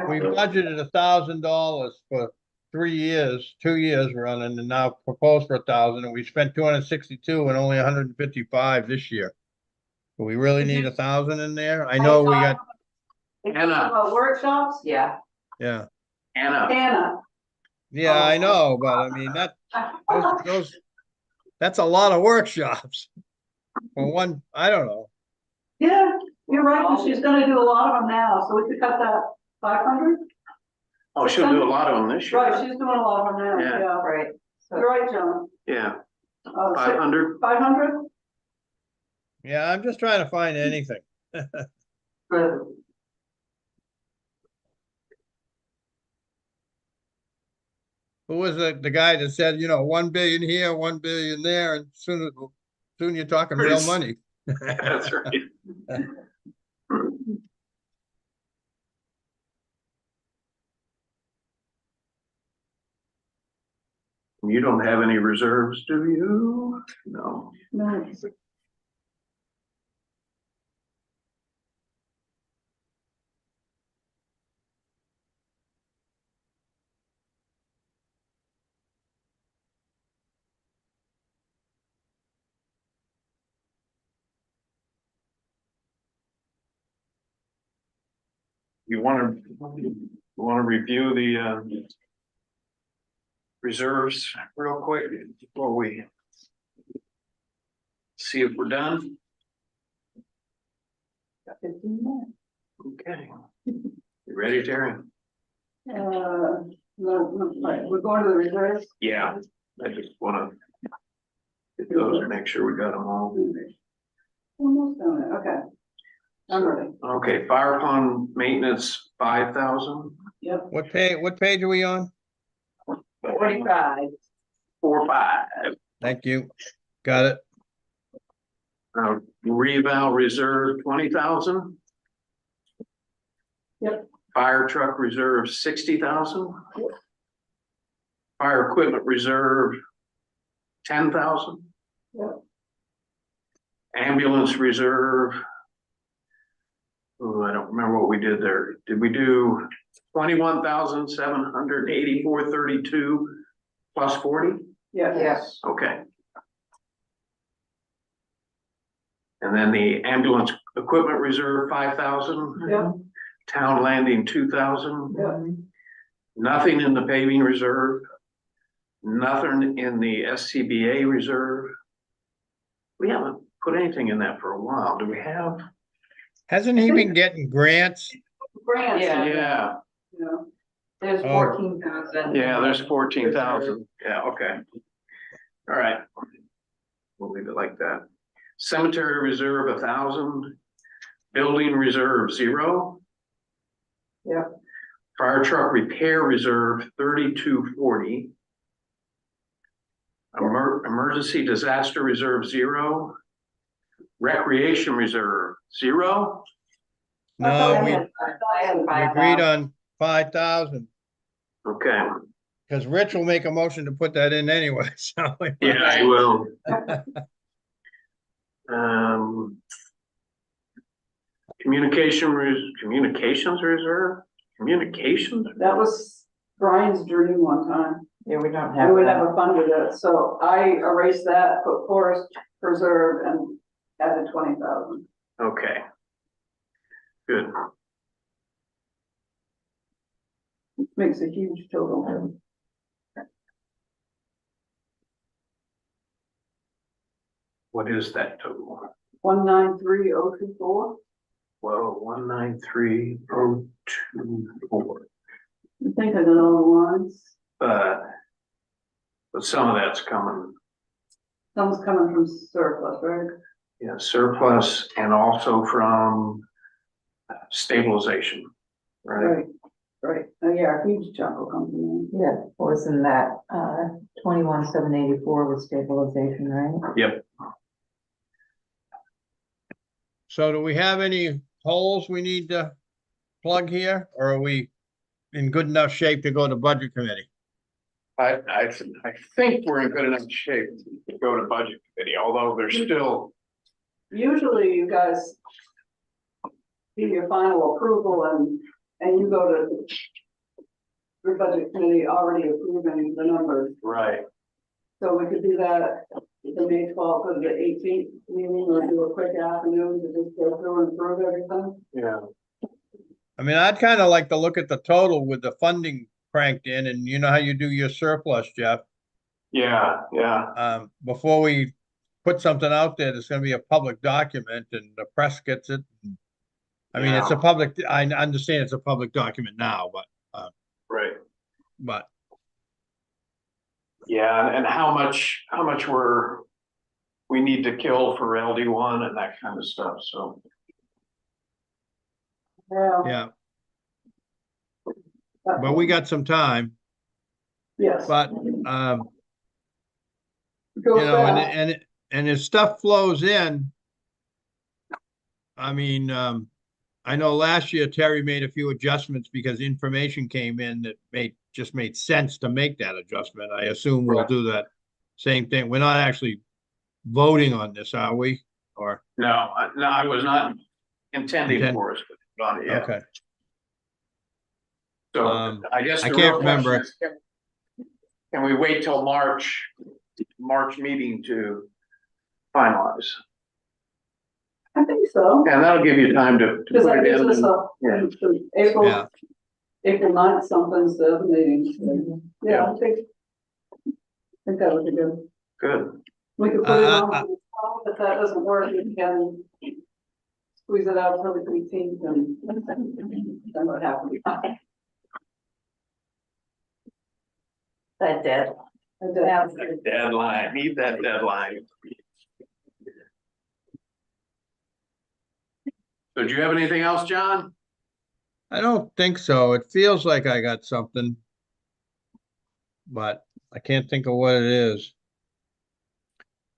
we budgeted $1,000 for 3 years, 2 years running, and now proposed for 1,000, and we spent 262 and only 155 this year. Do we really need 1,000 in there? I know we got, Anna. About workshops? Yeah, yeah, Anna. yeah, I know, but I mean, that's a lot of workshops. For one, I don't know. Yeah, you're right, but she's gonna do a lot of them now, so we could cut that 500? oh, she'll do a lot of them this year. Right, she's doing a lot of them now, Yeah. yeah. right. You're right, John. Yeah, 500. 500? Yeah, I'm just trying to find anything. Who was the guy that said, 1 billion here, 1 billion there, and soon you're talking real money. That's right. You don't have any reserves, do you? No. Nice. you wanna review the reserves real quick before we see if we're done? Got 15 minutes. Okay. You ready, Terry? No, right, we're going to the reserves. Yeah, I just wanna get those and make sure we got them all. Almost done it, okay. I'm ready. Okay, fire pond maintenance, 5,000. Yep. What page are we on? 45. 4-5. Thank you. Got it. Reval reserve, 20,000. Yep. Fire truck reserve, 60,000. Fire equipment reserve, 10,000. Yep. Ambulance reserve. Oh, I don't remember what we did there. Did we do 21,784.32 plus 40? Yeah. Yes. Okay. And then the ambulance equipment reserve, 5,000. Yep. Town landing, 2,000. Yep. Nothing in the paving reserve. Nothing in the SCBA reserve. We haven't put anything in that for a while. Do we have? Hasn't he been getting grants? Grants. Yeah. Yeah, You know, There's Oh. 14,000. yeah, there's 14,000. Yeah, okay. All right. We'll leave it like that. Cemetery reserve, 1,000. Building reserve, 0. Yep. Fire truck repair reserve, 3240. Emergency disaster reserve, 0. Recreation reserve, 0. No, I we had 5,000. agreed on 5,000, Okay, because Rich will make a motion to put that in anyway, so. yeah, I will. Communications reserve, communications? that was Brian's dream one time. Yeah, we don't And have we that. never funded it, so I erased that, put forest preserve and added 20,000. Okay. Good. Makes a huge total. What is that total? 193024. Well, 193,024. I think I did all the lines. But some of that's coming, Some's coming from surplus, right? yeah, surplus and also from stabilization, right? Right. Oh, yeah, a huge chunk will come from Yeah, wasn't that, 21,784 with stabilization, right? Yep. So do we have any holes we need to plug here, or are we in good enough shape to go to budget committee? I think we're in good enough shape to go to budget committee, although there's still, Usually you guys give your final approval and you go to the budget committee already approving the numbers. right, So we could do that the May 12th or the 18th meeting, or do a quick afternoon to just go through and prove everything. yeah, I mean, I'd kind of like to look at the total with the funding cranked in, and you know how you do your surplus, Jeff. yeah, yeah, Before we put something out there, that's gonna be a public document and the press gets it. I mean, it's a public, I understand it's a public document now, but, right. but Yeah, and how much we need to kill for LD1 and that kind of stuff, so. Yeah. yeah, but we got some time, Yes. but, Goes you know, fast. and as stuff flows in, I mean, I know last year Terry made a few adjustments because information came in that just made sense to make that adjustment. I assume we'll Right. do that same thing. We're not actually voting on this, are we? Or, No, I was not intending for us to put on it yet. okay, So I guess I the can't real question remember. is, can we wait till March meeting to finalize? I think so. And that'll give you time to Because put that it gives in. us a, Yeah. Yeah. April 9th, something's the other meeting. So, yeah, I think that would be good. Good. We could put it on, Uh, if that doesn't work, we can squeeze it out till the 18th and then what happens. That did. Deadline, need that deadline. So do you have anything else, John? I don't think so. It feels like I got something. But I can't think of what it is.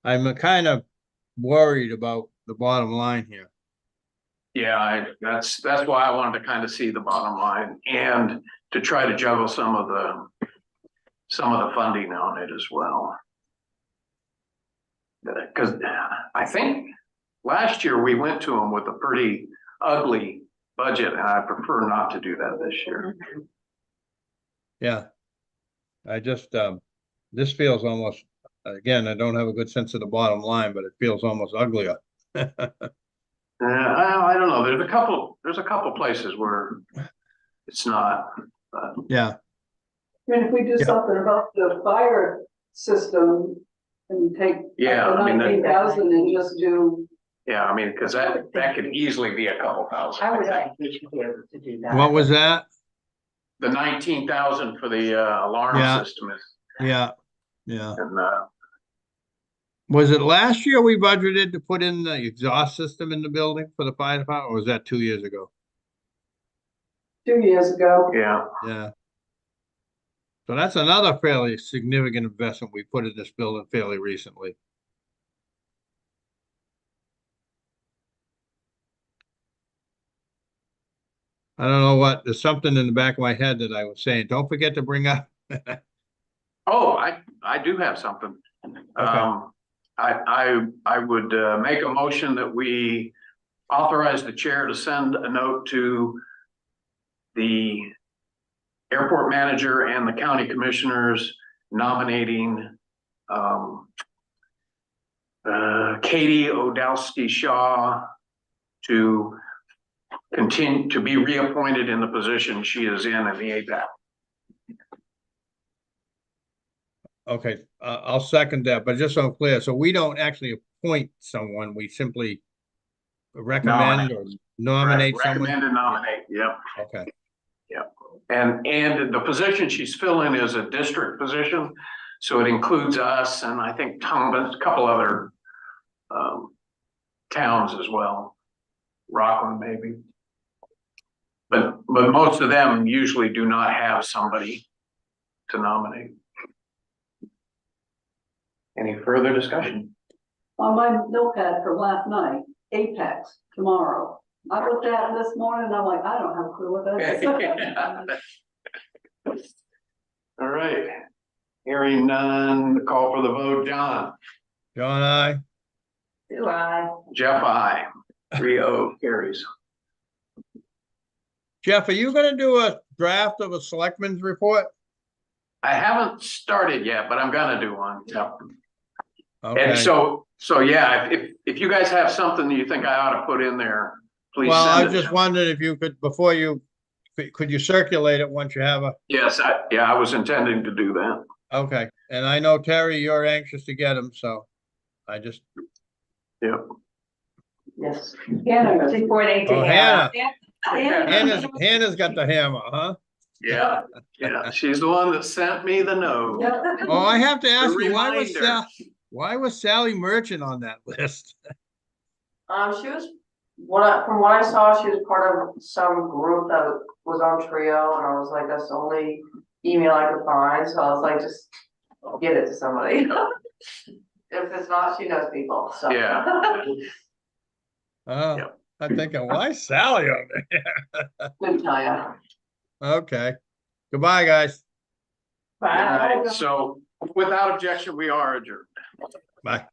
I'm kind of worried about the bottom line here. Yeah, that's why I wanted to kind of see the bottom line and to try to juggle some of the funding on it as well. Because I think last year we went to them with a pretty ugly budget, and I prefer not to do that this year. Yeah. I just, this feels almost, again, I don't have a good sense of the bottom line, but it feels almost uglier. I don't know. There's a couple places where it's not, but Yeah, I mean, if we do Yeah. something about the fire system and take Yeah, the I mean, 19,000 and just do, yeah, I mean, because that could easily be a couple thousand. I would think we should be able to do that. what was that? The 19,000 for the alarm Yeah. system is, Yeah, yeah. and Was it last year we budgeted to put in the exhaust system in the building for the fire department, or was that 2 years ago? 2 years ago. yeah, Yeah. So that's another fairly significant investment we put in this building fairly recently. I don't know what, there's something in the back of my head that I was saying, don't forget to bring up. oh, I do have something. I would make a motion that we authorize the chair to send a note to the airport manager and the county commissioners nominating Katie Odowski Shaw to continue to be reappointed in the position she is in the APAC. Okay, I'll second that, but just so I'm clear, so we don't actually appoint someone, we simply recommend or nominate someone? Recommend and nominate, yep. Okay, And the position she's filling is a district position, so it includes us and I think Thomas, a couple other towns as well, Rockland maybe. But most of them usually do not have somebody to nominate. Any further discussion? On my notepad from last night, Apex tomorrow. I looked at it this morning and I'm like, I don't have a clue what that is. All right, hearing none, call for the vote. John? John, I. Do I? Jeff, I. 3-0 carries. Jeff, are you gonna do a draft of a selectmen's report? I haven't started yet, but I'm gonna do one. Yep. And Okay, so yeah, if you guys have something that you think I ought to put in there, please well, I send it. just wondered if you could, could you circulate it once you have a, Yes, I was intending to do that. okay, and I know Terry, you're anxious to get them, so I just, Yep. Yes. Hannah, Before they oh, Hannah, Hannah. Hannah's got the hammer, huh? Yeah, she's the one that sent me the note. Yep. Oh, I have to ask The you, reminder. why was Sally Merchant on that list? She was, from what I saw, she was part of some group that was on Trio, and I was like, that's the only email I could find, so I was like, just give it to somebody. If it's not, she knows people, so. Yeah. Oh, Yep. I'm thinking, why Sally on there? Couldn't tell ya. Okay, goodbye, guys. All right, so without objection, we are adjourned. Bye.